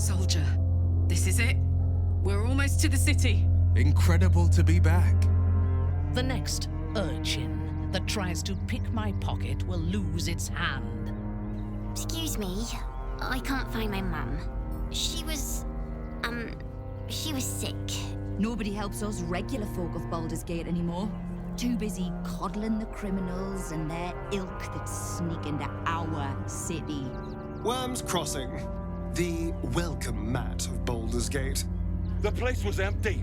Soldier, this is it. We're almost to the city. Incredible to be back. The next urchin that tries to pick my pocket will lose its hand. Excuse me, I can't find my mum. She was sick. Nobody helps us regular folk of Baldur's Gate anymore. Too busy coddling the criminals and their ilk that sneak into our city. Worm's Crossing, the welcome mat of Baldur's Gate. The place was empty.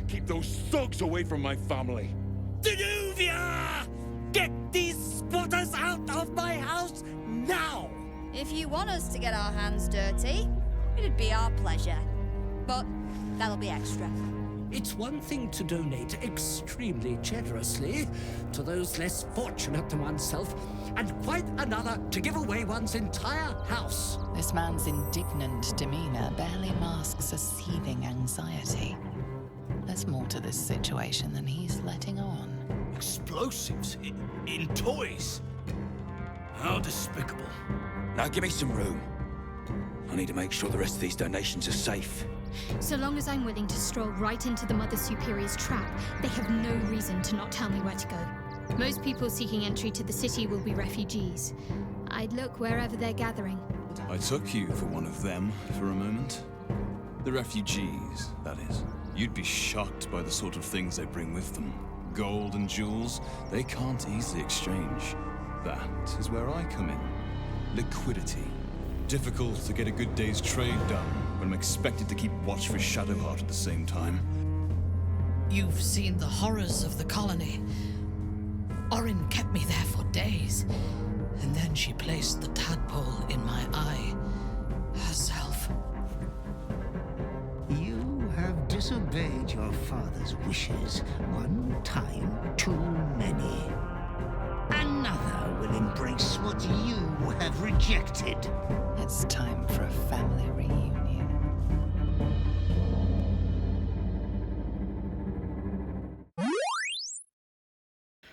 Keep those thugs away from my family. Danuvia! Get these spotters out of my house now! If you want us to get our hands dirty, it'd be our pleasure. But that'll be extra. It's one thing to donate extremely generously to those less fortunate than oneself, and quite another to give away one's entire house. This man's indignant demeanor barely masks a seething anxiety. There's more to this situation than he's letting on. Explosives in toys? How despicable. Now give me some room. I need to make sure the rest of these donations are safe. So long as I'm willing to stroll right into the Mother Superior's trap, they have no reason to not tell me where to go. Most people seeking entry to the city will be refugees. I'd look wherever they're gathering. I took you for one of them for a moment. The refugees, that is. You'd be shocked by the sort of things they bring with them. Gold and jewels, they can't easily exchange. That is where I come in. Liquidity. Difficult to get a good day's trade done when I'm expected to keep watch for Shadowheart at the same time. You've seen the horrors of the colony. Orin kept me there for days, and then she placed the tadpole in my eye herself. You have disobeyed your father's wishes. One time too many. Another will embrace what you have rejected. It's time for a family reunion.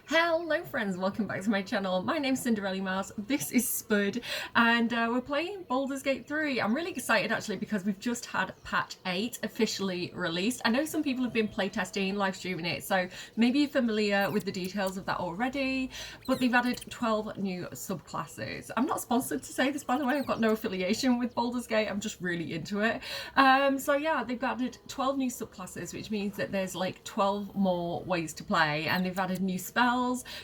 Hello friends, welcome back to my channel. My name's Cinderellimouse, this is Spud, and we're playing Baldur's Gate 3. I'm really excited actually because we've just had patch 8 officially released. I know some people have been playtesting, live streaming it, so maybe you're familiar with the details of that already, but they've added 12 new subclasses. I'm not sponsored to say this, by the way. I've got no affiliation with Baldur's Gate, I'm just really into it. So yeah, they've added 12 new subclasses, which means that there's like 12 more ways to play, and they've added new spells.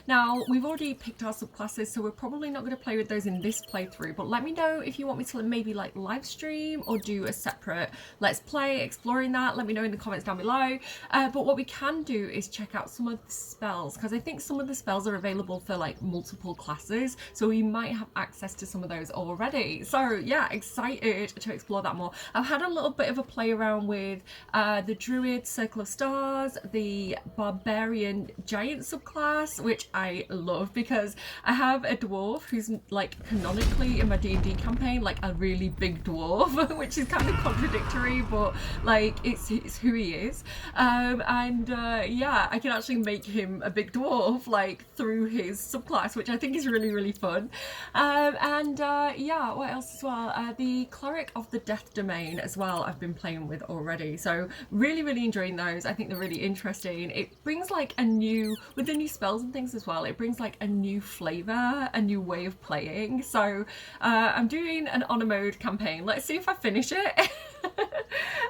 Now, we've already picked our subclasses, so we're probably not going to play with those in this playthrough, but let me know if you want me to maybe like live stream or do a separate let's play exploring that. Let me know in the comments down below. But what we can do is check out some of the spells, because I think some of the spells are available for like multiple classes, so we might have access to some of those already. So yeah, excited to explore that more. I've had a little bit of a play around with the Druid Circle of Stars, the Barbarian Giant subclass, which I love because I have a dwarf who's like canonically in my D&D campaign like a really big dwarf, which is kind of contradictory, but like it's who he is. Yeah, I can actually make him a big dwarf like through his subclass, which I think is really fun. Yeah, what else as well? The Cleric of the Death Domain as well I've been playing with already, so really enjoying those. I think they're really interesting. It brings like a new, with the new spells and things as well, it brings like a new flavor, a new way of playing. So I'm doing an honor mode campaign. Let's see if I finish it.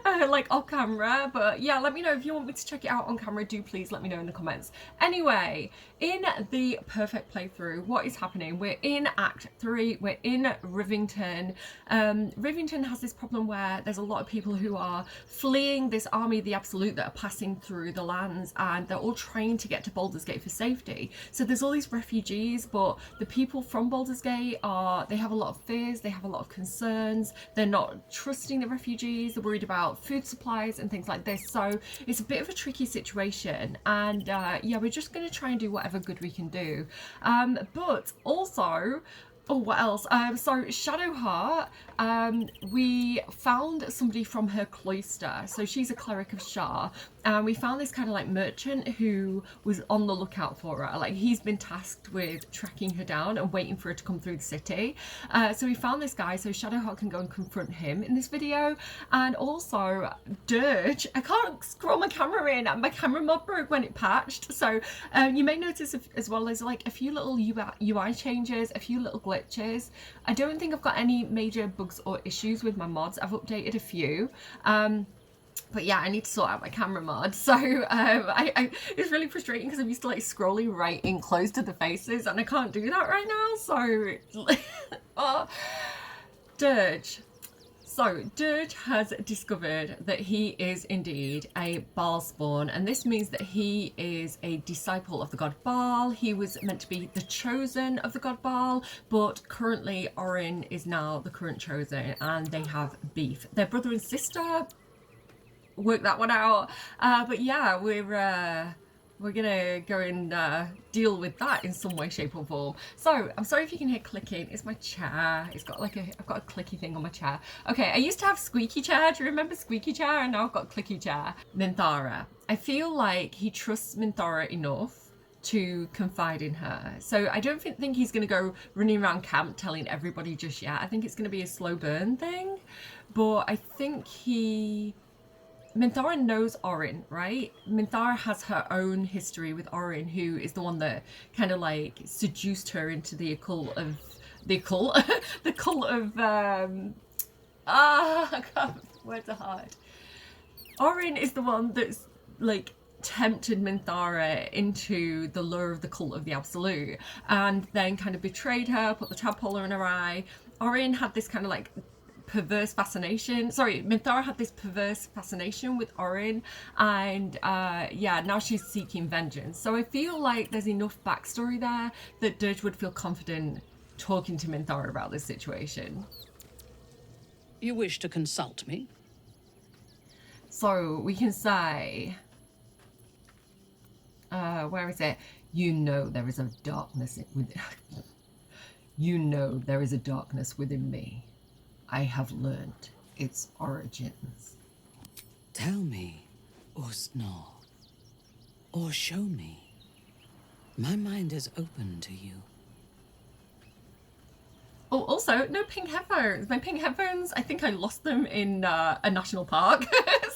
Like off camera, but yeah, let me know if you want me to check it out on camera. Do please let me know in the comments. Anyway, in the perfect playthrough, what is happening? We're in Act 3, we're in Rivington. Rivington has this problem where there's a lot of people who are fleeing this army of the Absolute that are passing through the lands, and they're all trying to get to Baldur's Gate for safety. So there's all these refugees, but the people from Baldur's Gate they have a lot of fears, they have a lot of concerns, they're not trusting the refugees, they're worried about food supplies and things like this. So it's a bit of a tricky situation, and yeah, we're just going to try and do whatever good we can do. But also, oh, what else? So Shadowheart, we found somebody from her cloister. So she's a cleric of Shar, and we found this kind of like merchant who was on the lookout for her. Like, he's been tasked with tracking her down and waiting for her to come through the city. So we found this guy, so Shadowheart can go and confront him in this video. And also Dirge, I can't scroll my camera in, and my camera mod broke when it patched. So you may notice as well, there's like a few little UI changes, a few little glitches. I don't think I've got any major bugs or issues with my mods. I've updated a few. But yeah, I need to sort out my camera mod. So it's really frustrating because I'm used to like scrolling right in close to the faces, and I can't do that right now. So Dirge. So Dirge has discovered that he is indeed a Baal spawn, and this means that he is a disciple of the god Baal. He was meant to be the chosen of the god Baal, but currently Orin is now the current chosen, and they have beef. They're brother and sister. Work that one out. But yeah, we're gonna go and deal with that in some way, shape or form. So I'm sorry if you can hear clicking. It's my chair. It's got like I've got a clicky thing on my chair. Okay, I used to have squeaky chair. Do you remember squeaky chair? And now I've got clicky chair. Minthara. I feel like he trusts Minthara enough to confide in her. So I don't think he's gonna go running around camp telling everybody just yet. I think it's gonna be a slow burn thing. But I think Minthara knows Orin, right? Minthara has her own history with Orin, who is the one that kind of like seduced her into the cult of God, words are hard. Orin is the one that's like tempted Minthara into the lure of the cult of the Absolute, and then kind of betrayed her, put the tadpole in her eye. Orin had this kind of like perverse fascination. Sorry, Minthara had this perverse fascination with Orin, and yeah, now she's seeking vengeance. So I feel like there's enough backstory there that Dirge would feel confident talking to Minthara about this situation. You wish to consult me? So we can say, where is it? You know there is a darkness within. You know there is a darkness within me. I have learned its origins. Tell me, Usno, or show me. My mind is open to you. Oh, also, no pink headphones. My pink headphones, I think I lost them in a national park,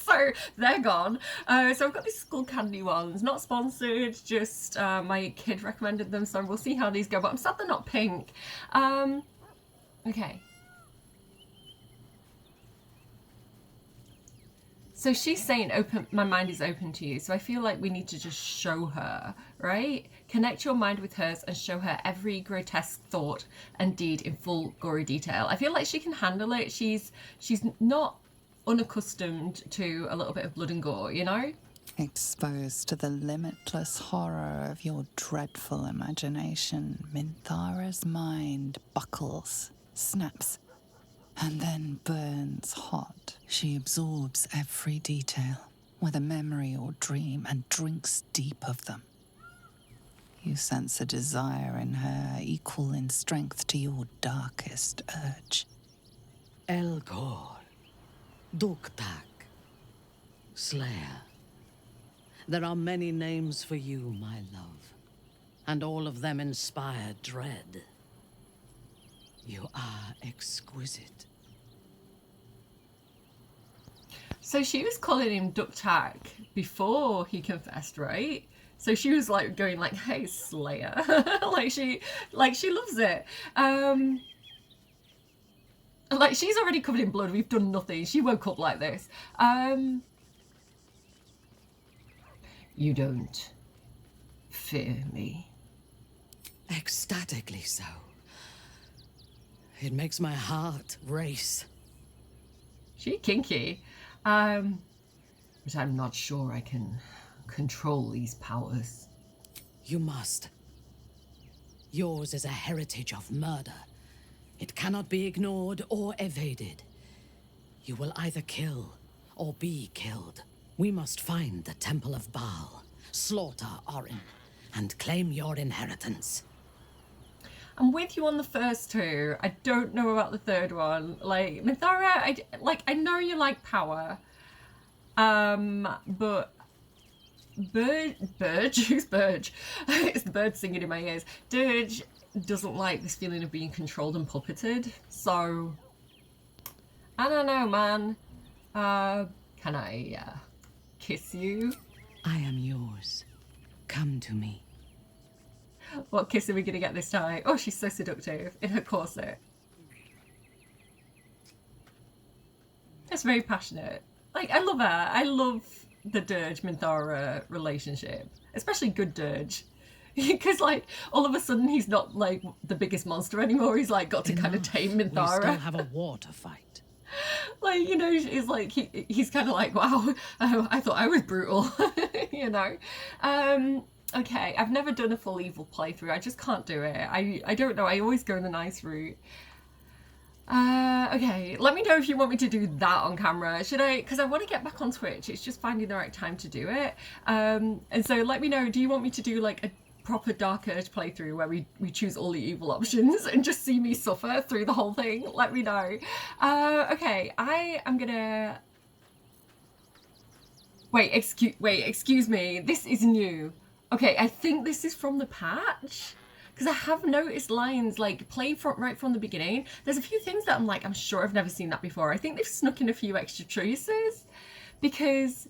so they're gone. So I've got these Skull Candy ones, not sponsored, just my kid recommended them, so we'll see how these go, but I'm sad they're not pink. Okay. So she's saying my mind is open to you. So I feel like we need to just show her, right? Connect your mind with hers and show her every grotesque thought and deed in full gory detail. I feel like she can handle it. She's not unaccustomed to a little bit of blood and gore, you know? Exposed to the limitless horror of your dreadful imagination, Minthara's mind buckles, snaps, and then burns hot. She absorbs every detail, whether memory or dream, and drinks deep of them. You sense a desire in her equal in strength to your darkest urge. Elgor, Duktak, Slayer. There are many names for you, my love, and all of them inspire dread. You are exquisite. So she was calling him Duktak before he confessed, right? So she was like going like, "Hey, Slayer," like she loves it. Like she's already covered in blood. We've done nothing. She woke up like this. You don't fear me. Ecstatically so. It makes my heart race. She kinky. But I'm not sure I can control these powers. You must. Yours is a heritage of murder. It cannot be ignored or evaded. You will either kill or be killed. We must find the Temple of Baal, slaughter Orin, and claim your inheritance. I'm with you on the first two. I don't know about the third one. Like, Minthara, I know you like power. But Burge? Who's Burge? It's the bird singing in my ears. Dirge doesn't like this feeling of being controlled and puppeted, so I don't know, man. Can I kiss you? I am yours. Come to me. What kiss are we gonna get this time? Oh, she's so seductive in her corset. That's very passionate. Like, I love her. I love the Dirge Minthara relationship, especially good Dirge. Because, like, all of a sudden he's not, like, the biggest monster anymore. He's, like, got to kind of tame Minthara. We still have a war to fight. Like, you know, it's like, he's kind of like, wow, I thought I was brutal, you know. Okay, I've never done a full evil playthrough. I just can't do it. I don't know. I always go the nice route. Okay, let me know if you want me to do that on camera. Should I? Because I want to get back on Twitch. It's just finding the right time to do it. And so let me know, do you want me to do like a proper Dark Urge playthrough where we choose all the evil options and just see me suffer through the whole thing? Let me know. Okay, I am gonna... Wait, excuse me. This is new. Okay, I think this is from the patch. Because I have noticed lines like play right from the beginning. There's a few things that I'm like, I'm sure I've never seen that before. I think they've snuck in a few extra choices because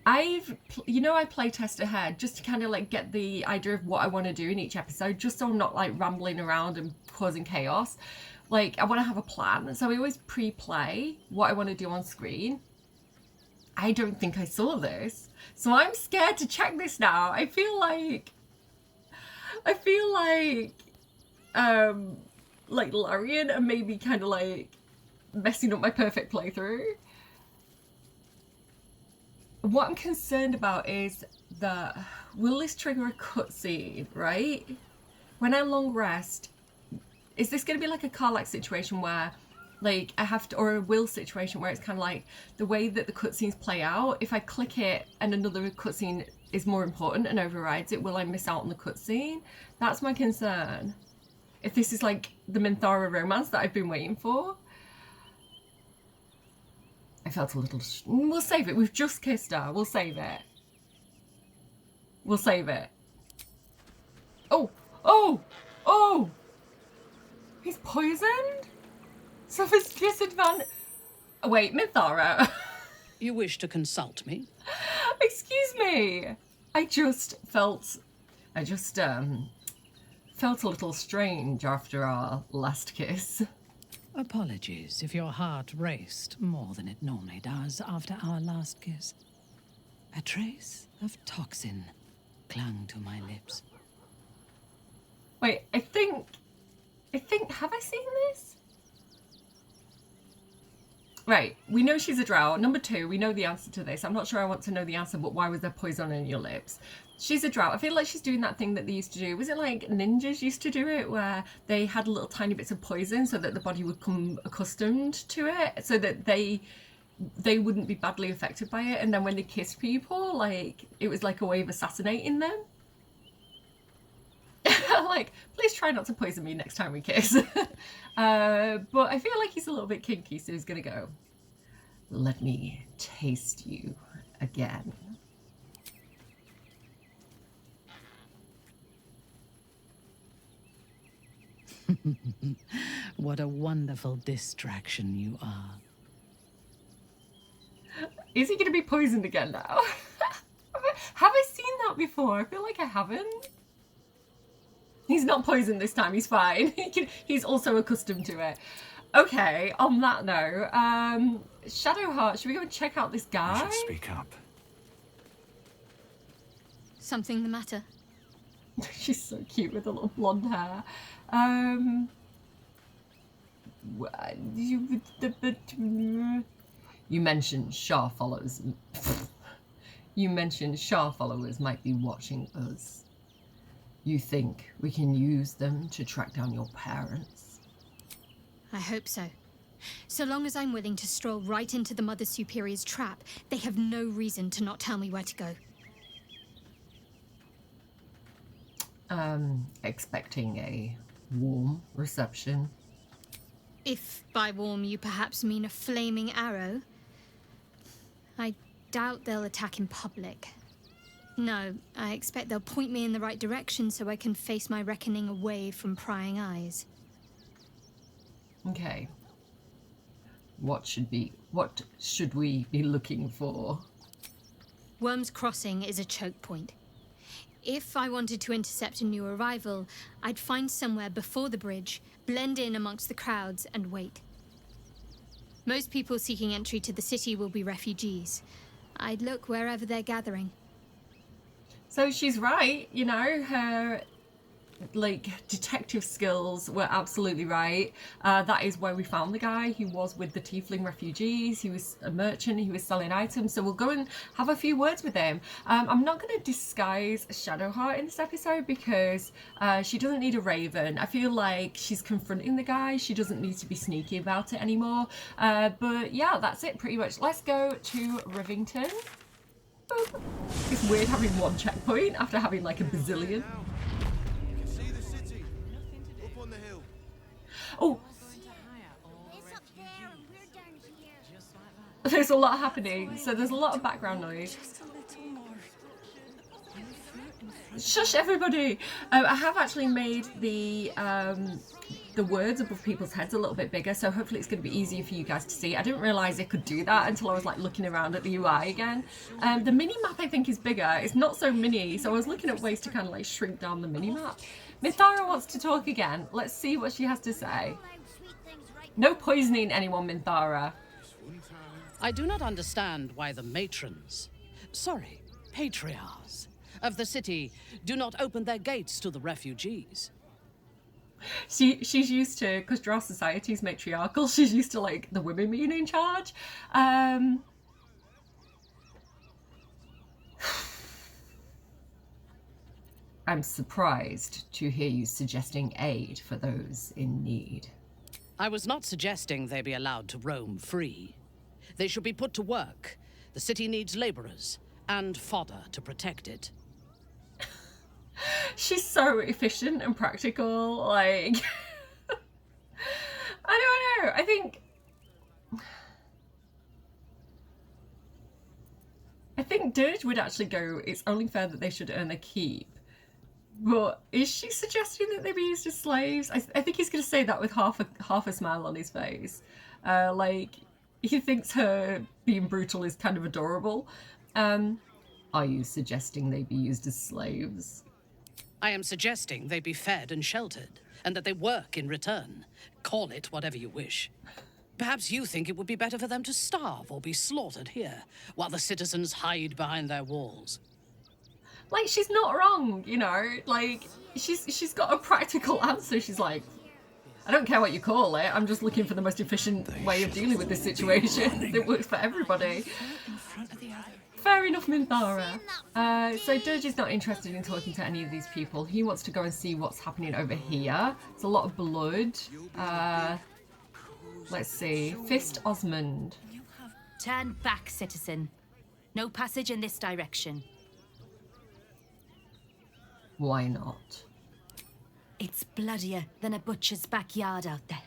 I play test ahead just to kind of like get the idea of what I want to do in each episode, just so I'm not like rambling around and causing chaos. Like, I want to have a plan. So I always pre-play what I want to do on screen. I don't think I saw this. So I'm scared to check this now. I feel like Larian and maybe kind of like messing up my perfect playthrough. What I'm concerned about is that will this trigger a cutscene, right? When I long rest, is this going to be like a Karlach situation where like I have to, or a will situation where it's kind of like the way that the cutscenes play out, if I click it and another cutscene is more important and overrides it, will I miss out on the cutscene? That's my concern. If this is like the Minthara romance that I've been waiting for. I felt a little... We'll save it. We've just kissed her. We'll save it. We'll save it. Oh! Oh! Oh! He's poisoned? Suffers disadvantage... Wait, Minthara. You wish to consult me? Excuse me. I just felt a little strange after our last kiss. Apologies if your heart raced more than it normally does after our last kiss. A trace of toxin clung to my lips. Wait, I think, have I seen this? Right, we know she's a drow. Number 2, we know the answer to this. I'm not sure I want to know the answer, but why was there poison in your lips? She's a drow. I feel like she's doing that thing that they used to do. Was it like ninjas used to do it, where they had little tiny bits of poison so that the body would become accustomed to it, so that they wouldn't be badly affected by it, and then when they kissed people, like, it was like a way of assassinating them? Like, please try not to poison me next time we kiss. But I feel like he's a little bit kinky, so he's gonna go, let me taste you again. What a wonderful distraction you are. Is he gonna be poisoned again now? Have I seen that before? I feel like I haven't. He's not poisoned this time, he's fine. He's also accustomed to it. Okay, on that note, Shadowheart, should we go and check out this guy? I should speak up. Something the matter? She's so cute with the little blonde hair. You mentioned Shah followers. You mentioned Shah followers might be watching us. You think we can use them to track down your parents? I hope so. So long as I'm willing to stroll right into the Mother Superior's trap, they have no reason to not tell me where to go. Expecting a warm reception. If by warm you perhaps mean a flaming arrow. I doubt they'll attack in public. No, I expect they'll point me in the right direction so I can face my reckoning away from prying eyes. Okay. What should we be looking for? Worm's Crossing is a choke point. If I wanted to intercept a new arrival, I'd find somewhere before the bridge, blend in amongst the crowds, and wait. Most people seeking entry to the city will be refugees. I'd look wherever they're gathering. So she's right, you know, her detective skills were absolutely right. That is where we found the guy. He was with the tiefling refugees. He was a merchant. He was selling items. So we'll go and have a few words with him. I'm not going to disguise Shadowheart in this episode because she doesn't need a raven. I feel like she's confronting the guy. She doesn't need to be sneaky about it anymore. But yeah, that's it pretty much. Let's go to Rivington. Boop. It's weird having one checkpoint after having like a bazillion. Oh, there's a lot happening, so there's a lot of background noise. Shush, everybody! I have actually made the words above people's heads a little bit bigger, so hopefully it's going to be easier for you guys to see. I didn't realise it could do that until I was like looking around at the UI again. The mini map I think is bigger. It's not so mini, so I was looking at ways to kind of like shrink down the mini map. Minthara wants to talk again. Let's see what she has to say. No poisoning anyone, Minthara. I do not understand why the matrons, sorry, patriarchs of the city do not open their gates to the refugees. She's used to, because Drow society is matriarchal, she's used to like the women being in charge. I'm surprised to hear you suggesting aid for those in need. I was not suggesting they be allowed to roam free. They should be put to work. The city needs laborers and fodder to protect it. She's so efficient and practical, like... I don't know, I think Dirge would actually go, it's only fair that they should earn their keep. But is she suggesting that they be used as slaves? I think he's going to say that with half a smile on his face. Like, he thinks her being brutal is kind of adorable. Are you suggesting they be used as slaves? I am suggesting they be fed and sheltered, and that they work in return. Call it whatever you wish. Perhaps you think it would be better for them to starve or be slaughtered here, while the citizens hide behind their walls. Like, she's not wrong, you know? Like, she's got a practical answer. She's like, I don't care what you call it, I'm just looking for the most efficient way of dealing with this situation that works for everybody. Fair enough, Minthara. So Dirge is not interested in talking to any of these people. He wants to go and see what's happening over here. There's a lot of blood. Let's see. Fist Osmond. Turn back, citizen. No passage in this direction. Why not? It's bloodier than a butcher's backyard out there.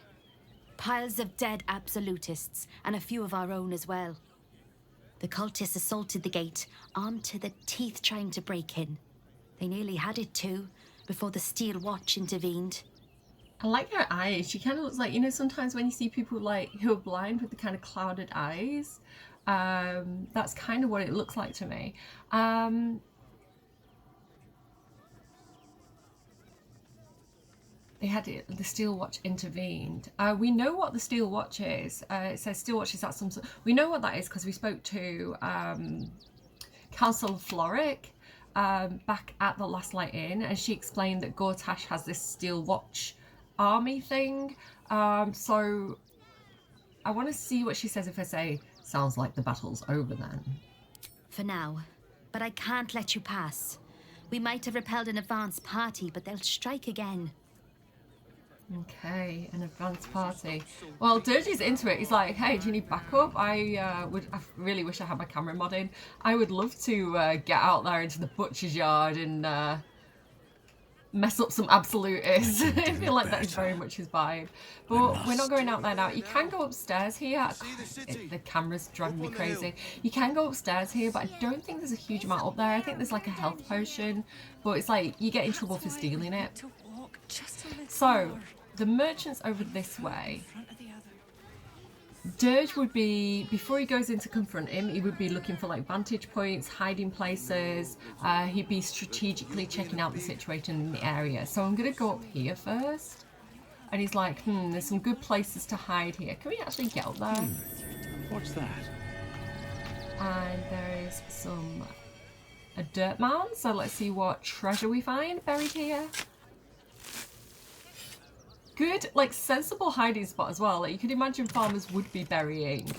Piles of dead absolutists, and a few of our own as well. The cultists assaulted the gate, armed to the teeth trying to break in. They nearly had it too, before the Steel Watch intervened. I like her eyes. She kind of looks like, you know, sometimes when you see people like who are blind with the kind of clouded eyes, that's kind of what it looks like to me. They had it, the Steel Watch intervened. We know what the Steel Watch is. It says Steel Watch is at some sort. We know what that is because we spoke to Council Floric back at the Last Light Inn, and she explained that Gortash has this Steel Watch army thing. So I want to see what she says if I say, sounds like the battle's over then. For now, but I can't let you pass. We might have repelled an advance party, but they'll strike again. Okay, an advanced party. Well, Dirge's into it. He's like, hey, do you need backup? I really wish I had my camera mod in. I would love to get out there into the butcher's yard and mess up some absolutists. I feel like that is very much his vibe. But we're not going out there now. You can go upstairs here. The camera's driving me crazy. You can go upstairs here, but I don't think there's a huge amount up there. I think there's like a health potion, but it's like you get in trouble for stealing it. So the merchant's over this way. Dirge would be, before he goes in to confront him, he would be looking for like vantage points, hiding places. He'd be strategically checking out the situation in the area. So I'm going to go up here first. And he's like, there's some good places to hide here. Can we actually get up there? What's that? And there is a dirt mound. So let's see what treasure we find buried here. Good, like, sensible hiding spot as well. Like, you could imagine farmers would be burying,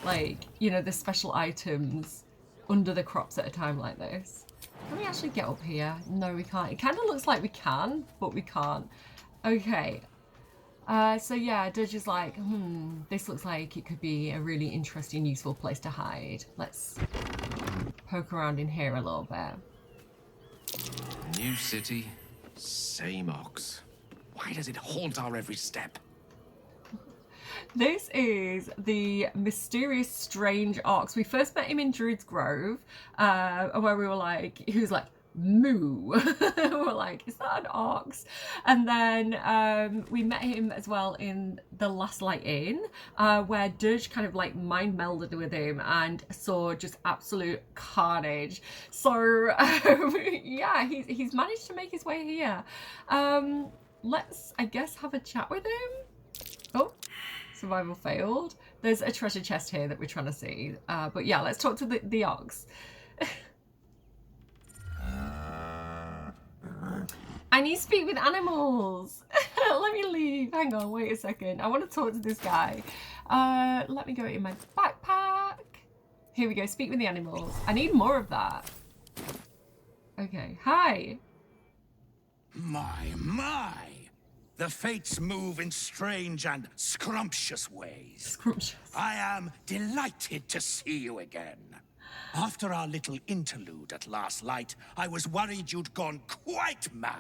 like, you know, the special items under the crops at a time like this. Can we actually get up here? No, we can't. It kind of looks like we can, but we can't. Okay. So yeah, Dirge is like, this looks like it could be a really interesting, useful place to hide. Let's poke around in here a little bit. New city, same ox. Why does it haunt our every step? This is the mysterious, strange ox. We first met him in Druid's Grove, where we were like, he was like, moo. We were like, is that an ox? And then we met him as well in the Last Light Inn, where Dirge kind of like mind melded with him and saw just absolute carnage. So yeah, he's managed to make his way here. Let's, I guess, have a chat with him. Oh, survival failed. There's a treasure chest here that we're trying to see. But yeah, let's talk to the ox. I need to speak with animals. Let me leave. Hang on, wait a second. I want to talk to this guy. Let me go in my backpack. Here we go, speak with the animals. I need more of that. Okay, hi. My. The fates move in strange and scrumptious ways. Scrumptious. I am delighted to see you again. After our little interlude at Last Light, I was worried you'd gone quite mad.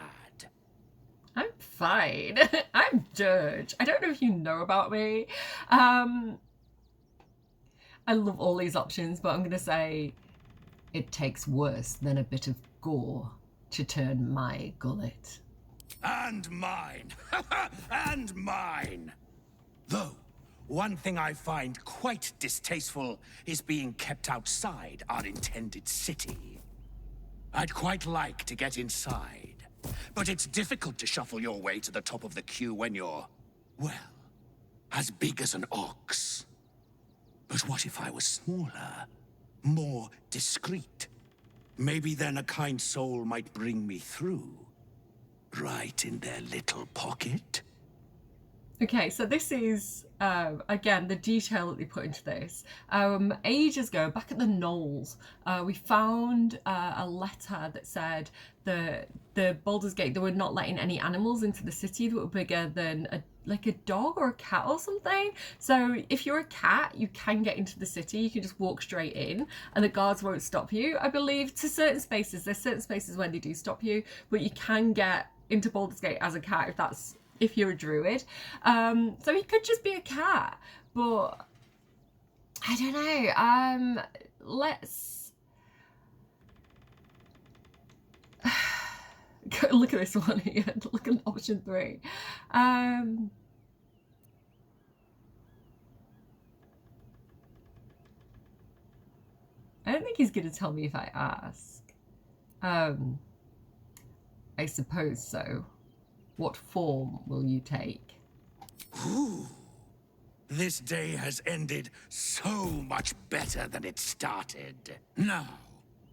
I'm fine. I'm Dirge. I don't know if you know about me. I love all these options, but I'm going to say it takes worse than a bit of gore to turn my gullet. And mine. And mine. Though, one thing I find quite distasteful is being kept outside our intended city. I'd quite like to get inside, but it's difficult to shuffle your way to the top of the queue when you're, well, as big as an ox. But what if I was smaller, more discreet? Maybe then a kind soul might bring me through. Right in their little pocket. Okay, so this is, again, the detail that they put into this. Ages ago, back at the Knolls, we found a letter that said the Baldur's Gate, they were not letting any animals into the city that were bigger than like a dog or a cat or something. So if you're a cat, you can get into the city. You can just walk straight in and the guards won't stop you. I believe to certain spaces, there's certain spaces where they do stop you, but you can get into Baldur's Gate as a cat if you're a druid. So he could just be a cat, but I don't know. Let's look at this one here. Look at option 3. I don't think he's going to tell me if I ask. I suppose so. What form will you take? Ooh. This day has ended so much better than it started. Now,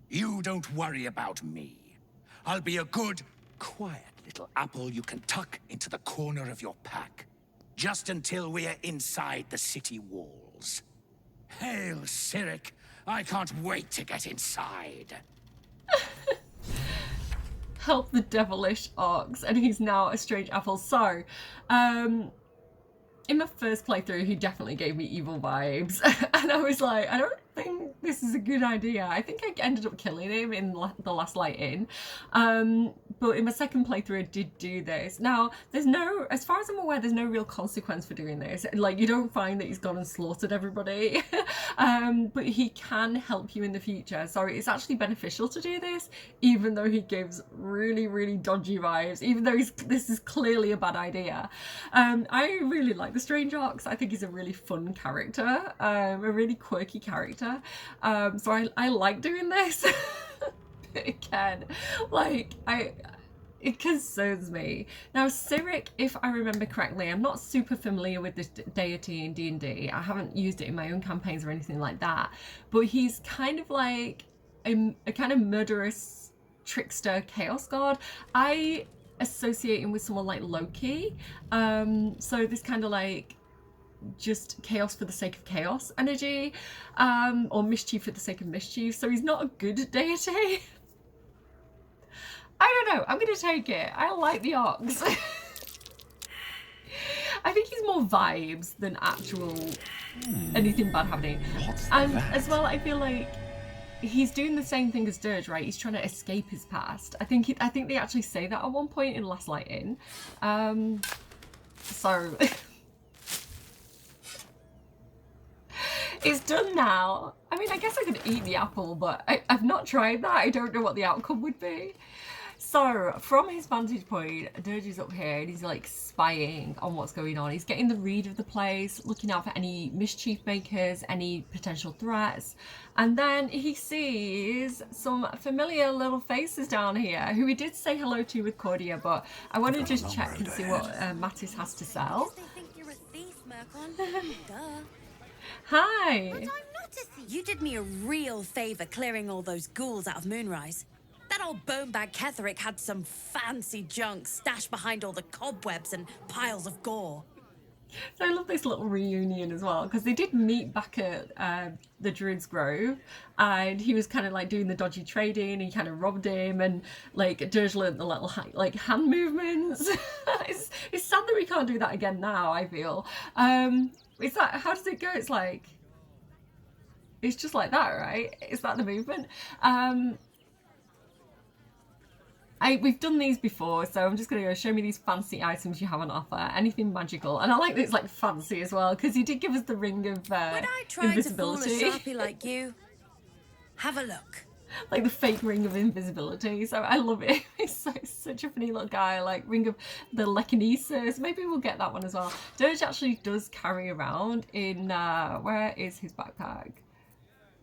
you don't worry about me. I'll be a good, quiet little apple you can tuck into the corner of your pack, just until we're inside the city walls. Hail, Cyric! I can't wait to get inside. Help the devilish ox, and he's now a strange apple. So, in my first playthrough, he definitely gave me evil vibes, and I was like, I don't think this is a good idea. I think I ended up killing him in the last light in. But in my second playthrough, I did do this. Now, there's no, as far as I'm aware, there's no real consequence for doing this. Like, you don't find that he's gone and slaughtered everybody. But he can help you in the future. So it's actually beneficial to do this, even though he gives really, really dodgy vibes, even though this is clearly a bad idea. I really like the Strange Ox. I think he's a really fun character, a really quirky character. So I like doing this. But again, like, it concerns me. Now, Cyric, if I remember correctly, I'm not super familiar with this deity in D&D. I haven't used it in my own campaigns or anything like that. But he's kind of like a kind of murderous trickster chaos god. I associate him with someone like Loki. So this kind of like just chaos for the sake of chaos energy, or mischief for the sake of mischief. So he's not a good deity. I don't know, I'm gonna take it. I like the ox. I think he's more vibes than actual anything bad happening. And as well, I feel like he's doing the same thing as Dirge, right? He's trying to escape his past. I think they actually say that at one point in Last Light In. So it's done now. I mean, I guess I could eat the apple, but I've not tried that. I don't know what the outcome would be. So, from his vantage point, Dirge is up here and he's like spying on what's going on. He's getting the read of the place, looking out for any mischief makers, any potential threats. And then he sees some familiar little faces down here who he did say hello to with Cordia, but I want to just check and see what Mattis has to sell. Hi! But I'm not a thief. You did me a real favour clearing all those ghouls out of Moonrise. That old bonebag Ketherick had some fancy junk stashed behind all the cobwebs and piles of gore. So I love this little reunion as well, because they did meet back at the Druid's Grove, and he was kind of like doing the dodgy trading, and he kind of robbed him, and like Dirge learned the little like hand movements. It's sad that we can't do that again now, I feel. It's like, how does it go? It's like, it's just like that, right? Is that the movement? We've done these before, so I'm just going to go show me these fancy items you have on offer. Anything magical. And I like that it's like fancy as well, because he did give us the ring of Would I try to fool a sharpie like you? Have a look. Like the fake ring of invisibility. So I love it. He's such a funny little guy. Like ring of the telekinesis. Maybe we'll get that one as well. Dirge actually does carry around in, where is his backpack?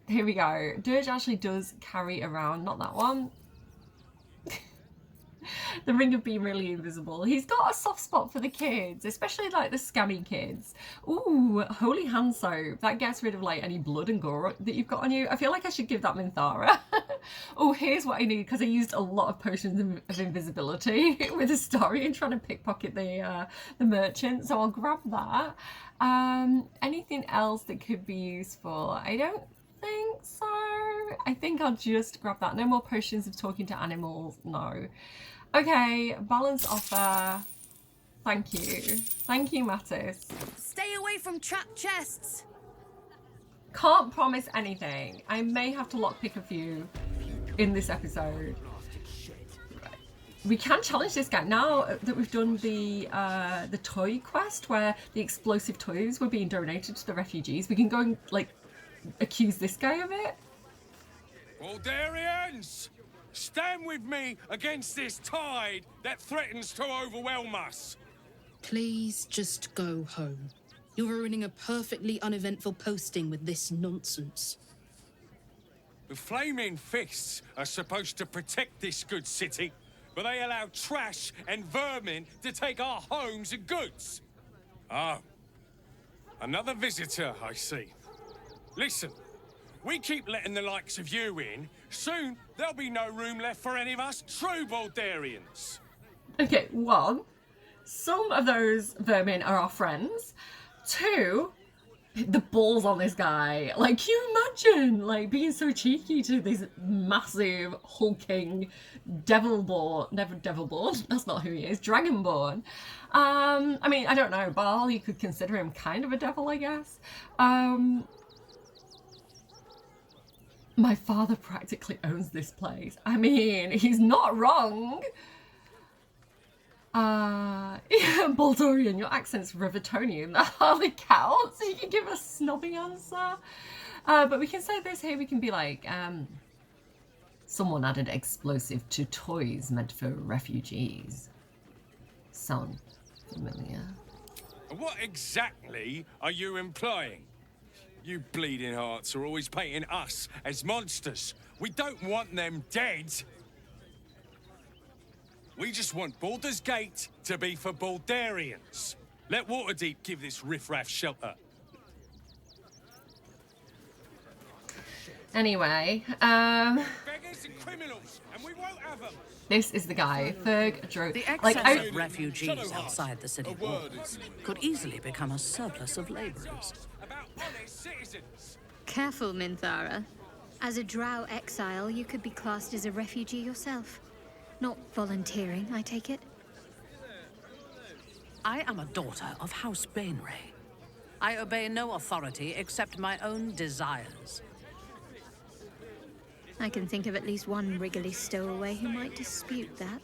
Here we go. Dirge actually does carry around, not that one. The ring of being really invisible. He's got a soft spot for the kids, especially like the scammy kids. Ooh, holy hand soap. That gets rid of like any blood and gore that you've got on you. I feel like I should give that Minthara. Oh, here's what I need, because I used a lot of potions of invisibility with Astarion trying to pickpocket the merchant. So I'll grab that. Anything else that could be useful? I don't think so. I think I'll just grab that. No more potions of talking to animals. No. Okay, balance offer. Thank you. Thank you, Mattis. Stay away from trapped chests. Can't promise anything. I may have to lockpick a few in this episode. We can challenge this guy now that we've done the toy quest where the explosive toys were being donated to the refugees. We can go and like accuse this guy of it. Baldurians! Stand with me against this tide that threatens to overwhelm us. Please just go home. You're ruining a perfectly uneventful posting with this nonsense. The flaming fists are supposed to protect this good city, but they allow trash and vermin to take our homes and goods. Oh, another visitor, I see. Listen, we keep letting the likes of you in. Soon, there'll be no room left for any of us true Baldurians. Okay, one, some of those vermin are our friends. Two, the balls on this guy. Like, can you imagine, like, being so cheeky to this massive, hulking, never devilborn, that's not who he is, dragonborn. I mean, I don't know, Baal, you could consider him kind of a devil, I guess. My father practically owns this place. I mean, he's not wrong. Yeah, Baldurian, your accent's Rivertonian. That hardly counts. You can give a snobby answer. But we can say this here. We can be like, someone added explosive to toys meant for refugees. Sound familiar? What exactly are you implying? You bleeding hearts are always painting us as monsters. We don't want them dead. We just want Baldur's Gate to be for Baldurians. Let Waterdeep give this riffraff shelter. Anyway, Beggars and criminals, and we won't have them. This is the guy, Ferg Drew. The excess Like, of refugees outside the city walls could easily become a surplus of laborers. Careful, Minthara. As a drow exile, you could be classed as a refugee yourself. Not volunteering, I take it? I am a daughter of House Bainray. I obey no authority except my own desires. I can think of at least one Wriggly stowaway who might dispute that.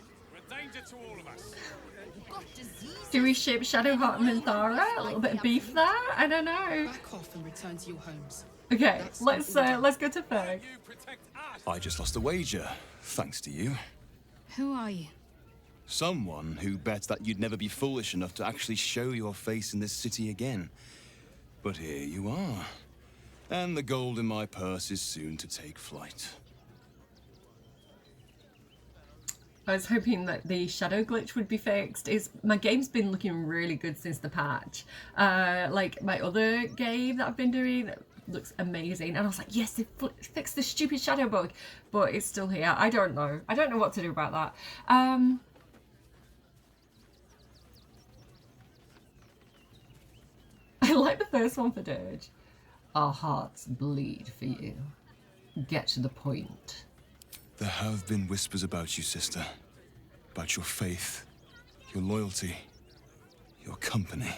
Do we ship Shadowheart and Minthara? A little bit of beef there? I don't know. Back off and return to your homes. Okay, let's go to Ferg. I just lost a wager, thanks to you. Who are you? Someone who bet that you'd never be foolish enough to actually show your face in this city again. But here you are. And the gold in my purse is soon to take flight. I was hoping that the shadow glitch would be fixed. My game's been looking really good since the patch. Like my other game that I've been doing looks amazing, and I was like, yes, they fixed the stupid shadow bug, but it's still here. I don't know what to do about that. I like the first one for Dirge. Our hearts bleed for you. Get to the point. There have been whispers about you, sister. About your faith, your loyalty, your company.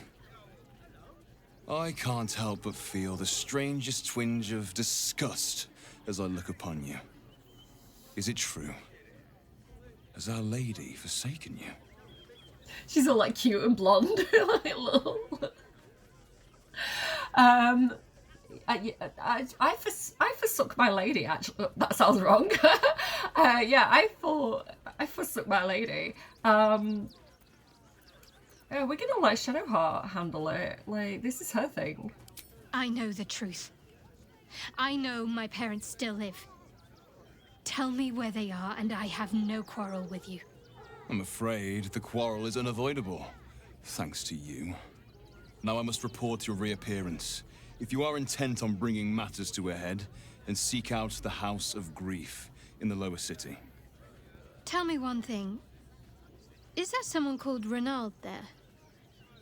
I can't help but feel the strangest twinge of disgust as I look upon you. Is it true? Has Our Lady forsaken you? She's all like cute and blonde. Like, little. I forsook my lady, actually. That sounds wrong. Yeah, I forsook my lady. Yeah, we're gonna let Shadowheart handle it. Like, this is her thing. I know the truth. I know my parents still live. Tell me where they are, and I have no quarrel with you. I'm afraid the quarrel is unavoidable, thanks to you. Now I must report your reappearance. If you are intent on bringing matters to a head, then seek out the House of Grief in the lower city. Tell me one thing. Is there someone called Renaud there?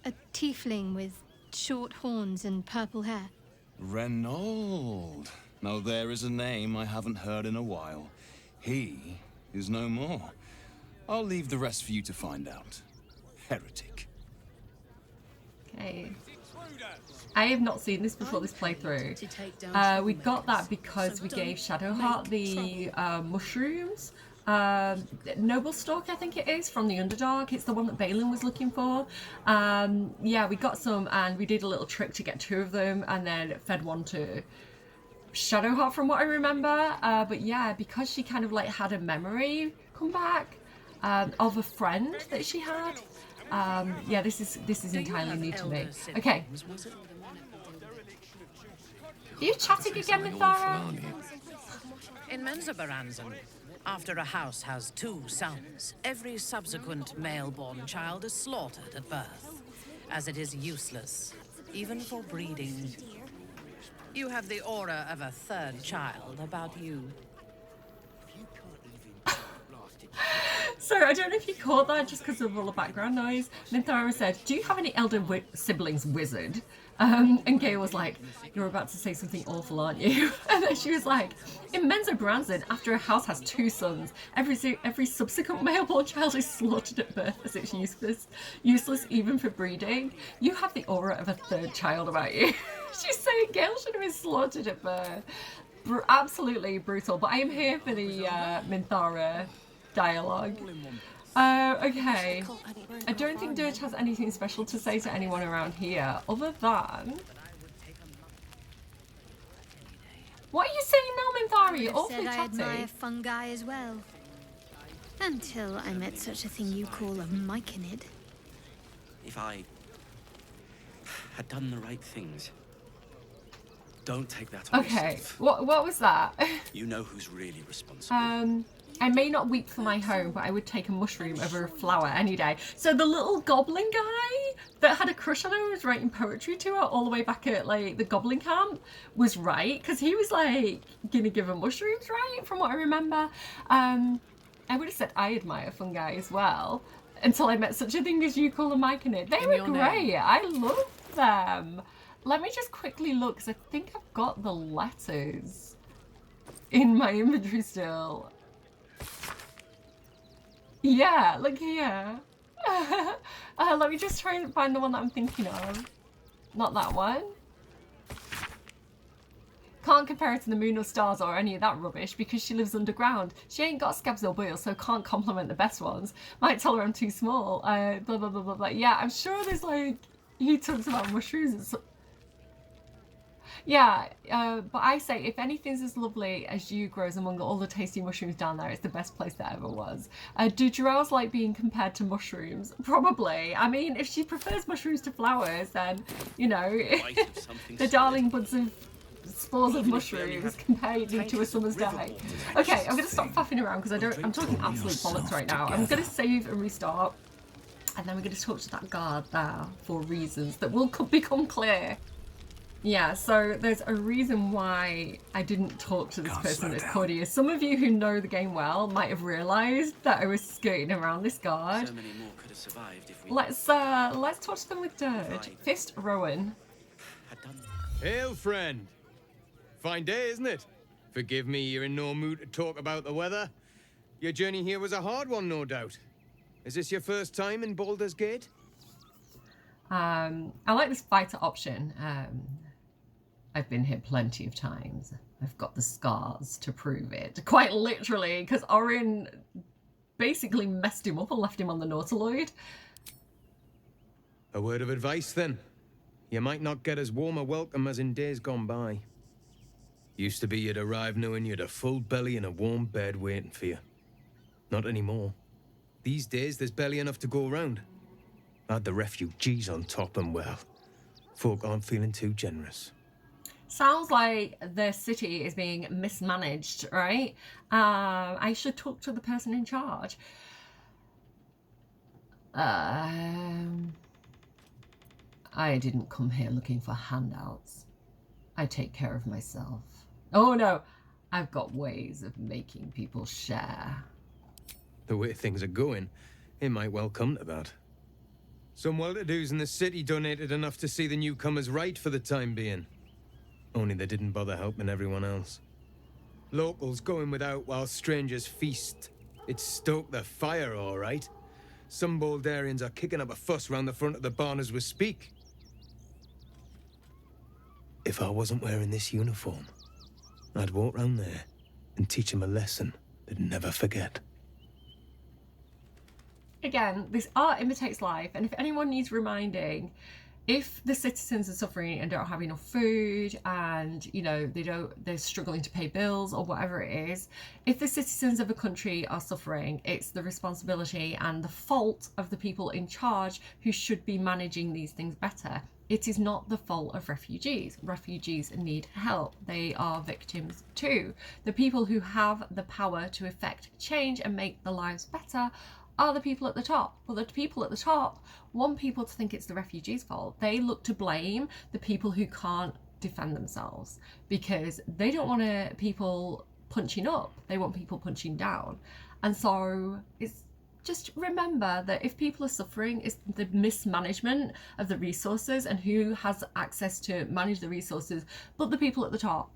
A tiefling with short horns and purple hair? Renaud. Now there is a name I haven't heard in a while. He is no more. I'll leave the rest for you to find out. Heretic. Okay. I have not seen this before this playthrough. We got that because we gave Shadowheart the mushrooms. Noble Stalk, I think it is, from the Underdog. It's the one that Balin was looking for. Yeah, we got some and we did a little trick to get 2 of them and then fed one to Shadowheart from what I remember. But yeah, because she kind of like had a memory come back of a friend that she had. Yeah, this is entirely new to me. Okay. Are you chatting again, Minthara? In Menzoberranzan, after a house has 2 sons, every subsequent male-born child is slaughtered at birth, as it is useless, even for breeding. You have the aura of a 3rd child about you. Sorry, I don't know if you caught that just because of all the background noise. Minthara said, do you have any elder siblings, wizard? And Gale was like, you're about to say something awful, aren't you? And then she was like, in Menzoberranzan, after a house has 2 sons, every subsequent male-born child is slaughtered at birth as it's useless even for breeding. You have the aura of a 3rd child about you. She's saying Gale should have been slaughtered at birth. absolutely brutal. But I am here for the Minthara dialogue. Okay. I don't think Dirge has anything special to say to anyone around here, other than... What are you saying now, Minthara? You're awfully I chatty. admire fungi as well. Until I met such a thing you call a myconid. If I had done the right things. Don't take that on Okay, yourself. what was that? You know who's really responsible. I may not weep for my home, but I would take a mushroom over a flower any day. So the little goblin guy that had a crush on her and was writing poetry to her all the way back at like the goblin camp was right, because he was like gonna give her mushrooms, right? From what I remember. I would have said I admire fungi as well until I met such a thing as you call a myconid. They were great. I love them. Let me just quickly look, because I think I've got the letters in my inventory still. Yeah, look here. Let me just try and find the one that I'm thinking of. Not that one. Can't compare it to the moon or stars or any of that rubbish because she lives underground. She ain't got scabs or boils, so can't compliment the best ones. Might tell her I'm too small. Blah, blah, blah, blah, blah. Yeah, I'm sure there's like... He talks about mushrooms and stuff. Yeah, but I say if anything's as lovely as you grows among all the tasty mushrooms down there, it's the best place that ever was. Do girafes like being compared to mushrooms? Probably. I mean, if she prefers mushrooms to flowers, then, you know, the darling buds of spores of mushrooms compare you to a summer's day. Okay, I'm going to stop faffing around because I'm talking absolute bollocks right now. I'm going to save and restart, and then we're going to talk to that guard there for reasons that will become clear. Yeah, so there's a reason why I didn't talk to this person that's courteous. Some of you who know the game well might have realised that I was skirting around this guard. So many more could have survived if we... Let's talk to them with Dirge. Fist Rowan. Hail, friend. Fine day, isn't it? Forgive me, you're in no mood to talk about the weather. Your journey here was a hard one, no doubt. Is this your first time in Baldur's Gate? I like this fighter option. I've been here plenty of times. I've got the scars to prove it. Quite literally, because Orin basically messed him up and left him on the Nautiloid. A word of advice, then. You might not get as warm a welcome as in days gone by. Used to be you'd arrive knowing you'd a full belly and a warm bed waiting for you. Not anymore. These days, there's barely enough to go around. Add the refugees on top and, well, folk aren't feeling too generous. Sounds like the city is being mismanaged, right? I should talk to the person in charge. I didn't come here looking for handouts. I take care of myself. Oh no, I've got ways of making people share. The way things are going, it might well come to that. Some well-to-dos in the city donated enough to see the newcomers right for the time being. Only they didn't bother helping everyone else. Locals going without while strangers feast. It stoked the fire, all right. Some Baldurians are kicking up a fuss round the front of the barn as we speak. If I wasn't wearing this uniform, I'd walk round there and teach them a lesson they'd never forget. Again, this art imitates life, and if anyone needs reminding, if the citizens are suffering and don't have enough food and, you know, they're struggling to pay bills or whatever it is, if the citizens of a country are suffering, it's the responsibility and the fault of the people in charge who should be managing these things better. It is not the fault of refugees. Refugees need help. They are victims too. The people who have the power to effect change and make their lives better are the people at the top. Well, the people at the top want people to think it's the refugees' fault. They look to blame the people who can't defend themselves because they don't want people punching up. They want people punching down. And so it's just remember that if people are suffering, it's the mismanagement of the resources and who has access to manage the resources, but the people at the top.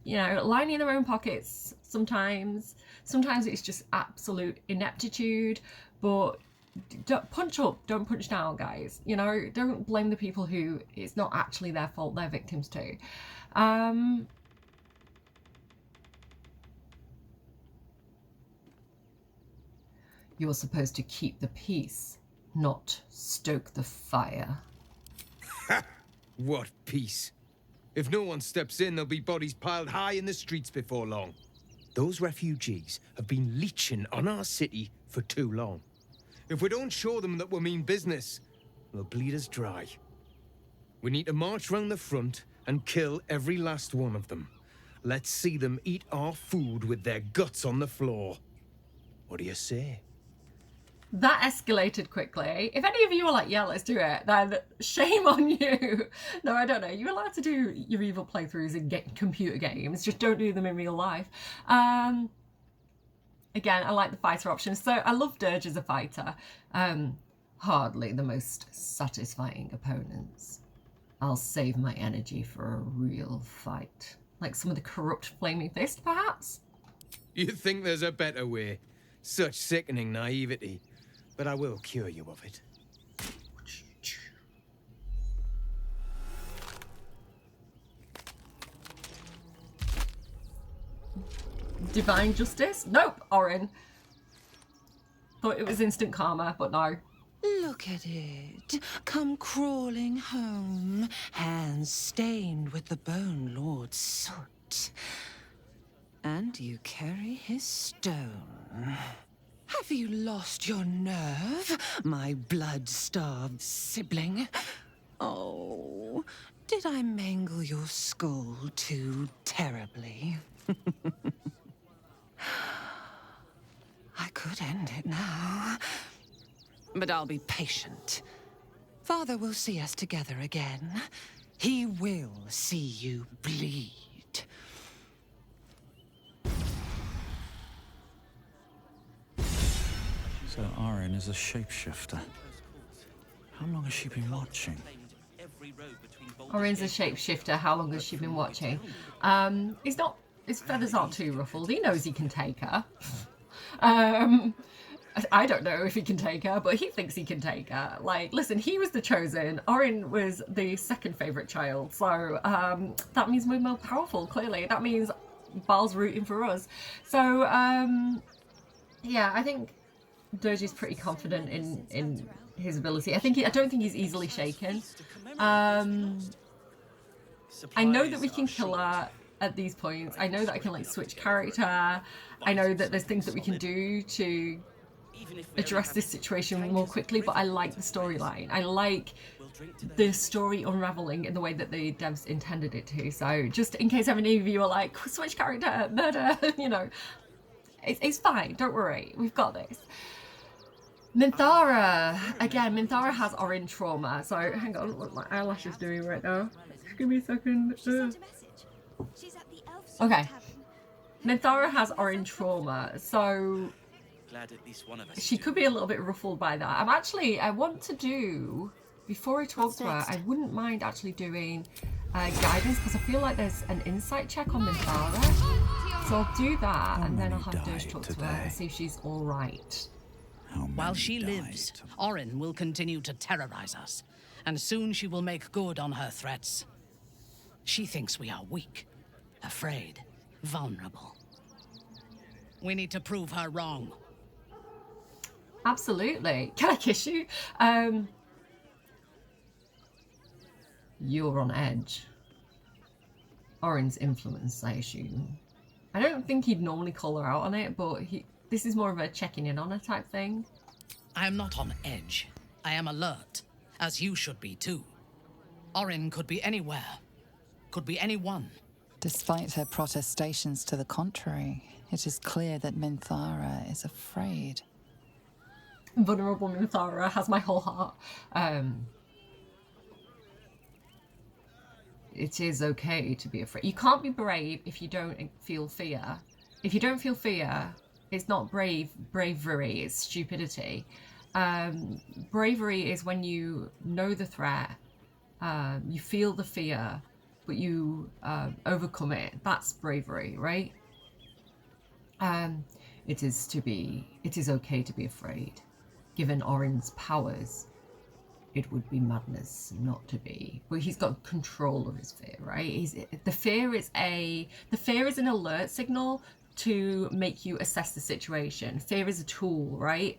You know, lining their own pockets sometimes it's just absolute ineptitude, but don't punch up, don't punch down, guys. You know, don't blame the people who it's not actually their fault, they're victims too. You're supposed to keep the peace, not stoke the fire. What peace? If no one steps in, there'll be bodies piled high in the streets before long. Those refugees have been leeching on our city for too long. If we don't show them that we mean business, they'll bleed us dry. We need to march round the front and kill every last one of them. Let's see them eat our food with their guts on the floor. What do you say? That escalated quickly. If any of you are like, yeah, let's do it, then shame on you. No, I don't know. You're allowed to do your evil playthroughs in computer games. Just don't do them in real life. Again, I like the fighter options. So I love Dirge as a fighter. Hardly the most satisfying opponents. I'll save my energy for a real fight. Like some of the corrupt Flaming Fist, perhaps? You think there's a better way? Such sickening naivety. But I will cure you of it. Divine Justice? Nope, Orin. Thought it was instant karma, but no. Look at it. Come crawling home, hands stained with the Bone Lord's soot. And you carry his stone. Have you lost your nerve, my blood-starved sibling? Oh, did I mangle your skull too terribly? I could end it now, but I'll be patient. Father will see us together again. He will see you bleed. So Eralyne is a shapeshifter. How long has she been watching? Orin's a shapeshifter. How long has she been watching? His feathers aren't too ruffled. He knows he can take her. I don't know if he can take her, but he thinks he can take her. Like, listen, he was the chosen. Eralyne was the second favourite child. So that means we're more powerful, clearly. That means Bal's rooting for us. So, yeah, I think Dirge is pretty confident in his ability. I don't think he's easily shaken. I know that we can kill her at these points. I know that I can like switch character. I know that there's things that we can do to address this situation more quickly, but I like the storyline. I like the story unraveling in the way that the devs intended it to. So just in case any of you are like, switch character, murder, you know, it's fine. Don't worry. We've got this. Minthara. Again, Minthara has Orin trauma. So hang on, what my eyelash is doing right now. Just give me a second. Okay. Minthara has Orin trauma. So she could be a little bit ruffled by that. I want to do, before I talk to her, I wouldn't mind actually doing guidance, because I feel like there's an insight check on Minthara. So I'll do that, and then I'll have Dirge talk to her and see if she's all right. While she lives, Orin will continue to terrorize us, and soon she will make good on her threats. She thinks we are weak, afraid, vulnerable. We need to prove her wrong. Absolutely. Can I kiss you? You're on edge. Orin's influence, I assume. I don't think he'd normally call her out on it, but this is more of a checking in on her type thing. I am not on edge. I am alert, as you should be too. Orin could be anywhere. Could be anyone. Despite her protestations to the contrary, it is clear that Minthara is afraid. Vulnerable Minthara has my whole heart. It is okay to be afraid. You can't be brave if you don't feel fear. If you don't feel fear, it's not bravery, it's stupidity. Bravery is when you know the threat, you feel the fear, but you overcome it. That's bravery, right? It is okay to be afraid. Given Orin's powers, it would be madness not to be. But he's got control of his fear, right? The fear is an alert signal, to make you assess the situation. Fear is a tool, right?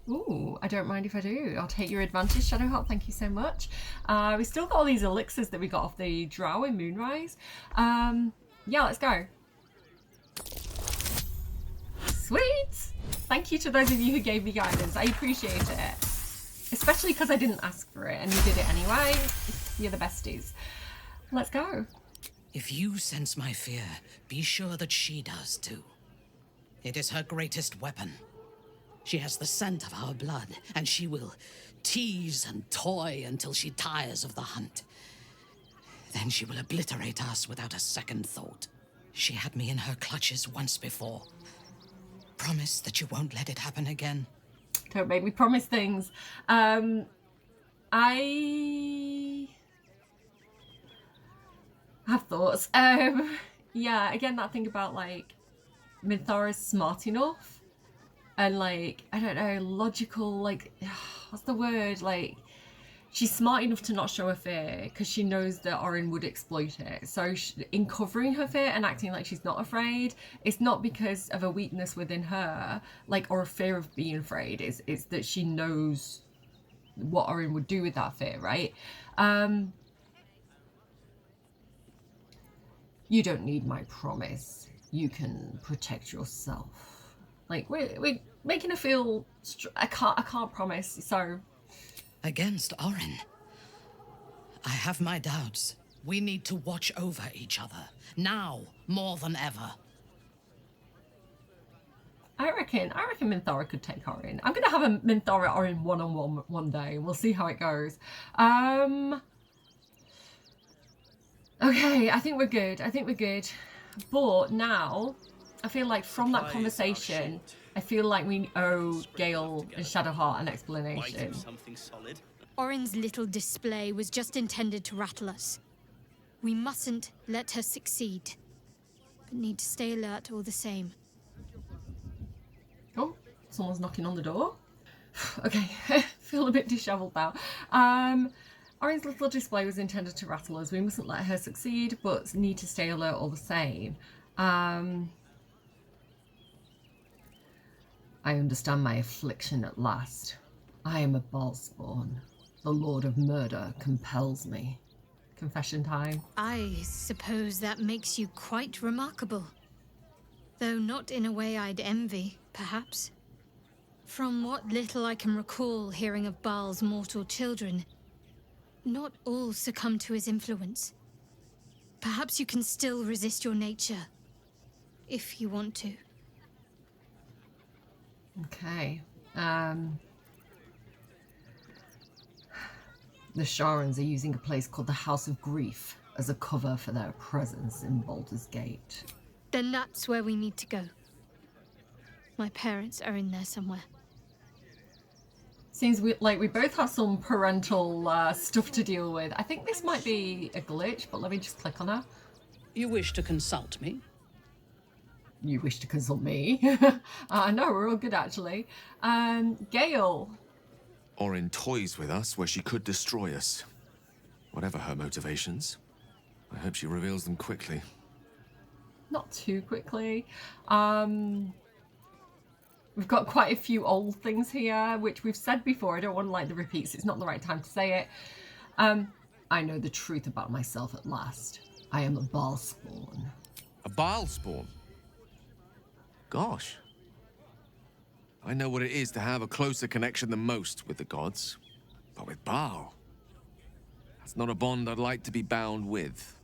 Ooh, I don't mind if I do. I'll take your advantage, Shadowheart. Thank you so much. We still got all these elixirs that we got off the drow in Moonrise. Yeah, let's go. Sweet! Thank you to those of you who gave me guidance. I appreciate it. Especially because I didn't ask for it and you did it anyway. You're the besties. Let's go. If you sense my fear, be sure that she does too. It is her greatest weapon. She has the scent of our blood, and she will tease and toy until she tires of the hunt. Then she will obliterate us without a second thought. She had me in her clutches once before. Promise that you won't let it happen again. Don't make me promise things. I have thoughts. Yeah, again, that thing about like Minthara's smart enough and like, I don't know, logical, like, what's the word? Like, she's smart enough to not show her fear because she knows that Orin would exploit it. So in covering her fear and acting like she's not afraid, it's not because of a weakness within her, like, or a fear of being afraid. It's that she knows what Orin would do with that fear, right? You don't need my promise. You can protect yourself. Like, we're making her feel... I can't promise, so... Against Orin? I have my doubts. We need to watch over each other. Now, more than ever. I reckon Minthara could take Orin. I'm going to have a Minthara Orin one-on-one one day. We'll see how it goes. Okay, I think we're good. But now, I feel like from that conversation, I feel like we owe Gale and Shadowheart an explanation. Orin's little display was just intended to rattle us. We mustn't let her succeed, but need to stay alert all the same. Oh, someone's knocking on the door. Okay, feel a bit disheveled now. Orin's little display was intended to rattle us. We mustn't let her succeed, but need to stay alert all the same. I understand my affliction at last. I am a Ballspawn. The Lord of Murder compels me. Confession time. I suppose that makes you quite remarkable. Though not in a way I'd envy, perhaps. From what little I can recall hearing of Baal's mortal children, not all succumb to his influence. Perhaps you can still resist your nature, if you want to. Okay. The Sharans are using a place called the House of Grief as a cover for their presence in Baldur's Gate. Then that's where we need to go. My parents are in there somewhere. Seems like we both have some parental stuff to deal with. I think this might be a glitch, but let me just click on her. You wish to consult me? You wish to consult me? No, we're all good, actually. Gale. Orin toys with us where she could destroy us. Whatever her motivations, I hope she reveals them quickly. Not too quickly. We've got quite a few old things here, which we've said before. I don't want to like the repeats. It's not the right time to say it. I know the truth about myself at last. I am a Ballspawn. A Ballspawn? Gosh. I know what it is to have a closer connection than most with the gods. But with Baal, that's not a bond I'd like to be bound with.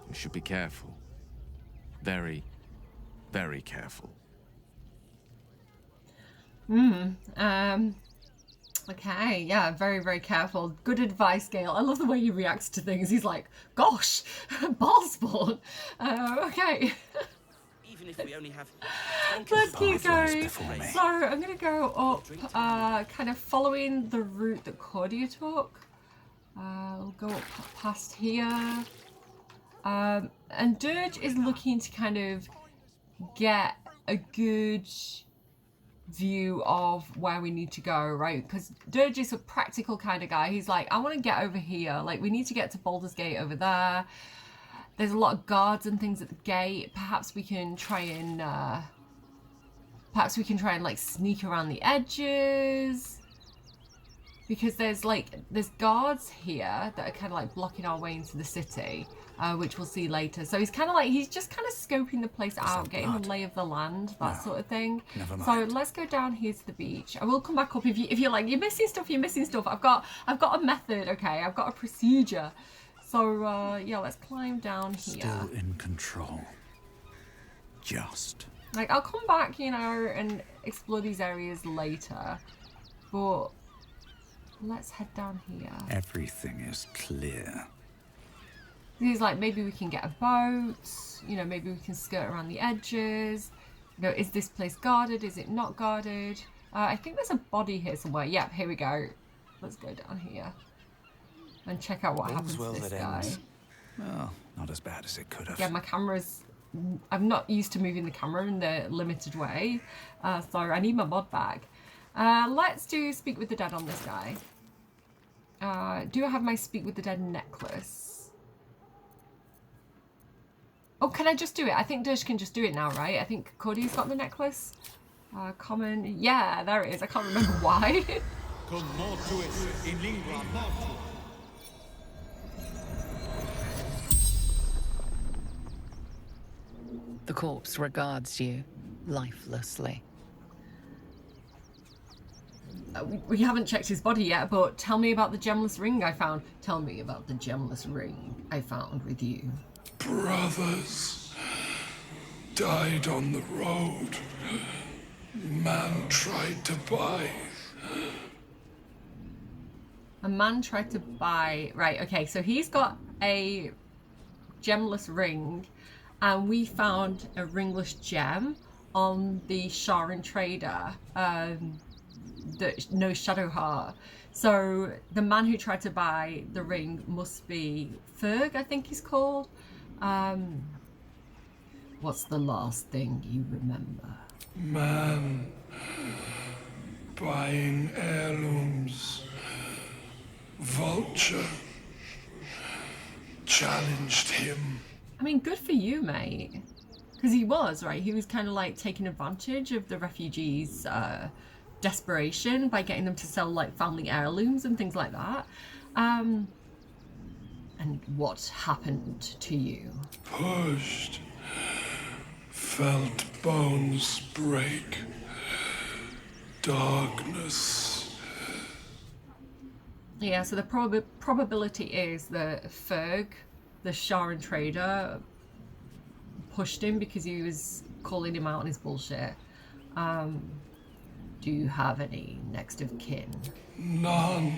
You should be careful. Very, very careful. Okay, yeah, very, very careful. Good advice, Gale. I love the way he reacts to things. He's like, gosh, Ballspawn. Okay. Even if we only have... Let's keep going. So I'm going to go up, kind of following the route that Cordia took. We'll go up past here. And Dirge is looking to kind of get a good view of where we need to go, right? Because Dirge is a practical kind of guy. He's like, I want to get over here. Like, we need to get to Baldur's Gate over there. there's a lot of guards and things at the gate. Perhaps we can try and like sneak around the edges. Because there's guards here that are kind of like blocking our way into the city, which we'll see later. So he's just kind of scoping the place out, getting the lay of the land, that sort of thing. So let's go down here to the beach. I will come back up if you're like, you're missing stuff. I've got a method, okay? I've got a procedure. So yeah, let's climb down here. Still in control. Just. Like, I'll come back, you know, and explore these areas later. But let's head down here. Everything is clear. He's like, maybe we can get a boat, you know, maybe we can skirt around the edges. You know, is this place guarded? Is it not guarded? I think there's a body here somewhere. Yep, here we go. Let's go down here and check out what happens to this guy. Well, not as bad as it could have. Yeah, my camera's... I'm not used to moving the camera in the limited way, so I need my mod back. Let's do Speak with the Dead on this guy. Do I have my Speak with the Dead necklace? Oh, can I just do it? I think Dirge can just do it now, right? I think Cody's got the necklace. Common. Yeah, there it is. I can't remember why. The corpse regards you lifelessly. We haven't checked his body yet, but tell me about the gemless ring I found. Tell me about the gemless ring I found with you. Brothers died on the road. Man tried to buy. A man tried to buy... Right, okay, so he's got a gemless ring, and we found a ringless gem on the Faerun trader. No Shadowheart. So the man who tried to buy the ring must be Ferg, I think he's called. What's the last thing you remember? Man buying heirlooms. Vulture challenged him. I mean, good for you, mate. Because he was, right? He was kind of like taking advantage of the refugees' desperation by getting them to sell like family heirlooms and things like that. And what happened to you? Pushed. Felt bones break. Darkness. Yeah, so the probability is that Ferg, the Faerun trader, pushed him because he was calling him out on his bullshit. Do you have any next of kin? None.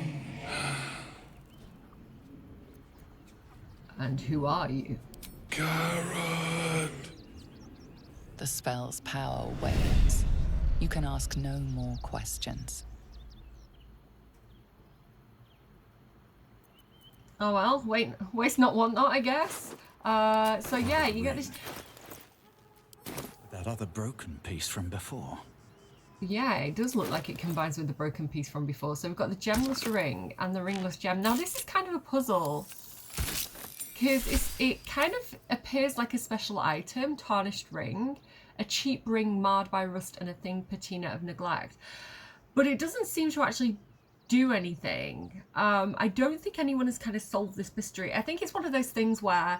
And who are you? Garrett. The spell's power wanes. You can ask no more questions. Oh well, waste not, want not, I guess. So yeah, you get this... That other broken piece from before. Yeah, it does look like it combines with the broken piece from before. So we've got the gemless ring and the ringless gem. Now this is kind of a puzzle, because it kind of appears like a special item, tarnished ring, a cheap ring marred by rust and a thin patina of neglect. But it doesn't seem to actually do anything. I don't think anyone has kind of solved this mystery. I think it's one of those things where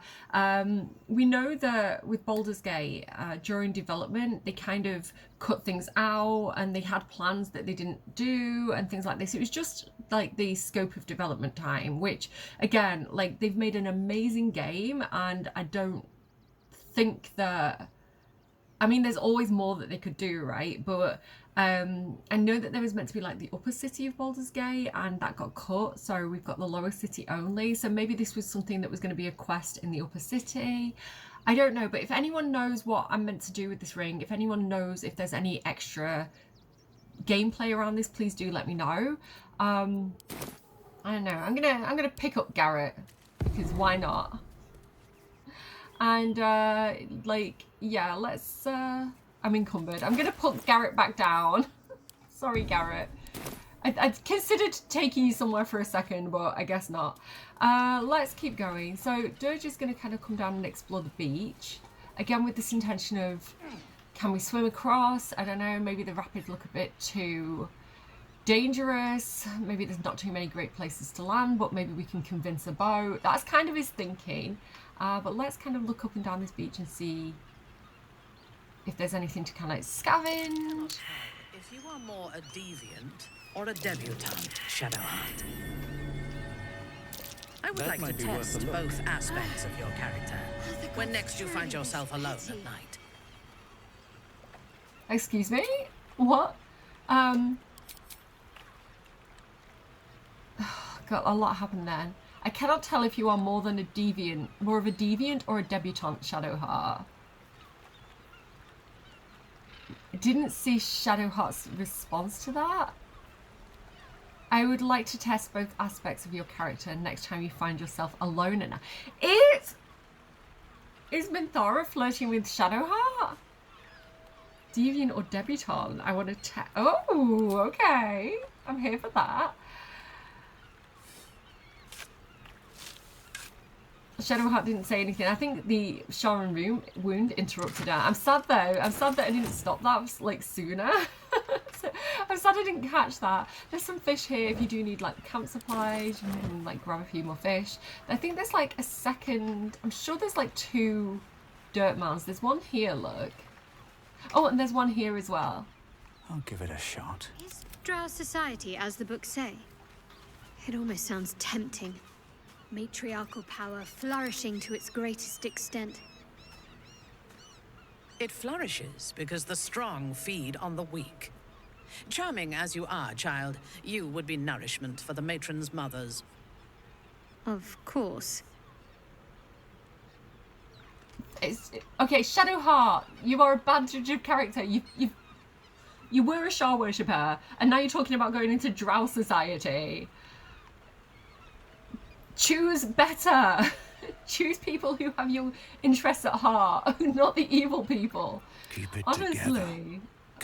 we know that with Baldur's Gate, during development, they kind of cut things out and they had plans that they didn't do and things like this. It was just like the scope of development time, which again, like they've made an amazing game, and I don't think that... I mean, there's always more that they could do, right? But I know that there was meant to be like the upper city of Baldur's Gate, and that got cut, so we've got the lower city only. So maybe this was something that was going to be a quest in the upper city. I don't know, but if anyone knows what I'm meant to do with this ring, if anyone knows if there's any extra gameplay around this, please do let me know. I don't know. I'm gonna pick up Garrett, because why not? And like, yeah, let's I'm encumbered. I'm gonna put Garrett back down. Sorry, Garrett. I considered taking you somewhere for a second, but I guess not. Let's keep going. So Dirge is going to kind of come down and explore the beach. Again, with this intention of, can we swim across? I don't know, maybe the rapids look a bit too dangerous. Maybe there's not too many great places to land, but maybe we can convince a boat. That's kind of his thinking. But let's kind of look up and down this beach and see if there's anything to kind of like scavenge. If you are more a deviant or a debutante, Shadowheart. I would like to test both aspects of your character when next you find yourself alone at night. Excuse me? What? Got a lot happened then. I cannot tell if you are more of a deviant or a debutante, Shadowheart. I didn't see Shadowheart's response to that. I would like to test both aspects of your character next time you find yourself alone at night. Is Minthara flirting with Shadowheart? Deviant or debutante? I want to test. Oh, okay. I'm here for that. Shadowheart didn't say anything. I think the Sharon wound interrupted her. I'm sad though. I'm sad that I didn't stop that like sooner. I'm sad I didn't catch that. There's some fish here if you do need like camp supplies. You can like grab a few more fish. I think there's like a second. I'm sure there's like 2 dirt mounds. There's one here, look. Oh, and there's one here as well. I'll give it a shot. Is Drow society, as the books say? It almost sounds tempting. Matriarchal power flourishing to its greatest extent. It flourishes because the strong feed on the weak. Charming as you are, child, you would be nourishment for the matron's mothers. Of course. Okay, Shadowheart, you are a bad judge of character. You were a Shah worshipper, and now you're talking about going into Drow society. Choose better. Choose people who have your interests at heart, not the evil people. Keep it Honestly, together.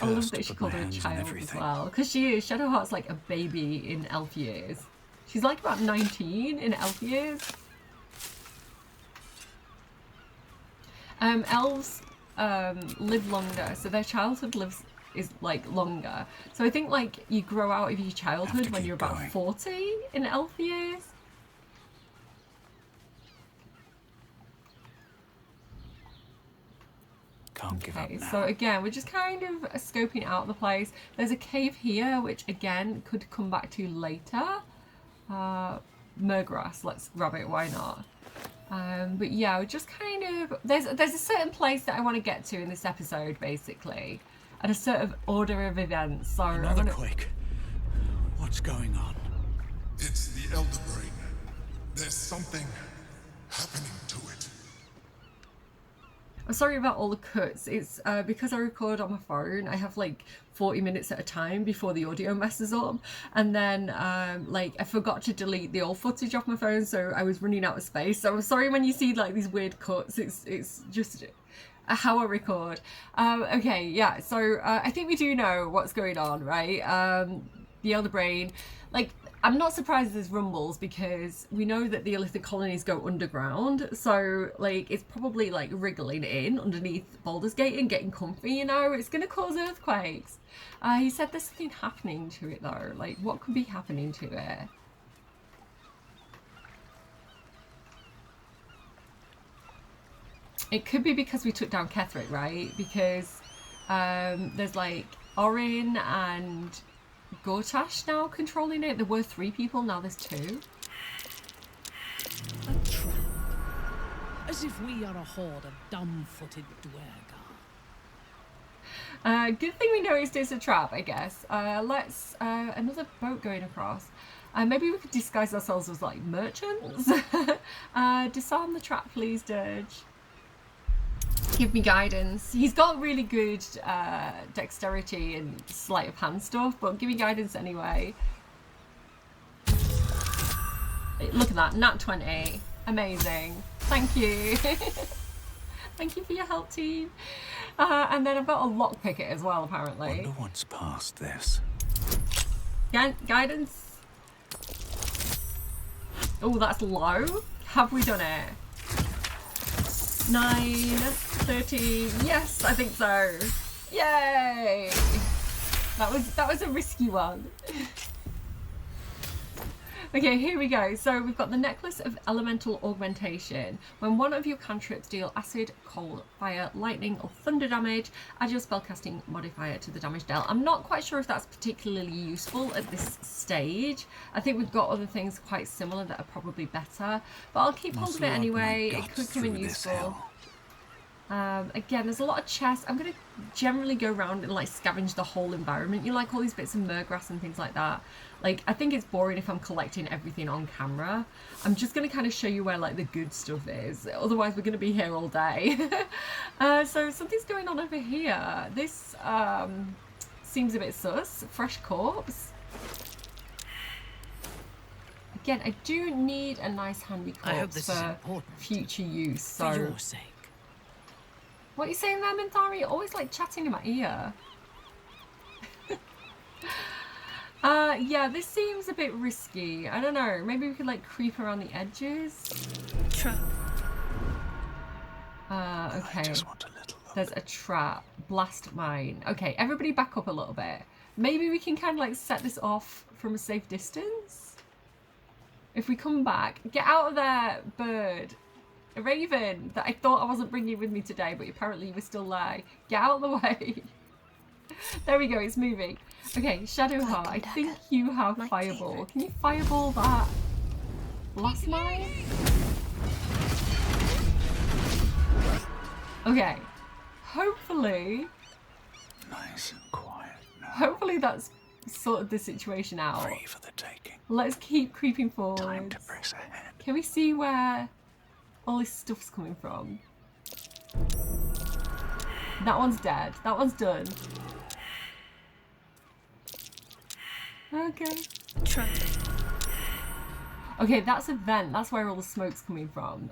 I love that she called her a child as well, because she is. Shadowheart's like a baby in elf years. She's like about 19 in elf years. Elves live longer, so their childhood is like longer. So I think like you grow out of your childhood when you're about 40 in elf years. Can't give up now. So again, we're just kind of scoping out the place. There's a cave here, which again could come back to later. Murgrass, let's grab it, why not? But yeah, we're just kind of, there's a certain place that I want to get to in this episode, basically, and a sort of order of events. So Another quake. What's going on? It's the Elder Brain. There's something happening to it. I'm sorry about all the cuts. It's because I record on my phone, I have like 40 minutes at a time before the audio messes up, and then like I forgot to delete the old footage off my phone, so I was running out of space. So I'm sorry when you see like these weird cuts. It's just how I record. Okay, yeah, so I think we do know what's going on, right? The Elder Brain, like, I'm not surprised there's rumbles because we know that the Illithid colonies go underground, so like it's probably like wriggling in underneath Baldur's Gate and getting comfy, you know. It's gonna cause earthquakes. He said there's something happening to it though. Like, what could be happening to it? It could be because we took down Ketheric, right? Because there's like Orin and Gortash now controlling it. There were 3 people, now there's 2. A trap. As if we are a horde of dumb-footed dwergar. Good thing we noticed it's a trap, I guess. Let's another boat going across. Maybe we could disguise ourselves as like merchants. Disarm the trap, please, Dirge. Give me guidance. He's got really good dexterity and sleight of hand stuff, but give me guidance anyway. Look at that, nat 20. Amazing. Thank you. Thank you for your help, team. And then I've got a lockpick it as well, apparently. Wonder what's past this. Guidance. Oh, that's low. Have we done it? 9, 13. Yes, I think so. Yay! That was a risky one. Okay, here we go. So we've got the Necklace of Elemental Augmentation. When one of your cantrips deal acid, cold, fire, lightning or thunder damage, add your spellcasting modifier to the damage dealt. I'm not quite sure if that's particularly useful at this stage. I think we've got other things quite similar that are probably better, but I'll keep hold of it anyway. It could come in useful. Again, there's a lot of chests. I'm going to generally go around and like scavenge the whole environment. You like all these bits of murgrass and things like that. Like, I think it's boring if I'm collecting everything on camera. I'm just going to kind of show you where like the good stuff is. Otherwise, we're going to be here all day. So something's going on over here. This seems a bit sus. Fresh corpse. Again, I do need a nice handy corpse I hope this is important. Future use. So. For your sake. What are you saying there, Minthara? You're always like chatting in my ear. Yeah, this seems a bit risky. I don't know. Maybe we could like creep around the edges. Trap. Okay. There's a trap. Blast mine. Okay, everybody back up a little bit. Maybe we can kind of like set this off from a safe distance. If we come back, get out of there, bird. A raven that I thought I wasn't bringing with me today, but apparently you were still there. Get out of the way. There we go, it's moving. Okay, Shadowheart, I think you have Fireball. Can you Fireball that blast mine? Okay, hopefully... Nice and quiet now. Hopefully that's sorted the situation out. Free for the taking. Let's keep creeping forward. Time to press ahead. Can we see where all this stuff's coming from? That one's dead. That one's done. Okay. Try. Okay, that's a vent. That's where all the smoke's coming from.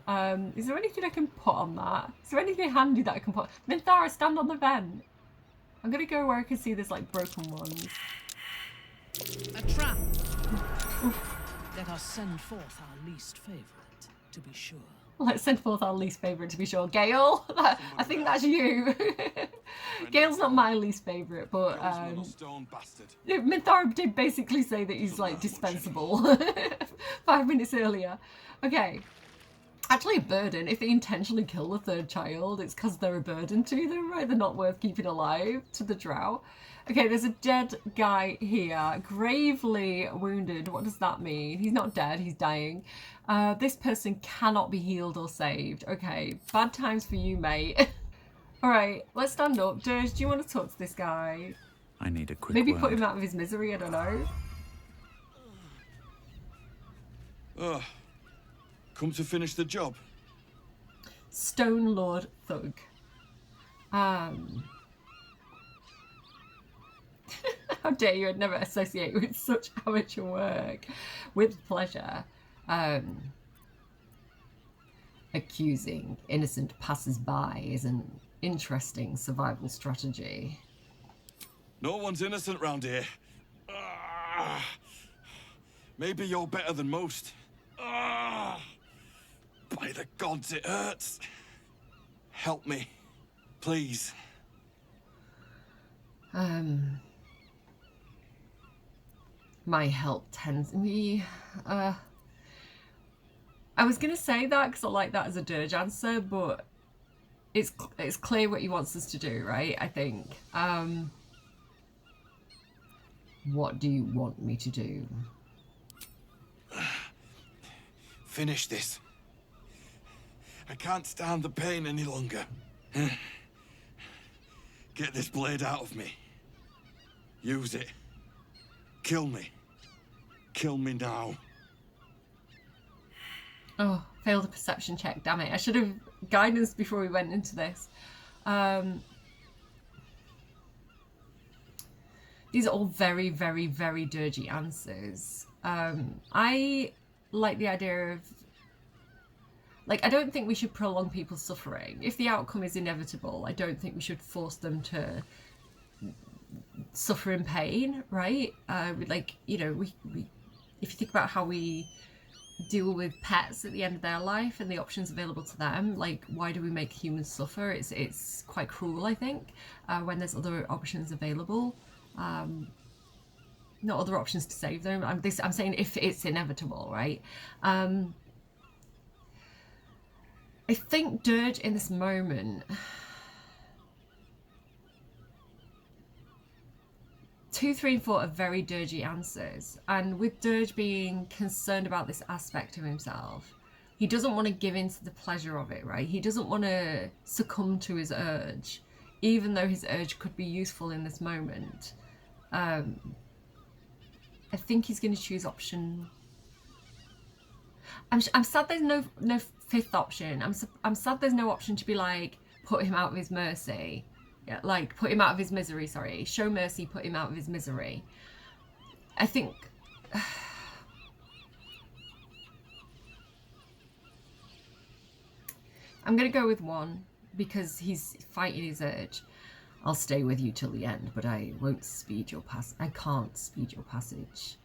Is there anything I can put on that? Is there anything handy that I can put? Minthara, stand on the vent. I'm gonna go where I can see there's like broken ones. A trap. Let us send forth our least favourite, to be sure. Let's send forth our least favourite to be sure. Gale, I think that's you. Gale's not my least favourite, but Minthara did basically say that he's like dispensable 5 minutes earlier. Okay. Actually a burden. If they intentionally kill the third child, it's because they're a burden to them, right? They're not worth keeping alive to the drow. Okay, there's a dead guy here, gravely wounded. What does that mean? He's not dead, he's dying. This person cannot be healed or saved. Okay, bad times for you, mate. All right, let's stand up. Dirge, do you want to talk to this guy? I need a quick Maybe word. put him out of his misery, I don't know. Come to finish the job. Stone Lord Thug. How dare you, I'd never associate with such amateur work. With pleasure. Accusing innocent passers-by is an interesting survival strategy. No one's innocent round here. Maybe you're better than most. By the gods, it hurts. Help me, please. My help tends me. I was gonna say that because I like that as a dirge answer, but it's clear what he wants us to do, right? I think. What do you want me to do? Finish this. I can't stand the pain any longer. Get this blade out of me. Use it. Kill me. Kill me now. Oh, failed a perception check, damn it. I should have guidance before we went into this. These are all very, very, very dirgy answers. I like the idea of... Like, I don't think we should prolong people's suffering. If the outcome is inevitable, I don't think we should force them to suffering pain, right? Like, you know, we if you think about how we deal with pets at the end of their life and the options available to them, like, why do we make humans suffer? It's quite cruel, I think, when there's other options available. Not other options to save them. I'm saying if it's inevitable, right? I think Dirge in this moment, 2, 3, and 4 are very Dirgy answers, and with Dirge being concerned about this aspect of himself, he doesn't want to give in to the pleasure of it, right? He doesn't want to succumb to his urge, even though his urge could be useful in this moment. I think he's going to choose option. I'm sad there's no fifth option. I'm sad there's no option to be like, put him out of his mercy. Yeah, like, put him out of his misery, sorry. Show mercy, put him out of his misery. I think... I'm going to go with 1, because he's fighting his urge. I'll stay with you till the end, but I won't speed your I can't speed your passage.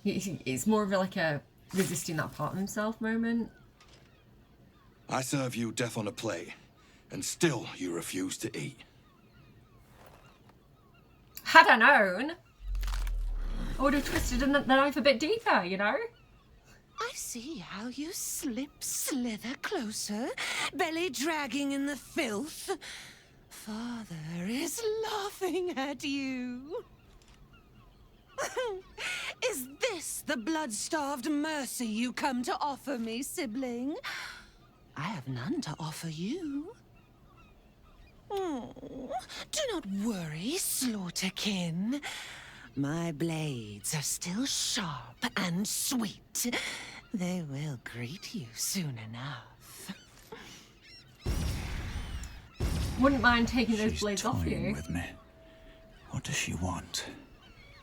It's more of like a resisting that part of himself moment. I serve you death on a plate, and still you refuse to eat. Had I known, I would have twisted the knife a bit deeper, you know? I see how you slither closer, belly dragging in the filth. Father is laughing at you. Is this the blood-starved mercy you come to offer me, sibling? I have none to offer you. Oh, do not worry, slaughterkin. My blades are still sharp and sweet. They will greet you soon enough. Wouldn't mind taking those blades off you. With me. What does she want?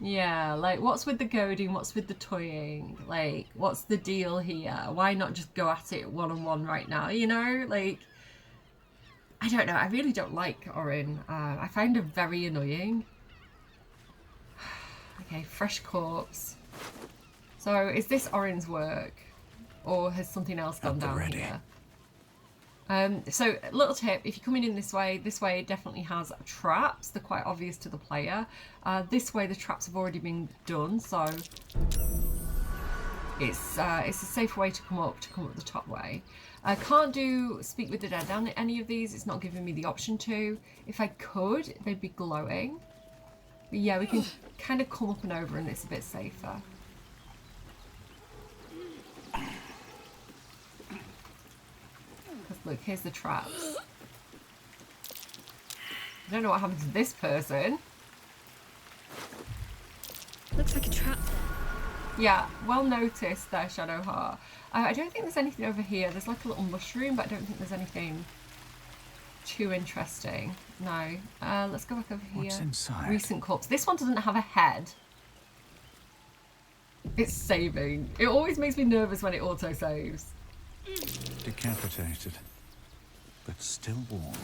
Yeah, like, what's with the goading? What's with the toying? Like, what's the deal here? Why not just go at it one-on-one right now, you know? Like, I don't know. I really don't like Orin. I find her very annoying. Okay, fresh corpse. So, is this Orin's work? Or has something else gone down here? So, little tip, if you're coming in this way it definitely has traps. They're quite obvious to the player. This way the traps have already been done, so it's a safer way to come up the top way. I can't do Speak with the Dead down any of these. It's not giving me the option to. If I could, they'd be glowing. But yeah, we can kind of come up and over and it's a bit safer. Look, here's the traps. I don't know what happened to this person. Looks like a trap. Yeah, well noticed there, Shadowheart. I don't think there's anything over here. There's like a little mushroom, but I don't think there's anything too interesting. No. Let's go back over here. What's inside? Recent corpse. This one doesn't have a head. It's saving. It always makes me nervous when it auto-saves. Decapitated, but still warm.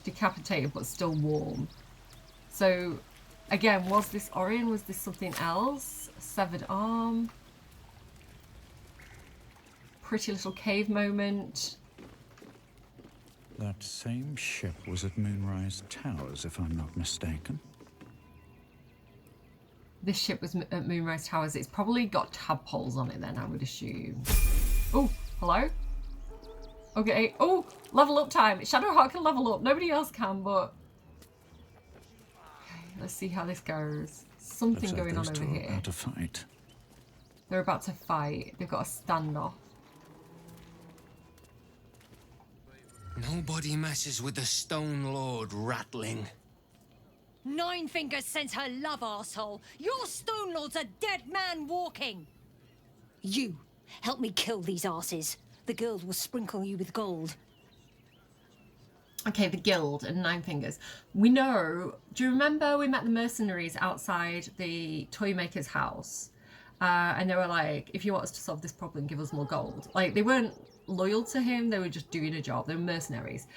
Decapitated, but still warm. So, again, was this Orion? Was this something else? Severed arm. Pretty little cave moment. That same ship was at Moonrise Towers, if I'm not mistaken. This ship was at Moonrise Towers. It's probably got tadpoles on it then, I would assume. Oh, hello? Okay. Oh, level up time. Shadowheart can level up. Nobody else can, but... Okay, let's see how this goes. Something going on over here. About to fight. They're about to fight. They've got a standoff. Nobody messes with the Stone Lord, Ratling. Nine Fingers sends her love, arsehole. Your Stone Lord's a dead man walking. You, help me kill these arses. The guild will sprinkle you with gold. Okay, the guild and Nine Fingers. We know... Do you remember we met the mercenaries outside the toy maker's house? And they were like, if you want us to solve this problem, give us more gold. Like, they weren't loyal to him. They were just doing a job. They were mercenaries.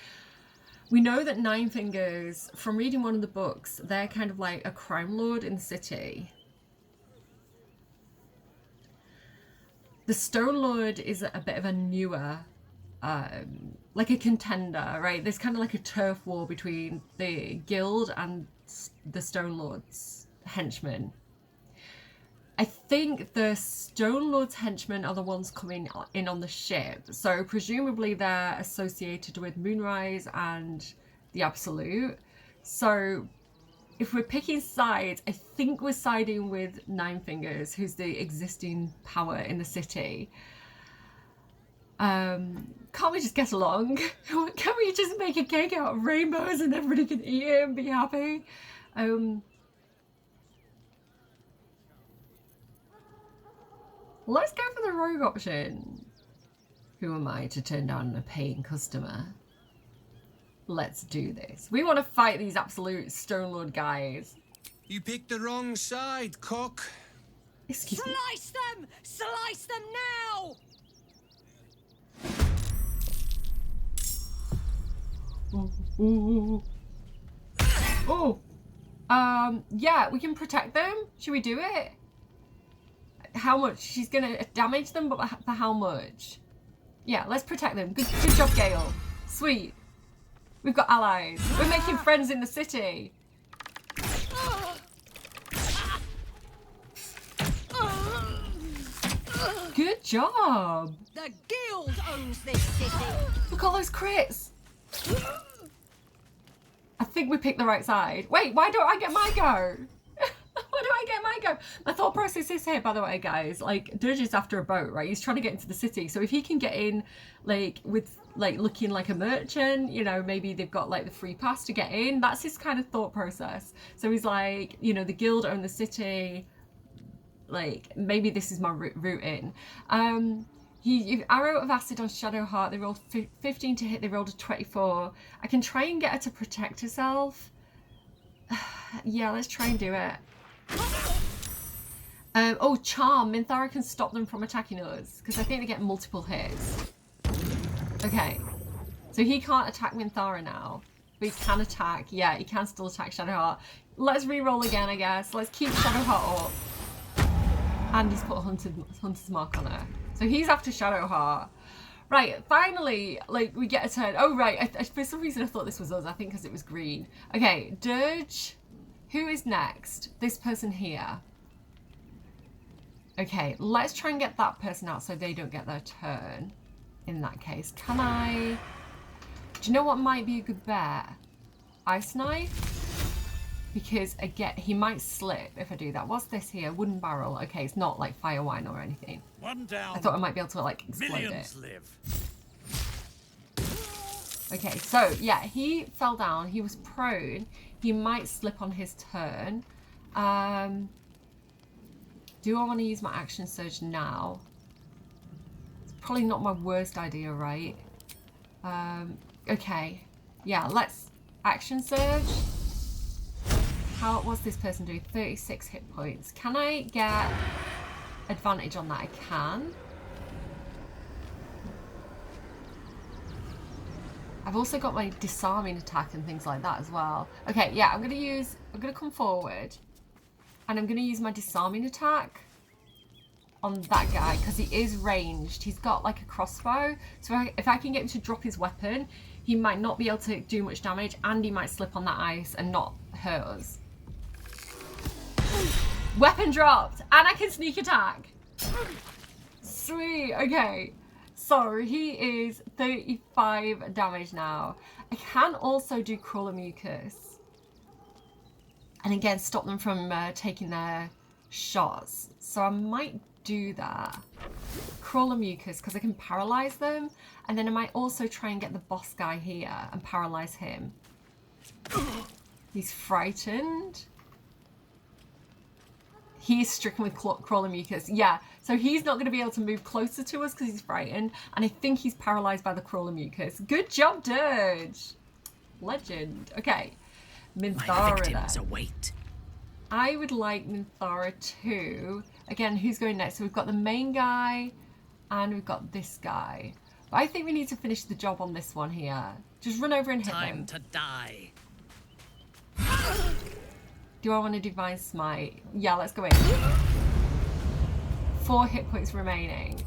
We know that Nine Fingers, from reading one of the books, they're kind of like a crime lord in the city. The Stone Lord is a bit of a newer, like a contender, right? There's kind of like a turf war between the guild and the Stone Lord's henchmen. I think the Stone Lord's henchmen are the ones coming in on the ship. So presumably they're associated with Moonrise and the Absolute. So if we're picking sides, I think we're siding with Nine Fingers, who's the existing power in the city. Can't we just get along? Can we just make a cake out of rainbows and everybody can eat it and be happy? Let's go for the rogue option. Who am I to turn down a paying customer? Let's do this. We want to fight these absolute Stone Lord guys. You picked the wrong side, cock. Excuse me. Slice them! Slice them now! Ooh. Oh. Yeah, we can protect them. Should we do it? How much? She's gonna damage them, but for how much? Yeah, let's protect them. Good job, Gale. Sweet. We've got allies. We're making friends in the city. Good job. The guild owns this city. Look at all those crits. I think we picked the right side. Wait, why don't I get my go? Why do I get my go? My thought process is here, by the way, guys. Like, Dirge is after a boat, right? He's trying to get into the city. So if he can get in, like, with, like, looking like a merchant, you know, maybe they've got, like, the free pass to get in. That's his kind of thought process. So he's like, you know, the guild own the city. Like, maybe this is my route in. He arrow of acid on Shadowheart. They rolled 15 to hit. They rolled a 24. I can try and get her to protect herself. Yeah, let's try and do it. Oh, Charm. Minthara can stop them from attacking us because I think they get multiple hits. Okay, so he can't attack Minthara now, but he can attack. Yeah, he can still attack Shadowheart. Let's re-roll again, I guess. Let's keep Shadowheart up. And he's put Hunter's Mark on her. So he's after Shadowheart. Right, finally, like, we get a turn. Oh, right, for some reason I thought this was us. I think because it was green. Okay, Dirge. Who is next? This person here. Okay, let's try and get that person out so they don't get their turn. In that case, can I... Do you know what might be a good bet? Ice Knife? Because, again, he might slip if I do that. What's this here? Wooden barrel. Okay, it's not like fire wine or anything. One down. I thought I might be able to, like, explode Millions it. live. Okay, so, yeah, he fell down. He was prone. He might slip on his turn. Do I want to use my action surge now? It's probably not my worst idea, right? Okay. Yeah, let's action surge. What's this person doing? 36 hit points. Can I get advantage on that? I can. I've also got my disarming attack and things like that as well. Okay, yeah, I'm gonna come forward and I'm gonna use my disarming attack on that guy because he is ranged. He's got like a crossbow. So if I can get him to drop his weapon, he might not be able to do much damage and he might slip on that ice and not hurt us. Weapon dropped and I can sneak attack. Sweet, okay. So he is 35 damage now. I can also do Crawler Mucus. And again, stop them from taking their shots. So I might do that. Crawler Mucus, because I can paralyze them. And then I might also try and get the boss guy here and paralyze him. He's frightened. He's stricken with Crawler Mucus. Yeah, so he's not going to be able to move closer to us because he's frightened. And I think he's paralyzed by the Crawler Mucus. Good job, Dirge. Legend. Okay. Minthara then. Await. I would like Minthara too. Again, who's going next? So we've got the main guy and we've got this guy. But I think we need to finish the job on this one here. Just run over and hit Time them. to die. Do I want to Divine Smite? Yeah, let's go in. 4 hit points remaining.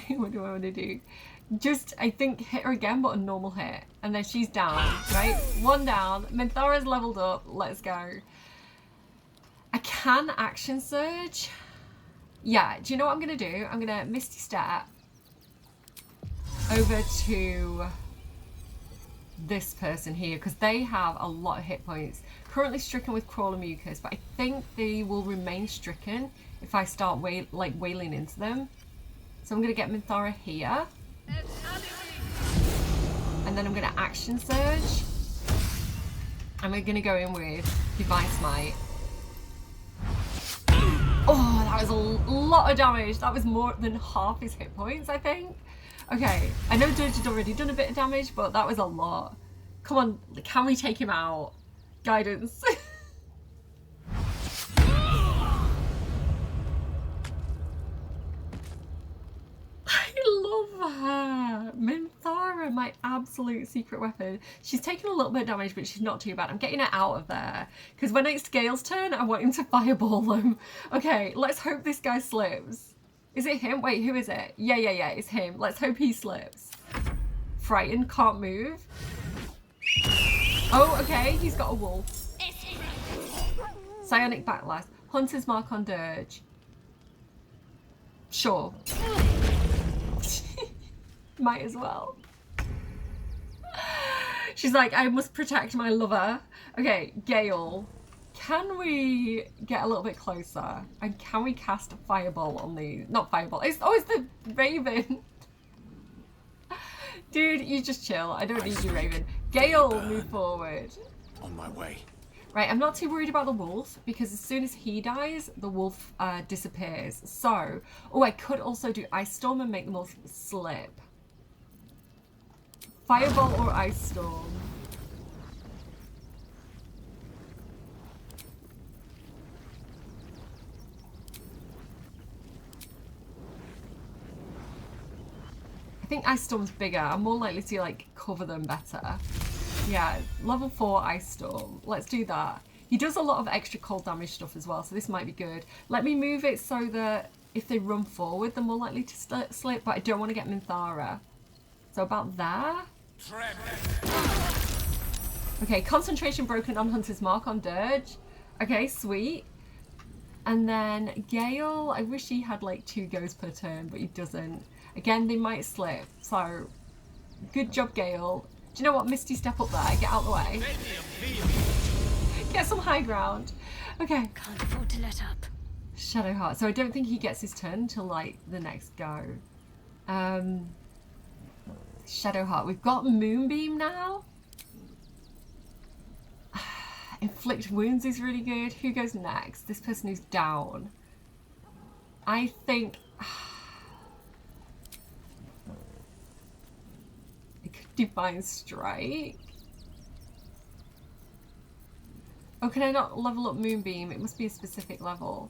What do I want to do? Just, I think, hit her again, but a normal hit. And then she's down, right? 1 down. Minthara's leveled up. Let's go. I can Action Surge. Yeah, do you know what I'm going to do? I'm going to Misty Step over to this person here, because they have a lot of hit points. Currently stricken with Crawler Mucus, but I think they will remain stricken if I start wailing into them. So I'm going to get Minthara here. And then I'm going to Action Surge. And we're going to go in with Divine Smite. Oh, that was a lot of damage. That was more than half his hit points, I think. Okay, I know Dirge had already done a bit of damage, but that was a lot. Come on, can we take him out? Guidance. I love her. Minthara, my absolute secret weapon. She's taken a little bit of damage, but she's not too bad. I'm getting her out of there. Because when it's Gale's turn, I want him to fireball them. Okay, let's hope this guy slips. Is it him? Wait, who is it? Yeah, it's him. Let's hope he slips. Frightened, can't move. Oh, okay, he's got a wolf. Psionic Backlash. Hunter's Mark on Dirge. Sure. Might as well. She's like, I must protect my lover. Okay, Gale. Can we get a little bit closer? And can we cast a fireball on these? Not fireball. It's the Raven. Dude, you just chill. I don't need you, Raven. Gale, move forward. On my way. Right, I'm not too worried about the wolf, because as soon as he dies, the wolf disappears. So, oh, I could also do Ice Storm and make the wolf slip. Fireball or Ice Storm. I think Ice Storm's bigger. I'm more likely to like cover them better. Yeah, level 4 Ice Storm. Let's do that. He does a lot of extra cold damage stuff as well, so this might be good. Let me move it so that if they run forward, they're more likely to slip, but I don't want to get Minthara. So about there. Okay, concentration broken on Hunter's Mark on Dirge. Okay, sweet. And then Gale, I wish he had like 2 goes per turn, but he doesn't. Again, they might slip, so good job, Gale. Do you know what? Misty, step up there. Get out of the way. Get some high ground. Okay. Can't afford to let up. Shadowheart. So I don't think he gets his turn until like the next go. Shadowheart. We've got Moonbeam now. Inflict wounds is really good. Who goes next? This person who's down. I think I could Divine Strike. Oh, can I not level up Moonbeam? It must be a specific level.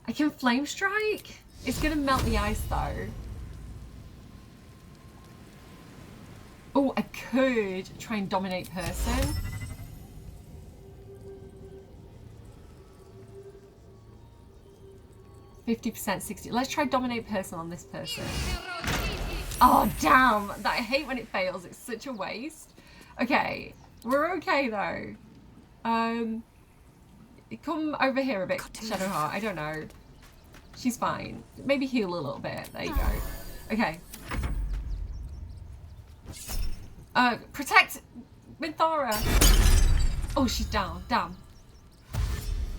I can Flame Strike. It's gonna melt the ice though. Oh, I could try and Dominate Person. %, 60. Let's try Dominate Person on this person. Oh, damn. I hate when it fails. It's such a waste. Okay. We're okay, though. Come over here a bit, Shadowheart. I don't know. She's fine. Maybe heal a little bit. There you go. Okay. Protect Minthara. Oh, she's down. Damn.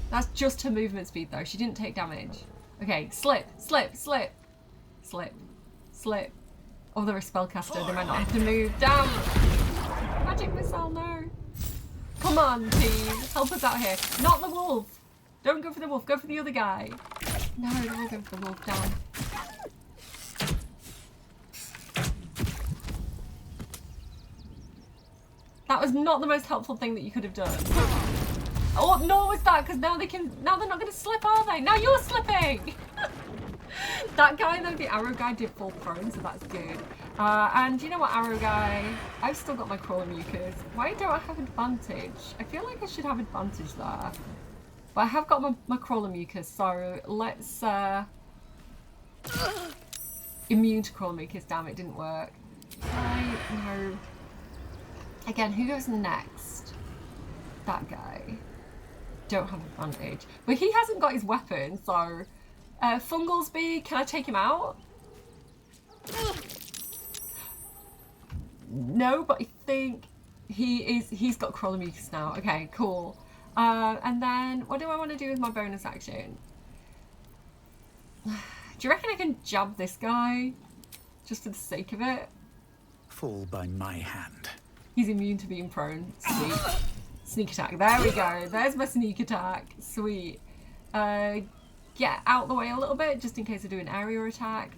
That's just her movement speed, though. She didn't take damage. Okay, slip, slip, slip, slip, slip. Oh, they're a spellcaster. They might not have to move. Damn! Magic missile, no. Come on, team. Help us out here. Not the wolf. Don't go for the wolf. Go for the other guy. No, we'll go for the wolf. Down. That was not the most helpful thing that you could have done. Oh, nor was that, because now they're not going to slip, are they? Now you're slipping! That guy, though, the arrow guy, did fall prone, so that's good. And you know what, arrow guy? I've still got my crawler mucus. Why don't I have advantage? I feel like I should have advantage there. But I have got my crawler mucus, so let's... Immune to crawler mucus, damn, it didn't work. No. Again, who goes next? That guy. Don't have advantage. But he hasn't got his weapon, so... Fungalsby, can I take him out? No, but I think he's got crawler mucus now. Okay, cool. And then, what do I want to do with my bonus action? Do you reckon I can jab this guy? Just for the sake of it? Fall by my hand. He's immune to being prone. Sweet. Sneak attack. There we go. There's my sneak attack. Sweet. Get out the way a little bit, just in case I do an area attack.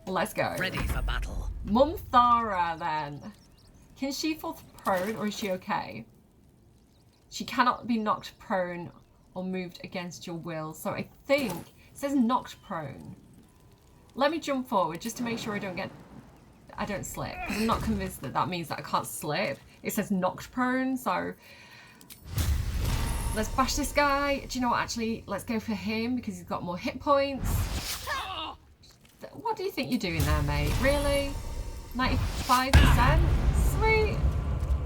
Let's go. Ready for battle. Mumthara, then. Can she fall prone, or is she okay? She cannot be knocked prone or moved against your will. So I think it says knocked prone. Let me jump forward just to make sure I don't slip. I'm not convinced that that means that I can't slip. It says knocked prone, so let's bash this guy. Do you know what? Actually, let's go for him because he's got more hit points. What do you think you're doing there, mate? Really? 95%? Sweet.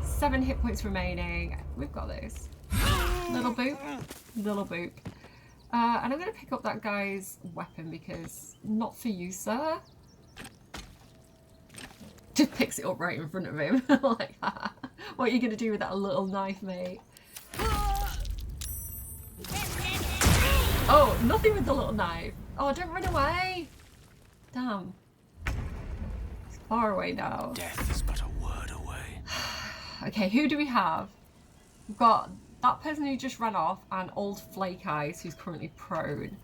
7 hit points remaining. We've got this. Little boop. Little boop. And I'm going to pick up that guy's weapon because not for you, sir. Just picks it up right in front of him. Like that. What are you going to do with that little knife, mate? Oh, nothing with the little knife. Oh, don't run away. Damn. It's far away now. Death is but a word away. Okay, who do we have? We've got that person who just ran off and old Flake Eyes who's currently prone.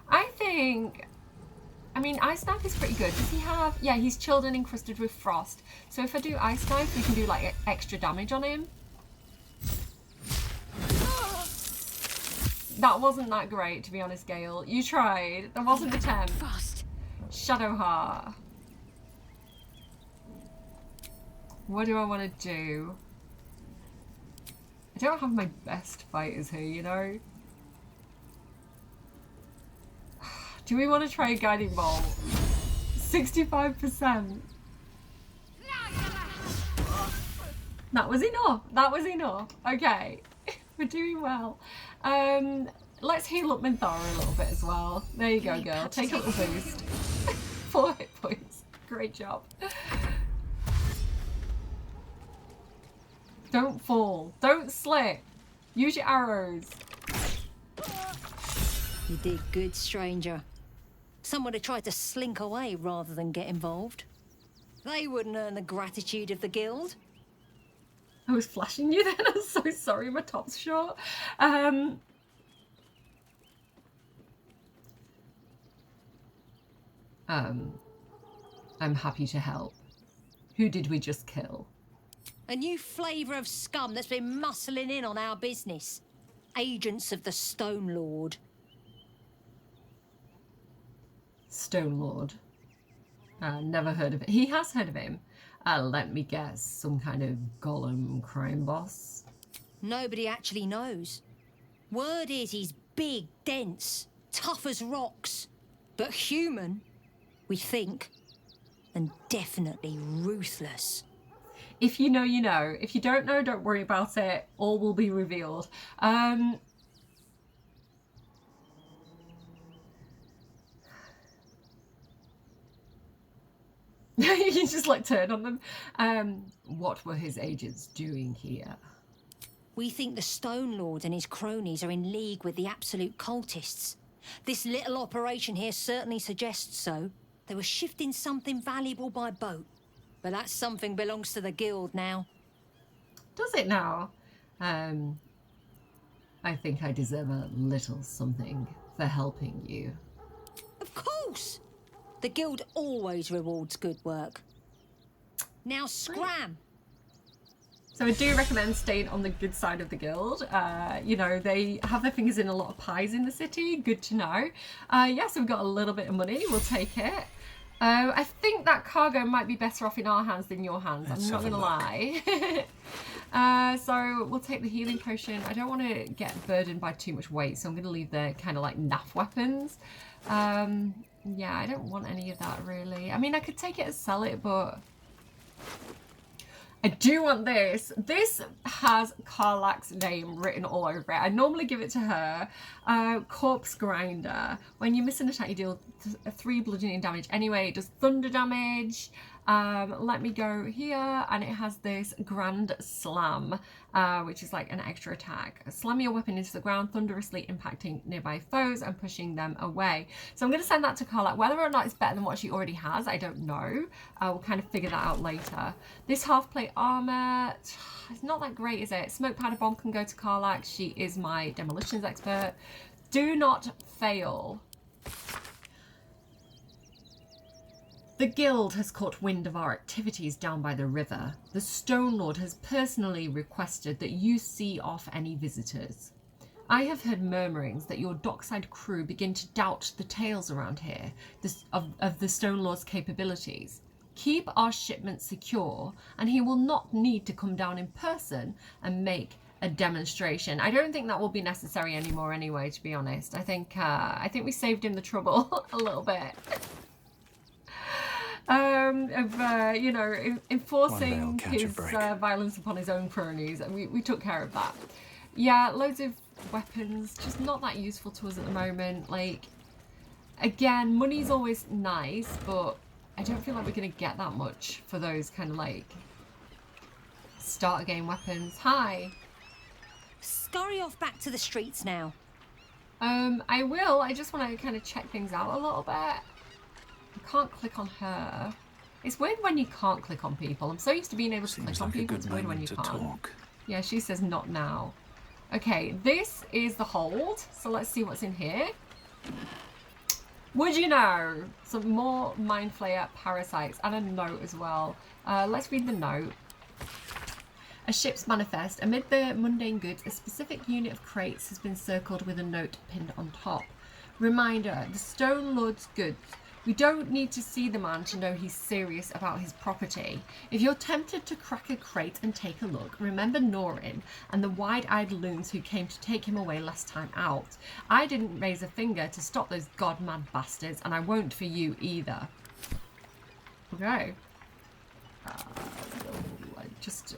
I think... I mean, Ice Knife is pretty good. Does he have... Yeah, he's chilled and encrusted with frost. So if I do Ice Knife, we can do, like, extra damage on him. That wasn't that great, to be honest, Gale. You tried. There was an attempt. Shadowheart. What do I want to do? I don't have my best fighters here, you know? Do we want to try a Guiding Bolt? 65%. That was enough. That was enough. Okay. We're doing well. Let's heal up Minthara a little bit as well. There you go, girl. Take a little boost. 4 hit points. Great job. Don't fall. Don't slip. Use your arrows. You did good, stranger. Someone had tried to slink away rather than get involved. They wouldn't earn the gratitude of the guild. I was flashing you then. I'm so sorry, my top's short. I'm happy to help. Who did we just kill? A new flavour of scum that's been muscling in on our business. Agents of the Stone Lord. Stone Lord. Never heard of it. He has heard of him. Let me guess, some kind of golem crime boss? Nobody actually knows. Word is he's big, dense, tough as rocks. But human, we think. And definitely ruthless. If you know, you know. If you don't know, don't worry about it. All will be revealed. You just like turn on them. What were his agents doing here? We think the Stone Lord and his cronies are in league with the absolute cultists. This little operation here certainly suggests so. They were shifting something valuable by boat. But that something belongs to the guild now. Does it now? I think I deserve a little something for helping you. Of course! The guild always rewards good work. Now scram! So I do recommend staying on the good side of the guild. You know, they have their fingers in a lot of pies in the city. Good to know. Yeah, so we've got a little bit of money. We'll take it. I think that cargo might be better off in our hands than your hands. I'm not going to lie. So we'll take the healing potion. I don't want to get burdened by too much weight, so I'm going to leave the kind of like naff weapons. Yeah, I don't want any of that really. I mean, I could take it and sell it, but I do want this. This has Karlach's name written all over it. I normally give it to her. Corpse Grinder. When you miss an attack, you deal 3 bludgeoning damage. Anyway, it does thunder damage. Let me go here, and it has this Grand Slam, which is like an extra attack. Slam your weapon into the ground, thunderously impacting nearby foes and pushing them away. So I'm going to send that to Karlach. Whether or not it's better than what she already has, I don't know. We'll kind of figure that out later. This half-plate armor, it's not that great, is it? Smoke powder bomb can go to Karlach. She is my demolitions expert. Do not fail. The guild has caught wind of our activities down by the river. The Stone Lord has personally requested that you see off any visitors. I have heard murmurings that your dockside crew begin to doubt the tales around here of the Stone Lord's capabilities. Keep our shipment secure, and he will not need to come down in person and make a demonstration. I don't think that will be necessary anymore anyway, to be honest. I think we saved him the trouble a little bit. You know, enforcing his violence upon his own cronies, and we took care of that. Yeah, loads of weapons, just not that useful to us at the moment. Like, again, money's always nice, but I don't feel like we're going to get that much for those kind of like starter game weapons. Hi. Scurry off back to the streets now. I will. I just want to kind of check things out a little bit. I can't click on her. It's weird when you can't click on people. I'm so used to being able to click on people. It's weird when you can't. Yeah, she says not now. Okay, this is the hold. So let's see what's in here. Would you know? Some more Mind Flayer parasites and a note as well. Let's read the note. A ship's manifest. Amid the mundane goods, a specific unit of crates has been circled with a note pinned on top. Reminder, the Stone Lord's goods. We don't need to see the man to know he's serious about his property. If you're tempted to crack a crate and take a look, remember Norin and the wide-eyed loons who came to take him away last time out. I didn't raise a finger to stop those god-mad bastards, and I won't for you either. Okay.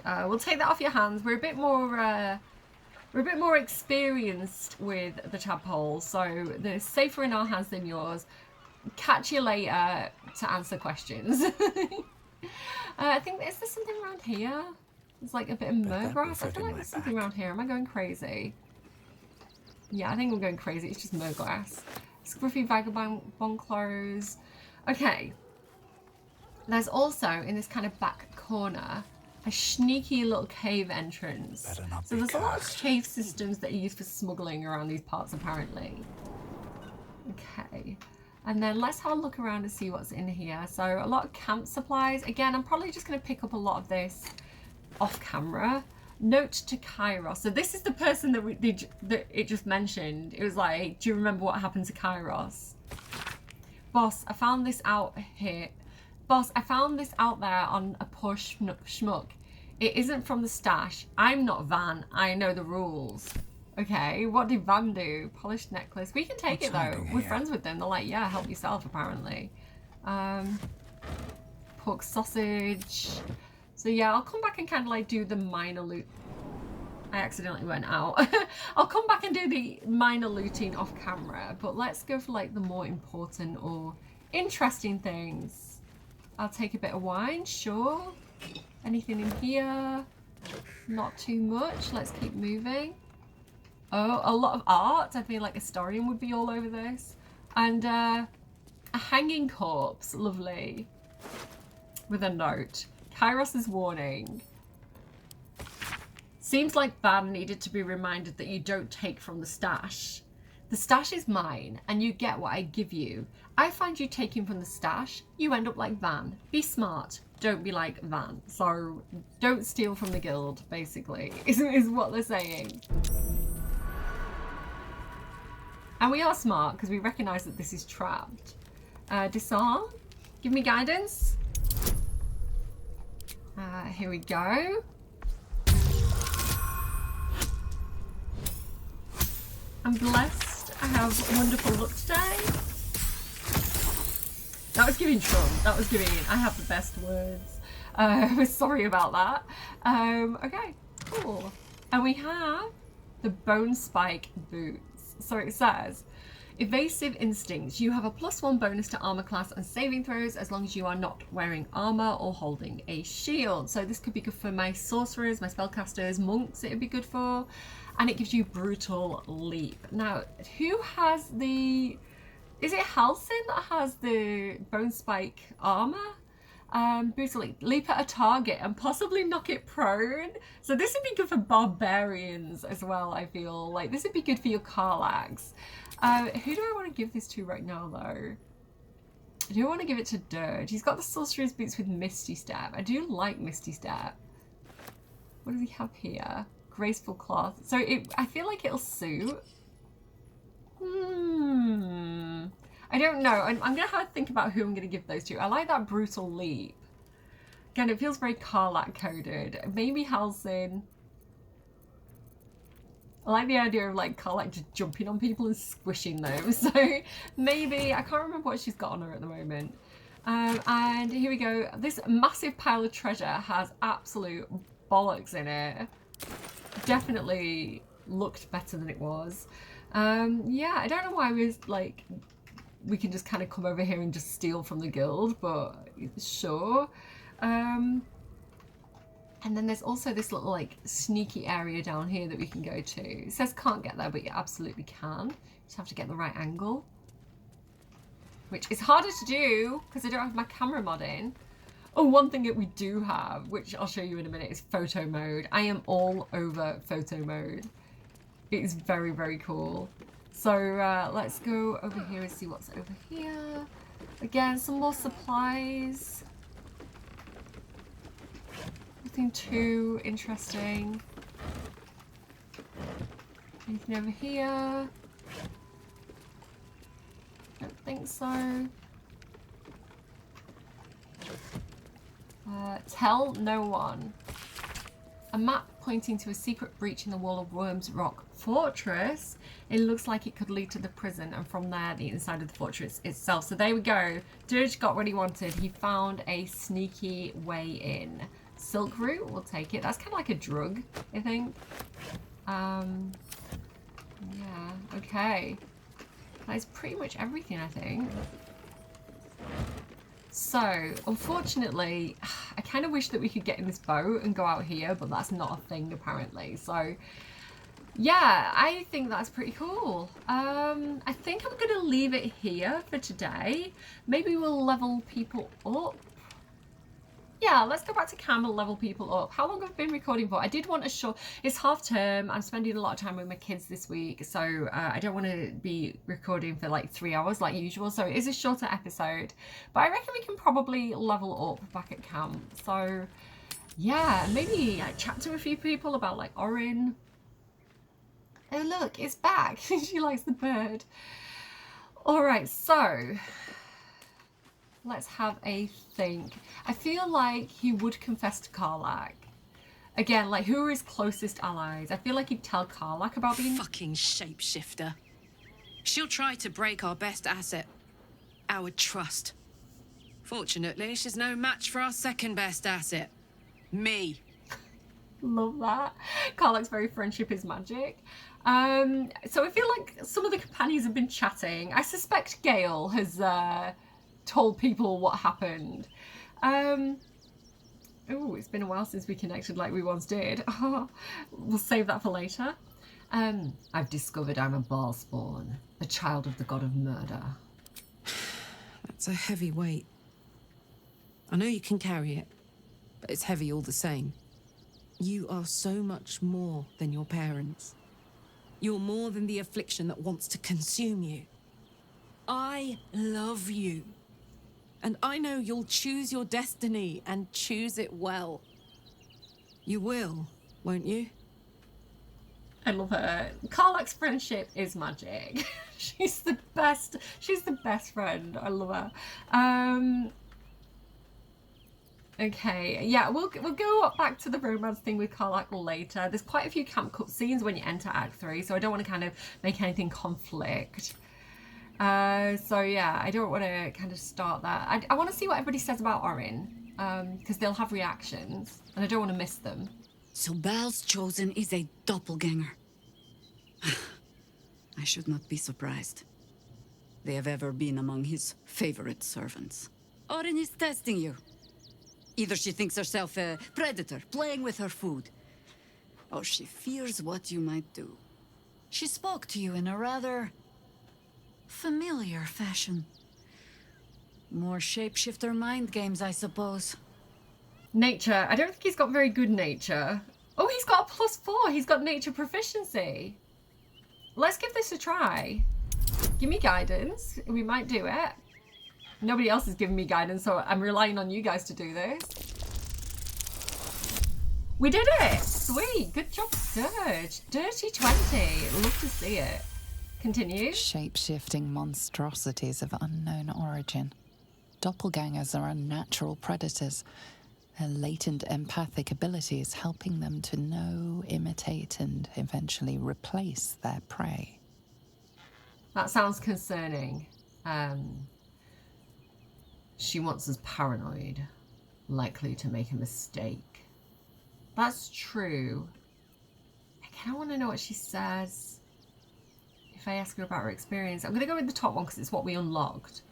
We'll take that off your hands. We're a bit more experienced with the tadpole, so they're safer in our hands than yours. Catch you later to answer questions. I think, is there something around here? There's like a bit of murgrass. I feel like there's something around here. Am I going crazy? Yeah, I think I'm going crazy. It's just murgrass. Scruffy vagabond clothes. Okay. There's also, in this kind of back corner, a sneaky little cave entrance. So there's a lot of cave systems that are used for smuggling around these parts, apparently. Okay. And then let's have a look around and see what's in here. So a lot of camp supplies. Again, I'm probably just going to pick up a lot of this off camera. Note to Kairos. So this is the person that it just mentioned. It was like, do you remember what happened to Kairos? Boss, I found this out here. Boss, I found this out there on a poor schmuck. It isn't from the stash. I'm not Van. I know the rules. Okay, what did Van do? Polished necklace. We can take it though. We're friends with them. They're like, yeah, help yourself apparently. Pork sausage. So yeah, I'll come back and kind of like do the minor loot. I accidentally went out. I'll come back and do the minor looting off camera, but let's go for like the more important or interesting things. I'll take a bit of wine, sure. Anything in here? Not too much. Let's keep moving. Oh, a lot of art. I feel like a historian would be all over this. And a hanging corpse. Lovely. With a note. Kairos' warning. Seems like Ban needed to be reminded that you don't take from the stash. The stash is mine, and you get what I give you. I find you taking from the stash, you end up like Van. Be smart, don't be like Van. So don't steal from the guild, basically, is what they're saying. And we are smart, because we recognise that this is trapped. Disarm, give me guidance. Here we go. I'm blessed. I have wonderful luck today. That was giving Trump. That was giving, I have the best words. Sorry about that. Okay, cool. And we have the Bone Spike boots. So it says, Evasive Instincts. You have a +1 bonus to armor class and saving throws as long as you are not wearing armor or holding a shield. So this could be good for my sorcerers, my spellcasters, monks it would be good for. And it gives you Brutal Leap. Now, who has the... Is it Halsin that has the Bone Spike armor? Brutal Leap. Leap at a target and possibly knock it prone. So this would be good for barbarians as well, I feel. Like, this would be good for your Karlax. Who do I want to give this to right now, though? I do want to give it to Dirge. He's got the Sorcerer's Boots with Misty Step. I do like Misty Step. What does he have here? Graceful Cloth. So I feel like it'll suit. I don't know. I'm going to have to think about who I'm going to give those to. I like that Brutal Leap. Again, it feels very Karlak coded. Maybe Halsin. I like the idea of like Karlak just jumping on people and squishing them. So maybe, I can't remember what she's got on her at the moment. And here we go. This massive pile of treasure has absolute bollocks in it. Definitely looked better than it was. Yeah, I don't know why we can just kind of come over here and just steal from the guild, but sure. And then there's also this little like sneaky area down here that we can go to. It says can't get there, but you absolutely can. You just have to get the right angle, which is harder to do because I don't have my camera mod in. Oh, one thing that we do have, which I'll show you in a minute, is photo mode. I am all over photo mode. It is very, very cool. So let's go over here and see what's over here. Again, some more supplies. Nothing too interesting. Anything over here? Don't think so. Tell no one. A map pointing to a secret breach in the wall of Worm's Rock Fortress. It looks like it could lead to the prison and from there the inside of the fortress itself. So there we go. Dirge got what he wanted. He found a sneaky way in. Silk root, we'll take it. That's kind of like a drug, I think. Yeah, okay. That is pretty much everything, I think. So, unfortunately, I kind of wish that we could get in this boat and go out here, but that's not a thing, apparently. So, yeah, I think that's pretty cool. I think I'm going to leave it here for today. Maybe we'll level people up. Yeah, let's go back to camp and level people up. How long have I been recording for? I did want a short... It's half term. I'm spending a lot of time with my kids this week, so I don't want to be recording for like 3 hours like usual. So it is a shorter episode, but I reckon we can probably level up back at camp. So yeah, maybe I chat to a few people about like Orin. Oh look, it's back. She likes the bird. All right, so... let's have a think. I feel like he would confess to Karlak. Again, like, who are his closest allies? I feel like he'd tell Karlak about being... Fucking shapeshifter. She'll try to break our best asset. Our trust. Fortunately, she's no match for our second best asset. Me. Love that. Karlak's very friendship is magic. So I feel like some of the companions have been chatting. I suspect Gale has... told people what happened. Oh, it's been a while since we connected like we once did. We'll save that for later. I've discovered I'm a Baalspawn, a child of the god of murder. That's a heavy weight. I know you can carry it, but it's heavy all the same. You are so much more than your parents. You're more than the affliction that wants to consume you. I love you. And I know you'll choose your destiny and choose it well. You will, won't you? I love her. Karlach's friendship is magic. She's the best. She's the best friend. I love her. Okay, yeah, we'll go back to the romance thing with Karlach later. There's quite a few camp cutscenes when you enter Act 3, so I don't want to kind of make anything conflict. So yeah, I don't want to kind of start that. I want to see what everybody says about Orin, because they'll have reactions, and I don't want to miss them. So Bal's chosen is a doppelganger. I should not be surprised. They have ever been among his favorite servants. Orin is testing you. Either she thinks herself a predator, playing with her food, or she fears what you might do. She spoke to you in a rather familiar fashion. More shapeshifter mind games, I suppose. Nature. I don't think he's got very good nature. Oh, he's got a +4. He's got nature proficiency. Let's give this a try. Give me guidance. We might do it. Nobody else is giving me guidance, so I'm relying on you guys to do this. We did it! Sweet. Good job, Dirge. Dirty 20. Love to see it. Continue. Shape-shifting monstrosities of unknown origin. Doppelgangers are unnatural predators. Their latent empathic abilities helping them to know, imitate, and eventually replace their prey. That sounds concerning. She wants us paranoid, likely to make a mistake. That's true. I kind of want to know what she says. If I ask her about her experience, I'm going to go with the top one because it's what we unlocked.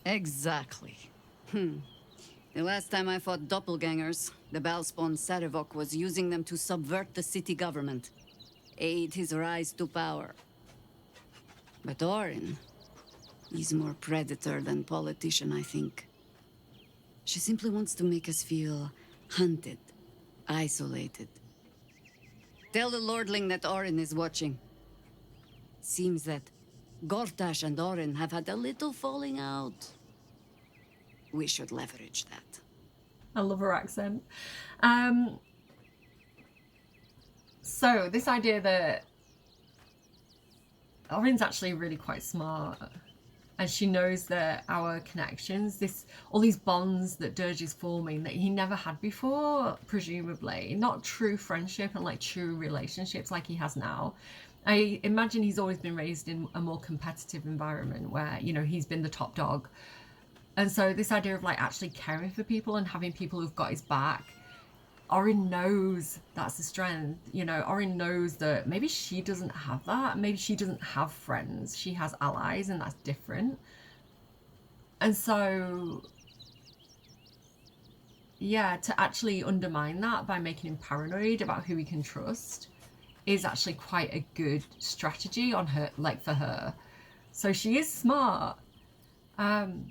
Exactly. The last time I fought doppelgangers, the Balspawn Sarevok was using them to subvert the city government, aid his rise to power. But Orin, he's more predator than politician, I think. She simply wants to make us feel hunted, isolated. Tell the Lordling that Orin is watching. Seems that Gortash and Orin have had a little falling out. We should leverage that. I love her accent. So this idea that Orin's actually really quite smart, and she knows that our connections, all these bonds that Dirge is forming that he never had before, presumably, not true friendship and like true relationships like he has now. I imagine he's always been raised in a more competitive environment where, you know, he's been the top dog. And so this idea of like actually caring for people and having people who've got his back, Orin knows that's the strength. You know, Orin knows that maybe she doesn't have that. Maybe she doesn't have friends. She has allies, and that's different. And so, yeah, to actually undermine that by making him paranoid about who he can trust is actually quite a good strategy on her, like for her. So she is smart. I'm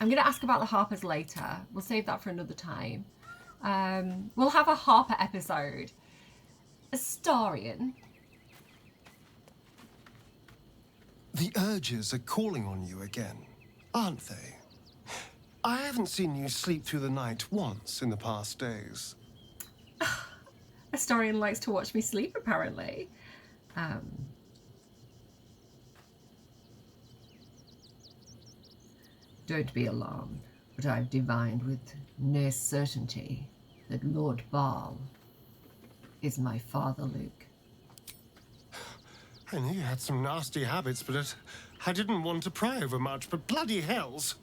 going to ask about the Harpers later. We'll save that for another time. We'll have a Harper episode. Astarion. The urges are calling on you again, aren't they? I haven't seen you sleep through the night once in the past days. Astarion likes to watch me sleep, apparently. Don't be alarmed, but I've divined with near certainty that Lord Baal is my father, Luke. I knew you had some nasty habits, but I didn't want to pry over much, but bloody hells.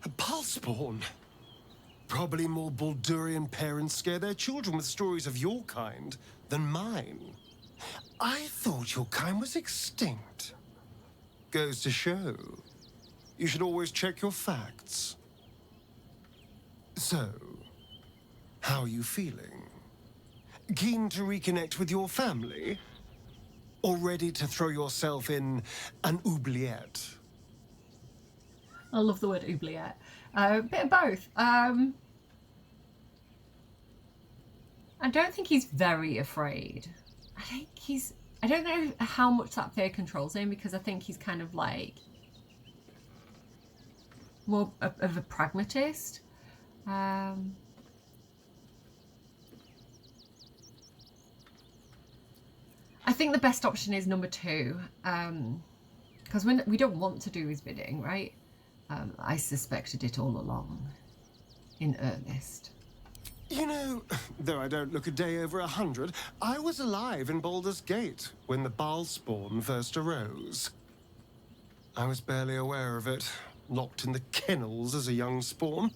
A Balspawn. Probably more Baldurian parents scare their children with stories of your kind than mine. I thought your kind was extinct. Goes to show, you should always check your facts. So, how are you feeling? Keen to reconnect with your family? Or ready to throw yourself in an oubliette? I love the word oubliette. A bit of both. I don't think he's very afraid. I think he's I don't know how much that fear controls him, because I think he's kind of like more of a pragmatist. I think the best option is number 2, because we don't want to do his bidding, right? I suspected it all along, in earnest. You know, though I don't look a day over 100, I was alive in Baldur's Gate when the Balspawn first arose. I was barely aware of it, locked in the kennels as a young spawn.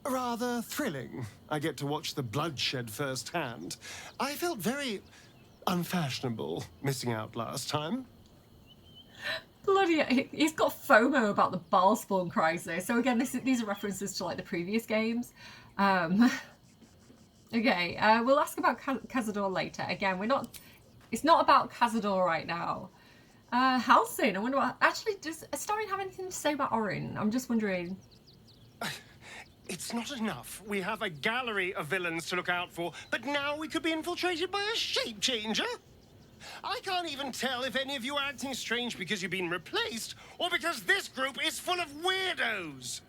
Rather thrilling. I get to watch the bloodshed firsthand. I felt very unfashionable missing out last time. Bloody, he's got FOMO about the Balspawn crisis. So again, these are references to like the previous games. Okay, we'll ask about Cazador later. Again, it's not about Cazador right now. Halcyon, I wonder what, actually, does Astarion have anything to say about Orin? I'm just wondering. It's not enough. We have a gallery of villains to look out for, but now we could be infiltrated by a shape changer? I can't even tell if any of you are acting strange because you've been replaced, or because this group is full of weirdos.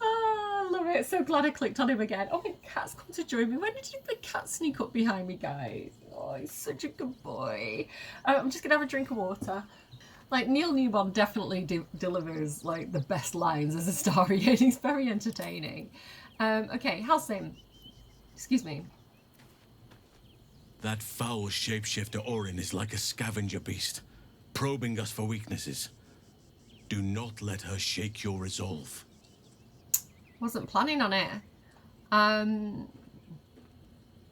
Oh, I love it. So glad I clicked on him again. Oh, my cat's come to join me. When did the cat sneak up behind me, guys? Oh, he's such a good boy. I'm just going to have a drink of water. Like, Neil Newbon definitely delivers, like, the best lines as Astarion. He's very entertaining. Okay, Halcyon. Excuse me. That foul shapeshifter Orin is like a scavenger beast, probing us for weaknesses. Do not let her shake your resolve. Wasn't planning on it.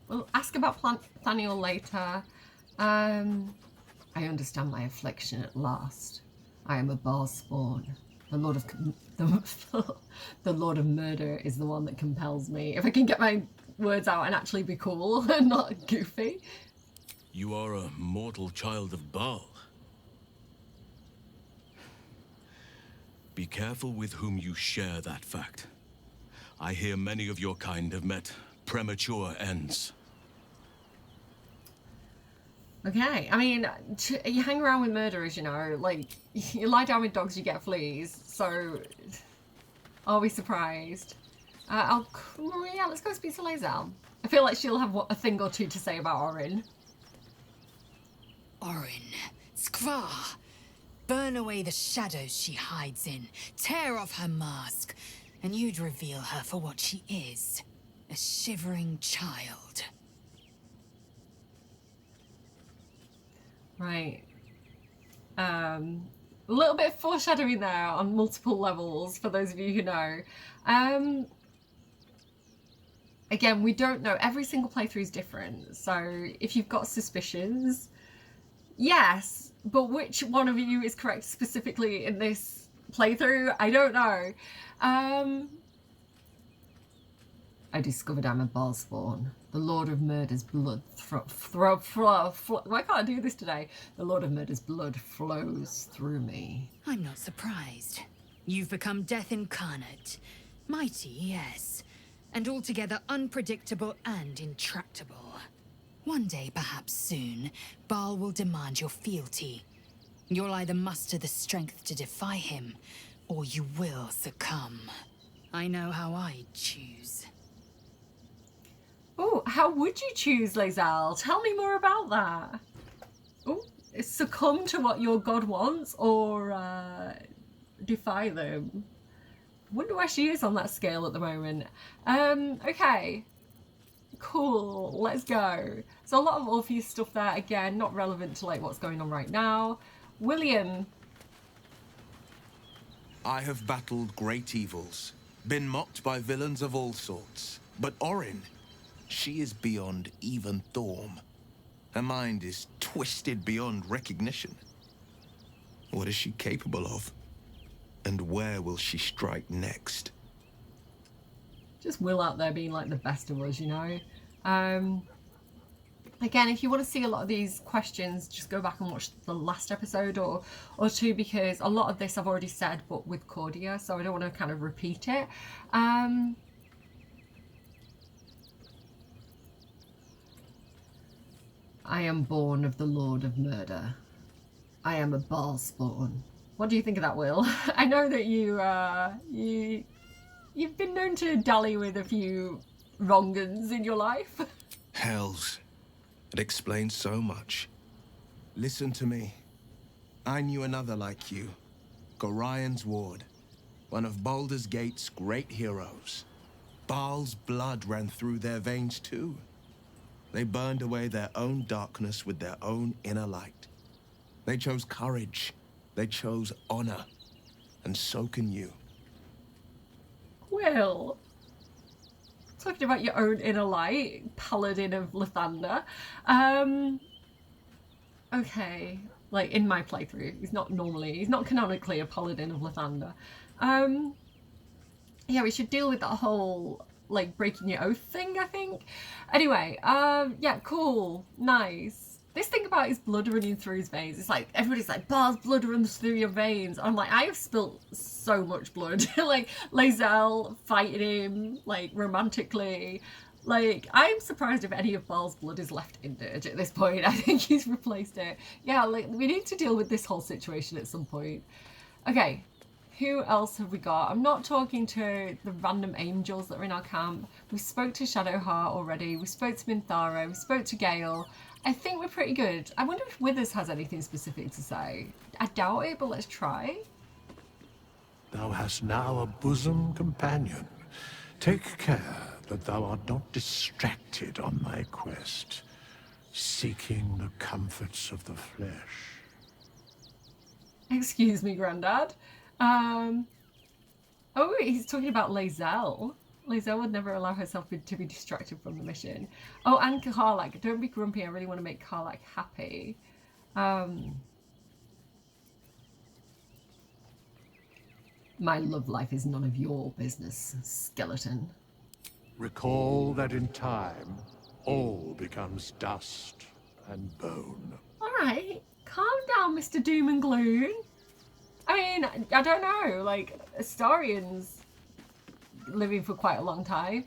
We'll ask about Thaniel later. I understand my affliction at last. I am a Balspawn. The Lord of the Lord of Murder is the one that compels me. If I can get my words out and actually be cool and not goofy. You are a mortal child of Baal. Be careful with whom you share that fact. I hear many of your kind have met premature ends. Okay, I mean, you hang around with murderers, you know, like, you lie down with dogs, you get fleas, so are we surprised? Yeah, let's go speak to Lae'zel. I feel like she'll have a thing or two to say about Orin. Orin, Skvar, burn away the shadows she hides in, tear off her mask, and you'd reveal her for what she is, a shivering child. Right. A little bit of foreshadowing there on multiple levels, for those of you who know. Again, we don't know. Every single playthrough is different. So if you've got suspicions, yes, but which one of you is correct specifically in this playthrough? I don't know. I discovered I'm a Balspawn. The Lord of Murder's blood why can't I do this today? The Lord of Murder's blood flows through me. I'm not surprised. You've become death incarnate. Mighty, yes. And altogether unpredictable and intractable. One day, perhaps soon, Baal will demand your fealty. You'll either muster the strength to defy him, or you will succumb. I know how I'd choose. Oh, how would you choose, Lae'zel? Tell me more about that. Oh, succumb to what your god wants, or defy them? Wonder where she is on that scale at the moment. Okay. Cool, let's go. So a lot of Orpheus stuff there, again, not relevant to like what's going on right now. William. I have battled great evils, been mocked by villains of all sorts. But Orin, she is beyond even Thorm. Her mind is twisted beyond recognition. What is she capable of? And where will she strike next? Just Will out there being like the best of us, you know. Again, if you want to see a lot of these questions, just go back and watch the last episode or two, because a lot of this I've already said, but with Cordia, so I don't want to kind of repeat it. I am born of the Lord of Murder. I am a ball spawn. What do you think of that, Will? I know that you've been known to dally with a few wrong-uns in your life. Hells. It explains so much. Listen to me. I knew another like you. Gorion's ward. One of Baldur's Gate's great heroes. Baal's blood ran through their veins too. They burned away their own darkness with their own inner light. They chose courage. They chose honor. And so can you. Will, talking about your own inner light, Paladin of Lathander. Okay, like in my playthrough, he's not canonically a Paladin of Lathander. Yeah, we should deal with that whole, like, breaking your oath thing, I think. Anyway, yeah, cool, nice. This thing about his blood running through his veins, it's like, everybody's like, Baal's blood runs through your veins. I'm like, I have spilt so much blood. Like, Lae'zel fighting him, like, romantically. Like, I'm surprised if any of Baal's blood is left in Dirge at this point. I think he's replaced it. Yeah, like, we need to deal with this whole situation at some point. Okay, who else have we got? I'm not talking to the random angels that are in our camp. We spoke to Shadowheart already. We spoke to Minthara. We spoke to Gale. I think we're pretty good. I wonder if Withers has anything specific to say. I doubt it, but let's try. Thou hast now a bosom companion. Take care that thou art not distracted on thy quest, seeking the comforts of the flesh. Excuse me, Grandad. Oh, he's talking about Lae'zel. Lae'zel would never allow herself to be distracted from the mission. Oh, and Karlach. Don't be grumpy. I really want to make Karlach happy. My love life is none of your business, skeleton. Recall that in time, all becomes dust and bone. Alright, calm down, Mr. Doom and Gloom. I mean, I don't know, like, Astarian's living for quite a long time.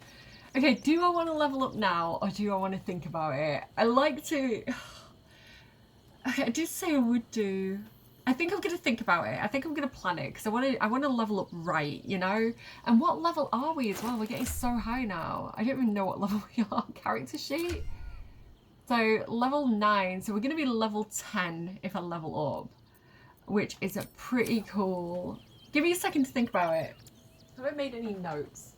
Okay, do I want to level up now, or do I want to think about it? I like to... Okay, I did say I would do... I think I'm going to think about it. I think I'm going to plan it, because I want to level up right, you know? And what level are we as well? We're getting so high now. I don't even know what level we are. Character sheet? So, level 9. So we're going to be level 10 if I level up, which is a pretty cool... Give me a second to think about it. Have I made any notes?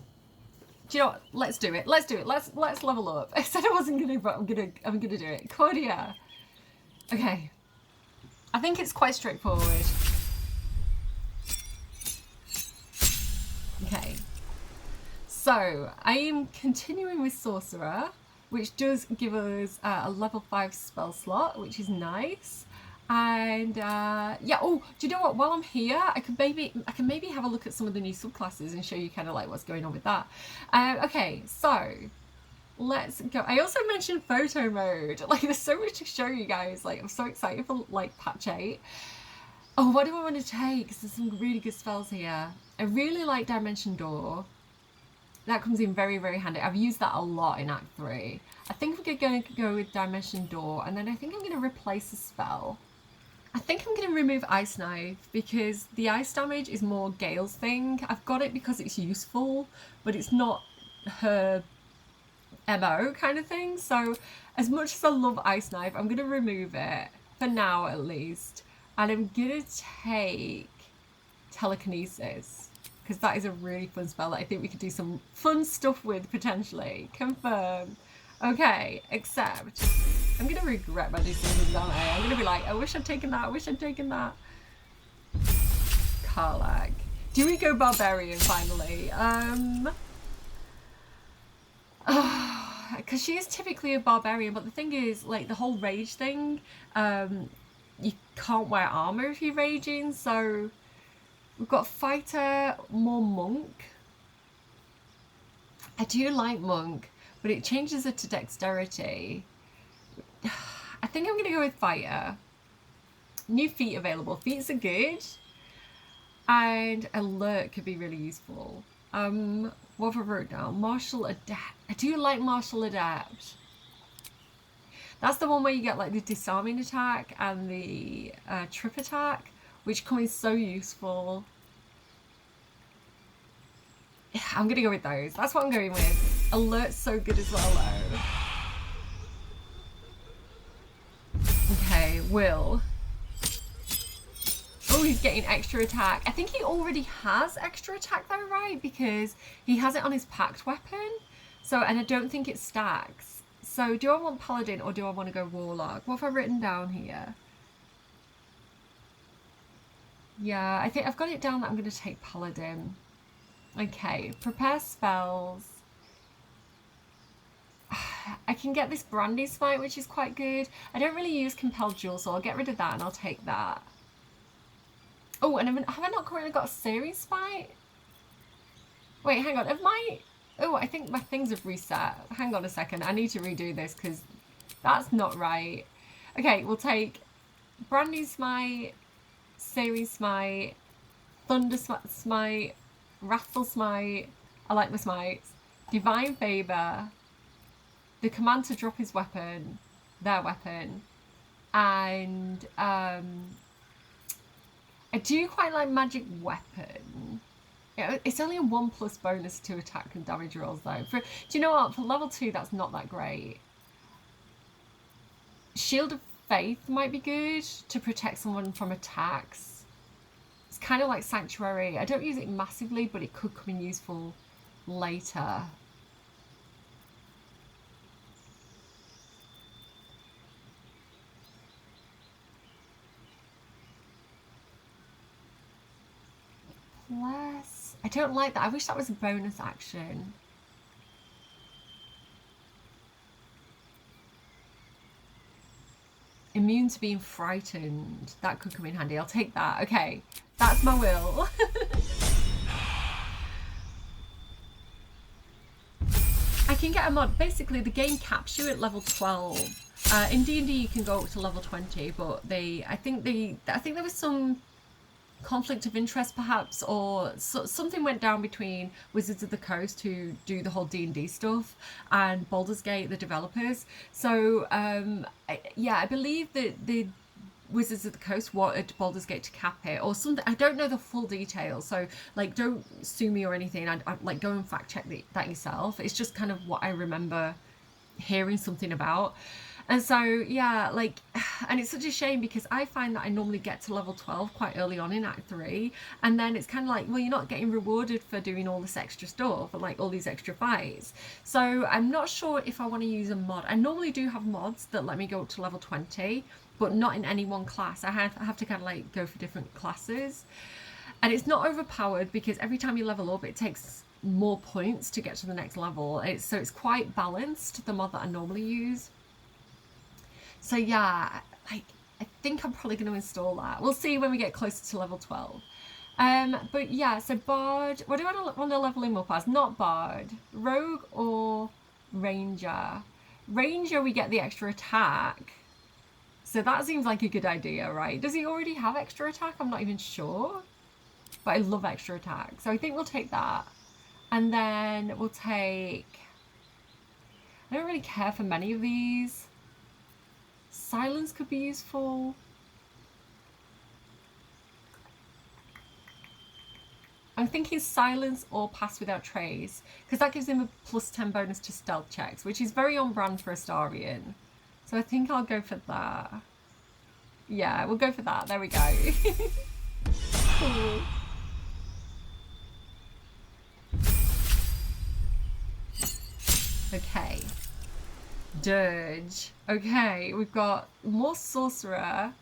Do you know what? Let's do it. Let's do it. Let's level up. I said I wasn't gonna, but I'm gonna do it. Cordia. Okay. I think it's quite straightforward. Okay. So I am continuing with Sorcerer, which does give us a level 5 spell slot, which is nice. And yeah, oh, do you know what, while I'm here I can maybe have a look at some of the new subclasses and show you kind of like what's going on with that. Okay, so let's go. I also mentioned photo mode. Like, there's so much to show you guys. Like, I'm so excited for like patch 8. Oh, what do I want to take? Because there's some really good spells here. I really like Dimension Door. That comes in very, very handy. I've used that a lot in Act 3. I think we're going to go with Dimension Door, and then I think I'm going to replace a spell. I think I'm going to remove Ice Knife, because the ice damage is more Gale's thing. I've got it because it's useful, but it's not her MO kind of thing. So as much as I love Ice Knife, I'm going to remove it, for now at least. And I'm going to take Telekinesis, because that is a really fun spell that I think we could do some fun stuff with, potentially. Confirm. Okay, except I'm going to regret my decisions, aren't I? I'm going to be like, I wish I'd taken that, I wish I'd taken that. Karlach. Do we go Barbarian finally? Because she is typically a Barbarian, but the thing is, like, the whole rage thing, you can't wear armor if you're raging, so we've got Fighter, more Monk. I do like Monk, but it changes it to Dexterity. I think I'm going to go with Fighter. New feat available. Feats are good. And Alert could be really useful. What have I wrote down? Martial Adept. I do like Martial Adept. That's the one where you get like the disarming attack and the trip attack, which come in so useful. Yeah, I'm gonna go with those. That's what I'm going with. Alert's so good as well though. Okay, Will. Oh, he's getting extra attack. I think he already has extra attack though, right? Because he has it on his packed weapon. So, and I don't think it stacks. So do I want Paladin or do I want to go Warlock? What have I written down here? Yeah, I think I've got it down that I'm going to take Paladin. Okay, prepare spells. I can get this Brandy Smite, which is quite good. I don't really use Compelled Jewel, so I'll get rid of that and I'll take that. Oh, and have I not currently got a Series Smite? Wait, hang on. Oh, I think my things have reset. Hang on a second. I need to redo this because that's not right. Okay, we'll take Brandy Smite, Series Smite, Thunder Smite, Wrathful Smite. I like my smites. Divine Favor. The command to drop his weapon. Their weapon. And I do quite like Magic Weapon. It's only a 1+ bonus to attack and damage rolls though. Do you know what? For level 2, that's not that great. Shield of Faith might be good to protect someone from attacks. It's kind of like Sanctuary. I don't use it massively, but it could come in useful later. Plus, I don't like that. I wish that was a bonus action. Immune to being frightened. That could come in handy. I'll take that. Okay, that's my will. I can get a mod. Basically, the game caps you at level 12. In D&D, you can go up to level 20, but I think there was some conflict of interest perhaps, or something went down between Wizards of the Coast, who do the whole D&D stuff, and Baldur's Gate, the developers. So yeah, I believe that the Wizards of the Coast wanted Baldur's Gate to cap it or something. I don't know the full details, so like don't sue me or anything. I like go and fact check that yourself. It's just kind of what I remember hearing something about. And so, yeah, like, and it's such a shame because I find that I normally get to level 12 quite early on in Act 3. And then it's kind of like, well, you're not getting rewarded for doing all this extra stuff and like all these extra fights. So I'm not sure if I want to use a mod. I normally do have mods that let me go up to level 20, but not in any one class. I have to kind of like go for different classes. And it's not overpowered because every time you level up, it takes more points to get to the next level. So it's quite balanced, the mod that I normally use. So yeah, like I think I'm probably going to install that. We'll see when we get closer to level 12. But yeah, so Bard, what do I want to level him up as? Not Bard, Rogue or Ranger. Ranger, we get the extra attack. So that seems like a good idea, right? Does he already have extra attack? I'm not even sure. But I love extra attack. So I think we'll take that. And then we'll take... I don't really care for many of these. Silence could be useful. I'm thinking Silence or Pass Without Trace, because that gives him a +10 bonus to stealth checks, which is very on brand for Astarion. So I think I'll go for that. Yeah, we'll go for that. There we go. Cool. Okay. Dirge. Okay, we've got more Sorcerer,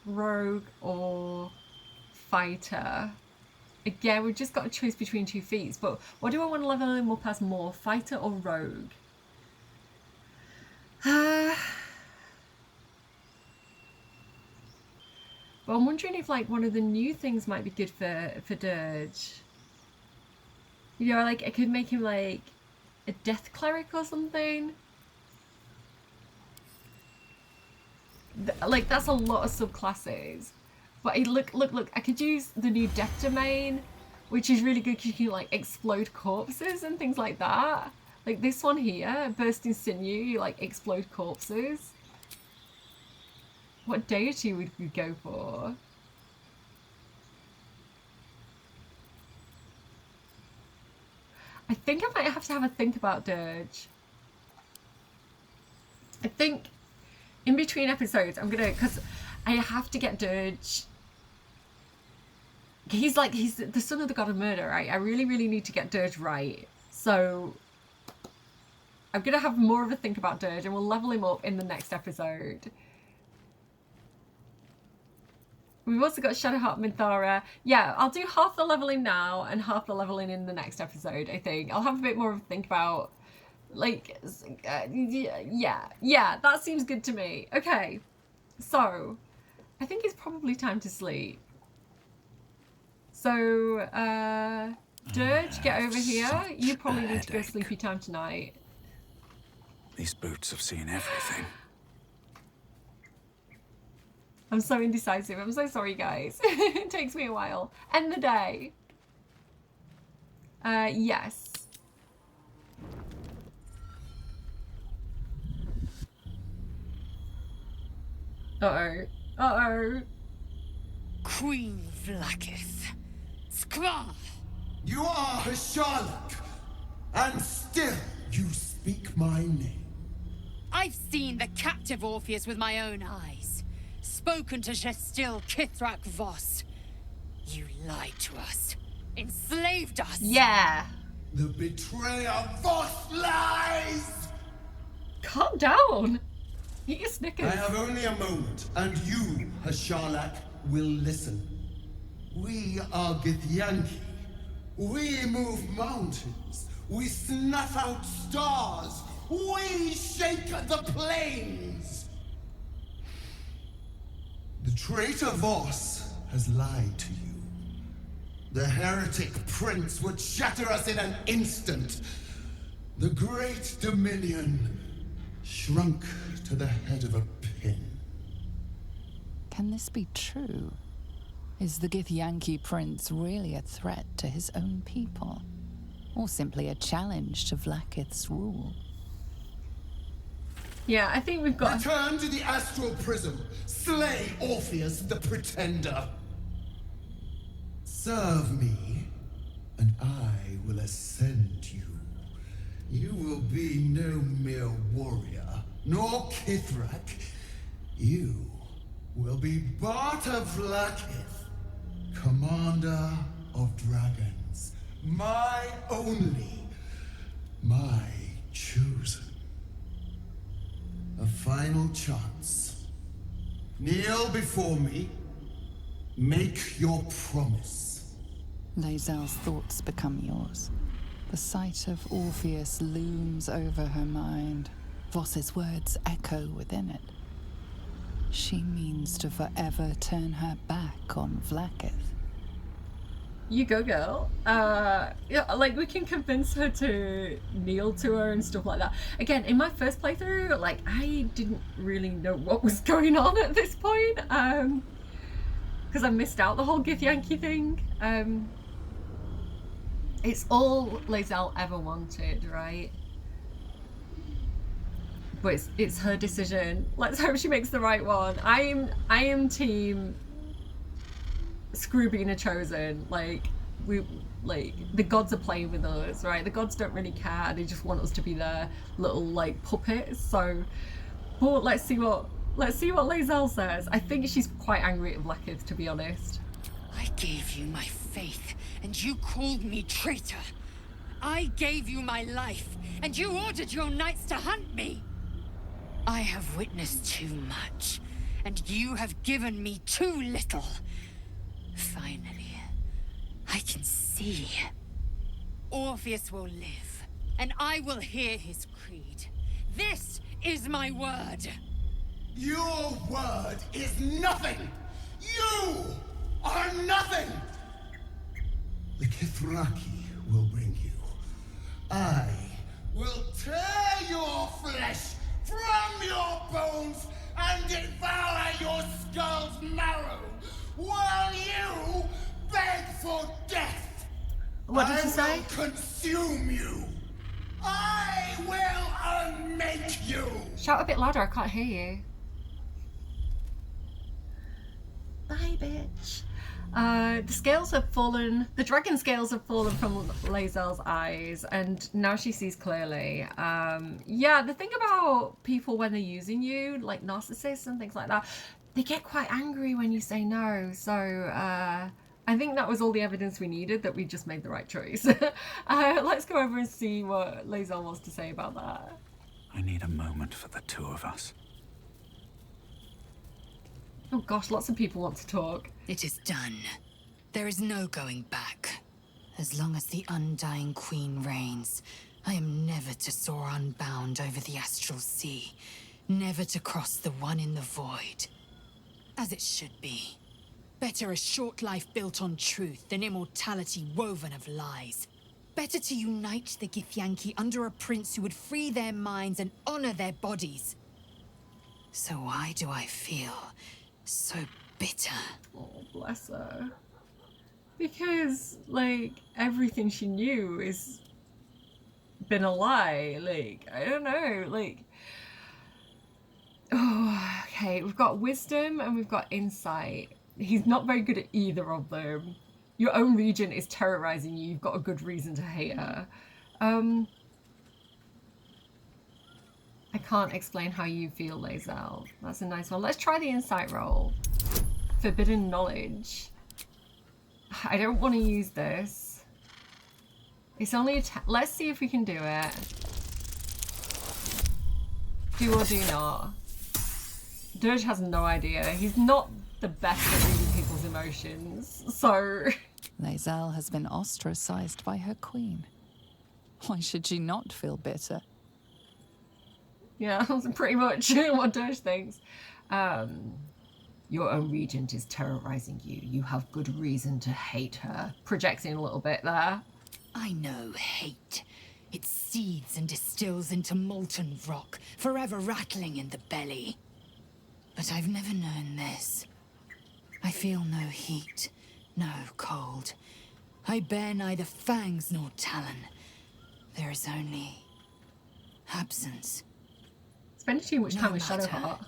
Rogue, or Fighter. Again, we've just got a choice between 2 feats, but what do I want to level him up as more? Fighter or Rogue? But I'm wondering if like one of the new things might be good for Dirge. You know, like I could make him like a Death Cleric or something. Like that's a lot of subclasses, but look, I could use the new Death Domain, which is really good because you can like explode corpses and things like that. Like this one here, Bursting Sinew, you like explode corpses. What deity would we go for? I think I might have to have a think about Dirge. I think in between episodes, I'm gonna, because I have to get Dirge. He's the son of the god of murder, right? I really, really need to get Dirge right. So I'm gonna have more of a think about Dirge, and we'll level him up in the next episode. We've also got Shadowheart Minthara. Yeah, I'll do half the leveling now and half the leveling in the next episode, I think. I'll have a bit more of a think about, like, yeah, that seems good to me. Okay, so I think it's probably time to sleep. So, Dirge, get over here. You probably need to go sleepy time tonight. These boots have seen everything. I'm so indecisive. I'm so sorry, guys. It takes me a while. End the day. Yes. Uh-oh. Uh-oh. Queen Vlaakith. Skva! You are Hasharlok, and still you speak my name. I've seen the captive Orpheus with my own eyes. Spoken to Shestil Kithrak Voss. You lied to us. Enslaved us. Yeah. The betrayer Voss lies! Calm down. Eat your Snickers. I have only a moment, and you, Hasharlok, will listen. We are Githyanki. We move mountains. We snuff out stars. We shake the plains. The traitor Voss has lied to you. The heretic prince would shatter us in an instant. The great dominion shrunk to the head of a pin. Can this be true? Is the Githyanki prince really a threat to his own people? Or simply a challenge to Vlaakith's rule? Yeah, I think we've got... Return to the astral prism. Slay Orpheus the Pretender. Serve me, and I will ascend you. You will be no mere warrior, nor Kithrak. You will be Barta Vlaakith, commander of dragons. My only, my chosen. A final chance. Kneel before me. Make your promise. Lae'zel's thoughts become yours. The sight of Orpheus looms over her mind. Voss's words echo within it. She means to forever turn her back on Vlaakith. You go, girl. Yeah, like, we can convince her to kneel to her and stuff like that. Again, in my first playthrough, like, I didn't really know what was going on at this point. Because I missed out the whole Githyanki thing. It's all Lae'zel ever wanted, right? But it's her decision. Let's hope she makes the right one. I am team screw being a chosen. Like, the gods are playing with us, right? The gods don't really care. They just want us to be their little, like, puppets. So, but let's see what Lae'zel says. I think she's quite angry at Vlaakith, to be honest. I gave you my faith, and you called me traitor. I gave you my life, and you ordered your knights to hunt me. I have witnessed too much, and you have given me too little. Finally, I can see. Orpheus will live, and I will hear his creed. This is my word. Your word is nothing! You are nothing! The Kithraki will bring you. I will tear your flesh from your bones and devour your skull's marrow while you beg for death. What did she say? I will consume you. I will unmake you. Shout a bit louder, I can't hear you. Bye, bitch. The scales have fallen, the dragon scales have fallen from Lae'zel's eyes, and now she sees clearly. Yeah, the thing about people when they're using you, like narcissists and things like that, they get quite angry when you say no. So I think that was all the evidence we needed that we just made the right choice. Let's go over and see what Lae'zel wants to say about that. I need a moment for the two of us. Oh gosh, lots of people want to talk. It is done. There is no going back. As long as the Undying Queen reigns, I am never to soar unbound over the astral sea, never to cross the one in the void. As it should be. Better a short life built on truth than immortality woven of lies. Better to unite the Githyanki under a prince who would free their minds and honor their bodies. So why do I feel so bitter? Oh, bless her. Because, like, everything she knew is been a lie. Like, I don't know, like... Oh, okay, we've got wisdom and we've got insight. He's not very good at either of them. Your own region is terrorizing you. You've got a good reason to hate her. I can't explain how you feel, Lae'zel. That's a nice one. Let's try the insight roll. Forbidden knowledge. I don't want to use this. It's only a let's see if we can do it. Do or do not. Dirge has no idea. He's not the best at reading people's emotions, so... Lae'zel has been ostracized by her queen. Why should she not feel bitter? Yeah, that's pretty much what Dirge thinks. Your own regent is terrorizing you. You have good reason to hate her. Projecting a little bit there. I know hate. It seethes and distills into molten rock, forever rattling in the belly. But I've never known this. I feel no heat, no cold. I bear neither fangs nor talon. There is only absence. Spending too much time No with matter. Shadowheart.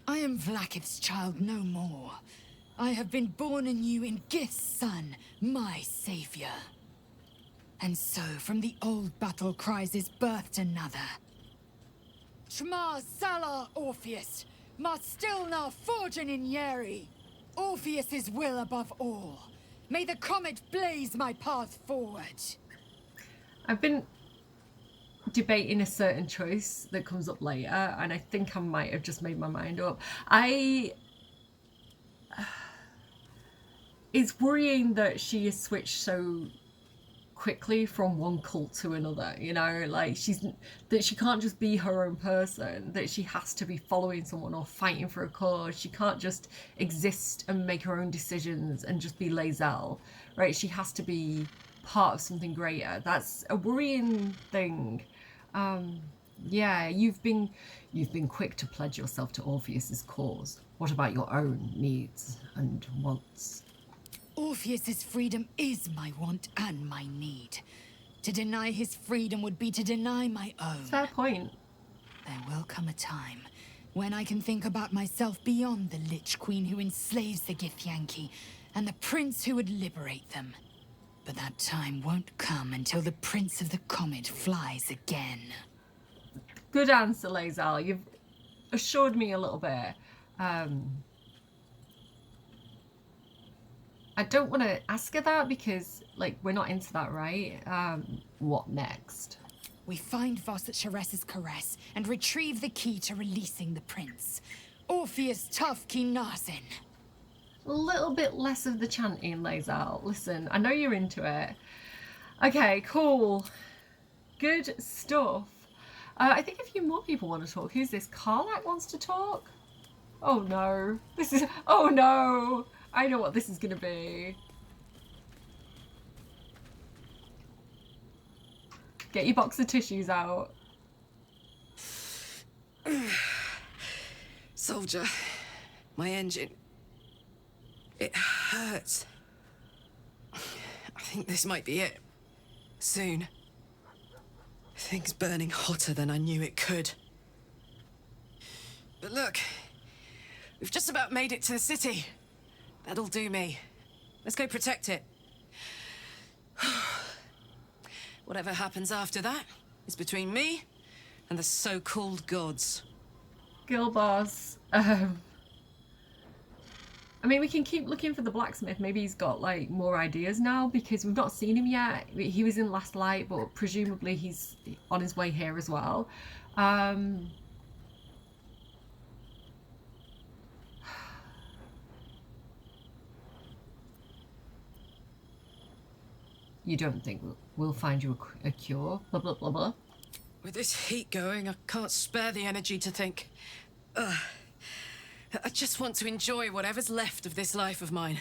I am Vlaakith's child no more. I have been born anew in Gith's son, my savior. And so from the old battle cries is birthed another. Shema Salar Orpheus, Ma Stilnar Forgin in Yeri. Orpheus's will above all. May the comet blaze my path forward. I've been debating a certain choice that comes up later, and I think I might have just made my mind up. It's worrying that she has switched so quickly from one cult to another, you know, like that she can't just be her own person, that she has to be following someone or fighting for a cause. She can't just exist and make her own decisions and just be Lae'zel, right? She has to be part of something greater. That's a worrying thing. Yeah, you've been quick to pledge yourself to Orpheus's cause. What about your own needs and wants? Orpheus's freedom is my want and my need. To deny his freedom would be to deny my own. Fair point. There will come a time when I can think about myself beyond the Lich Queen who enslaves the Githyanki and the prince who would liberate them. But that time won't come until the Prince of the Comet flies again. Good answer, Lae'zel. You've assured me a little bit. I don't want to ask her that because, like, we're not into that, right? What next? We find Voss at Sharess's caress and retrieve the key to releasing the prince. Orpheus tough Kinazin. A little bit less of the chanting, Lae'zel. Listen, I know you're into it. Okay, cool. Good stuff. I think a few more people want to talk. Who's this? Karlach wants to talk? Oh no. Oh no. I know what this is gonna be. Get your box of tissues out. Soldier, my engine. It hurts. I think this might be it. Soon. Things burning hotter than I knew it could. But look, we've just about made it to the city. That'll do me. Let's go protect it. Whatever happens after that is between me and the so-called gods. Girl boss. I mean, we can keep looking for the blacksmith. Maybe he's got, like, more ideas now, because we've not seen him yet. He was in Last Light, but presumably he's on his way here as well. You don't think we'll find you a cure? Blah, blah, blah, blah. With this heat going, I can't spare the energy to think. I just want to enjoy whatever's left of this life of mine.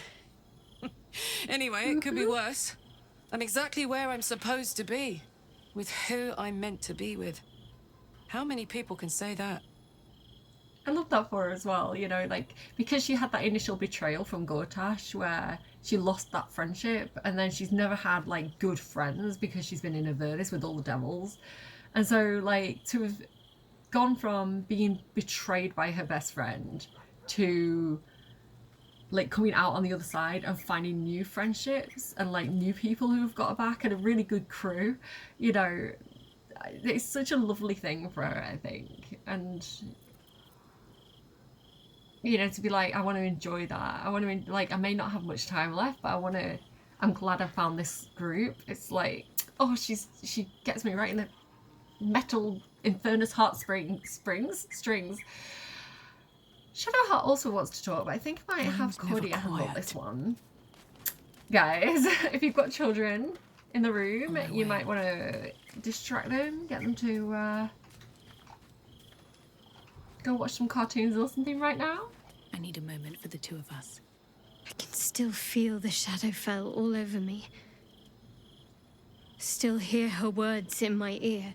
Anyway, it could be worse. I'm exactly where I'm supposed to be, with who I'm meant to be with. How many people can say that? I love that for her as well, you know, like, because she had that initial betrayal from Gortash where she lost that friendship, and then she's never had, like, good friends because she's been in Avernus with all the devils. And so, like, to have gone from being betrayed by her best friend to, like, coming out on the other side and finding new friendships and, like, new people who have got her back and a really good crew, you know, it's such a lovely thing for her, I think. And, you know, to be like, I want to enjoy that. I want to, like, I may not have much time left, but I'm glad I found this group. It's like, oh, she gets me right in the metal Infernus strings. Shadowheart also wants to talk, but I think I might have Cordia handle this one. Guys, if you've got children in the room, you might want to distract them, get them to go watch some cartoons or something right now. I need a moment for the two of us. I can still feel the Shadowfell all over me. Still hear her words in my ear.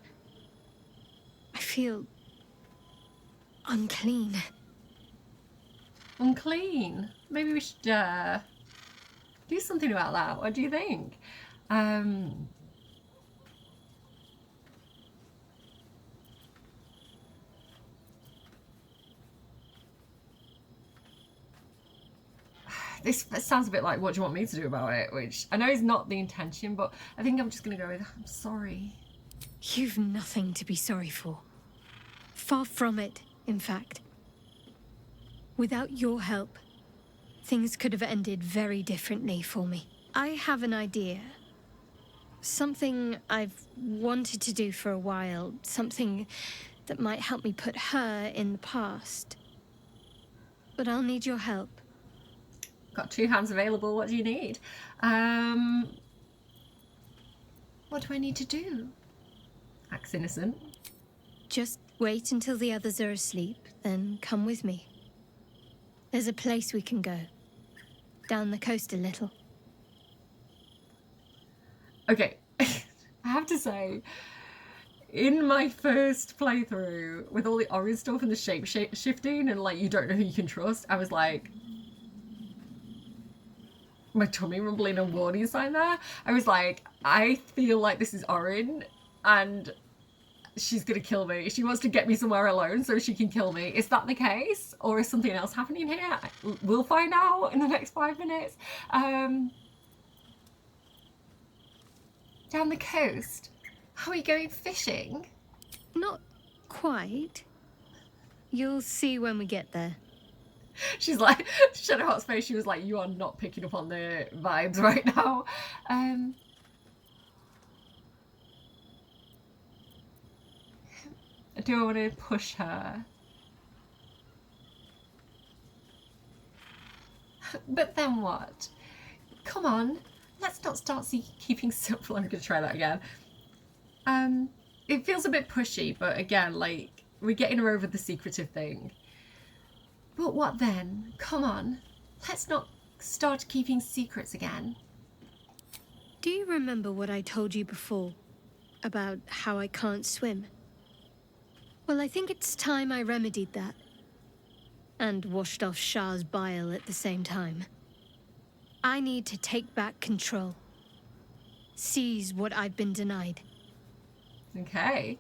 I feel unclean. Unclean? Maybe we should do something about that. What do you think? This sounds a bit like, what do you want me to do about it? Which I know is not the intention, but I think I'm just going to go with, I'm sorry. You've nothing to be sorry for. Far from it, in fact. Without your help, things could have ended very differently for me. I have an idea. Something I've wanted to do for a while. Something that might help me put her in the past. But I'll need your help. Got 2 hands available. What do you need? What do I need to do? Acts innocent. Just wait until the others are asleep, then come with me. There's a place we can go. Down the coast a little. Okay. I have to say, in my first playthrough, with all the orange stuff and the shape-shifting and, like, you don't know who you can trust, I was like, my tummy rumbling and warning sign there. I was like, I feel like this is Orin and she's gonna kill me. She wants to get me somewhere alone so she can kill me. Is that the case? Or is something else happening here? We'll find out in the next 5 minutes. Down the coast? Are we going fishing? Not quite. You'll see when we get there. She's like, Shadowheart's face, she was like, you are not picking up on the vibes right now. Do I want to push her? But then what? Come on, let's not start keeping simple. I'm going to try that again. It feels a bit pushy, but again, like, we're getting her over the secretive thing. But what then? Come on, let's not start keeping secrets again. Do you remember what I told you before about how I can't swim? Well, I think it's time I remedied that. And washed off Shah's bile at the same time. I need to take back control. Seize what I've been denied. Okay.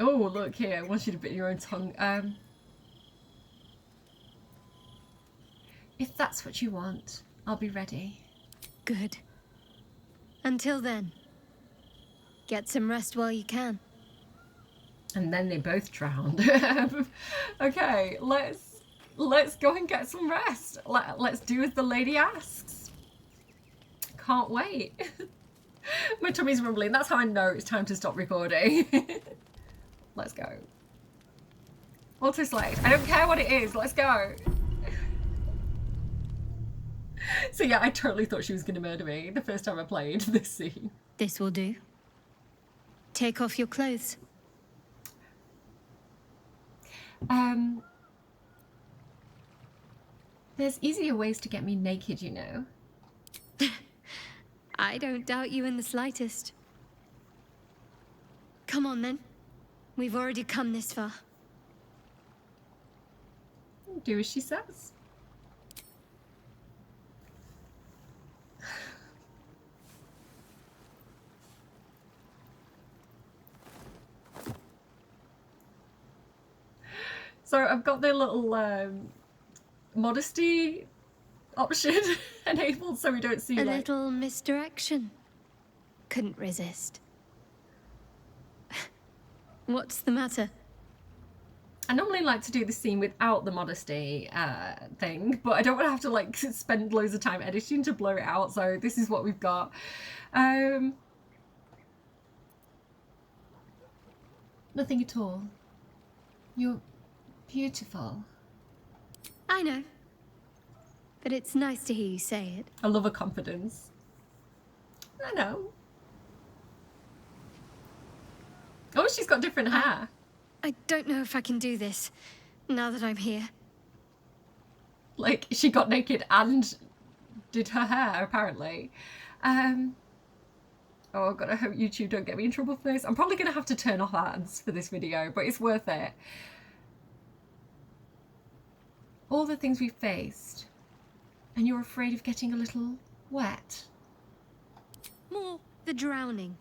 Oh, look here. I want you to bit your own tongue. If that's what you want, I'll be ready. Good. Until then, get some rest while you can. And then they both drowned. Okay, let's go and get some rest. Let's do as the lady asks. Can't wait. My tummy's rumbling. That's how I know it's time to stop recording. Let's go. Auto select. I don't care what it is. Let's go. So yeah, I totally thought she was going to murder me the first time I played this scene. This will do. Take off your clothes. There's easier ways to get me naked, you know. I don't doubt you in the slightest. Come on then. We've already come this far. Do as she says. So I've got the little modesty option enabled so we don't see a little misdirection. Couldn't resist. What's the matter? I normally like to do the scene without the modesty thing, but I don't want to have to like spend loads of time editing to blur it out, so this is what we've got. Nothing at all. You're beautiful. I know. But it's nice to hear you say it. I love her confidence. I know. Oh, she's got different hair. I don't know if I can do this, now that I'm here. Like, she got naked and did her hair, apparently. Oh, God, I hope YouTube don't get me in trouble for this. I'm probably going to have to turn off ads for this video, but it's worth it. All the things we've faced, and you're afraid of getting a little wet. More the drowning,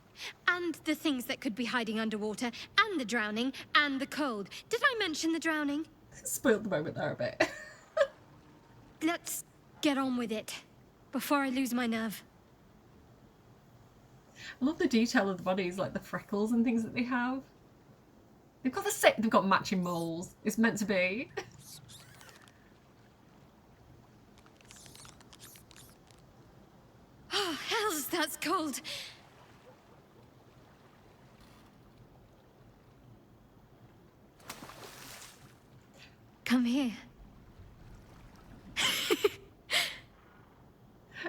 and the things that could be hiding underwater, and the drowning, and the cold. Did I mention the drowning? Spoiled the moment there a bit. Let's get on with it, before I lose my nerve. I love the detail of the bodies, like the freckles and things that they have. They've got matching moles. It's meant to be. Oh, hells, that's cold. Come here.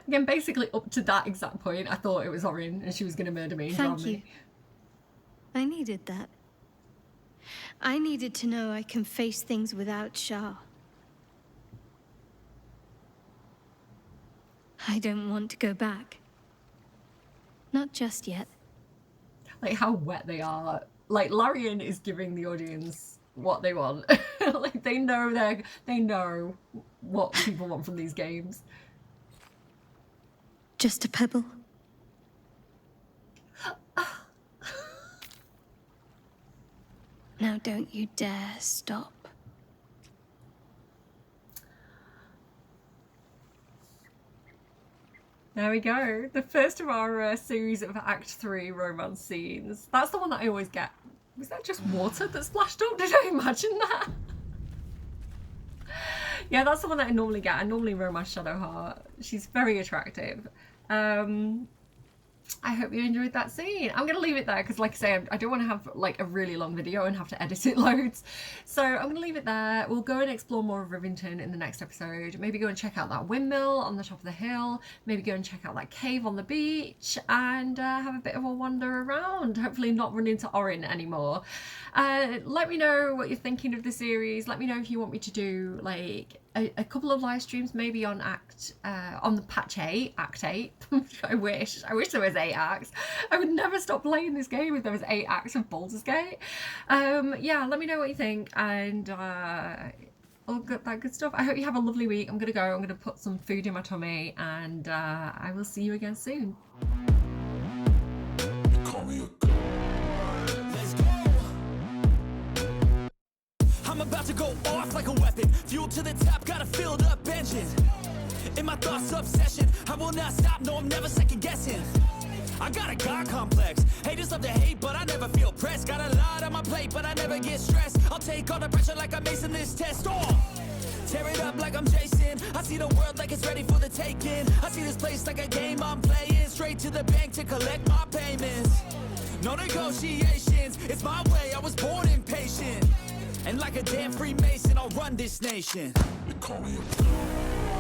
Again, basically up to that exact point, I thought it was Orin and she was going to murder me and drown Thank you. me. I needed that. I needed to know I can face things without Shah. I don't want to go back. Not just yet. Like how wet they are. Like Larian is giving the audience what they want. Like they know what people want from these games. Just a pebble. Now don't you dare stop. There we go. The first of our series of Act 3 romance scenes. That's the one that I always get. Was that just water that splashed up? Did I imagine that? Yeah, that's the one that I normally get. I normally romance Shadowheart. She's very attractive. I hope you enjoyed that scene. I'm going to leave it there because, like I say, I don't want to have like a really long video and have to edit it loads. So I'm going to leave it there. We'll go and explore more of Rivington in the next episode. Maybe go and check out that windmill on the top of the hill. Maybe go and check out that cave on the beach and have a bit of a wander around. Hopefully not run into Orin anymore. Let me know what you're thinking of the series. Let me know if you want me to do like a couple of live streams maybe on on the patch 8, Act 8. I wish there was 8 acts. I would never stop playing this game if there was 8 acts of Baldur's Gate. Yeah, let me know what you think and all that good stuff. I hope you have a lovely week. I'm gonna go, I'm gonna put some food in my tummy and I will see you again soon. Call me a god. Let's go. I'm about to go off like a weapon. Fuel to the top, got a filled up engine. thoughts obsession. I will not stop, no, I'm never second guessing. I got a God complex. Haters love to hate, but I never feel pressed. Got a lot on my plate, but I never get stressed. I'll take all the pressure like I'm acing this test. Tear it up like I'm Jason. I see the world like it's ready for the taking. I see this place like a game I'm playing. Straight to the bank to collect my payments. No negotiations, it's my way, I was born impatient. And like a damn Freemason, I'll run this nation. They call me a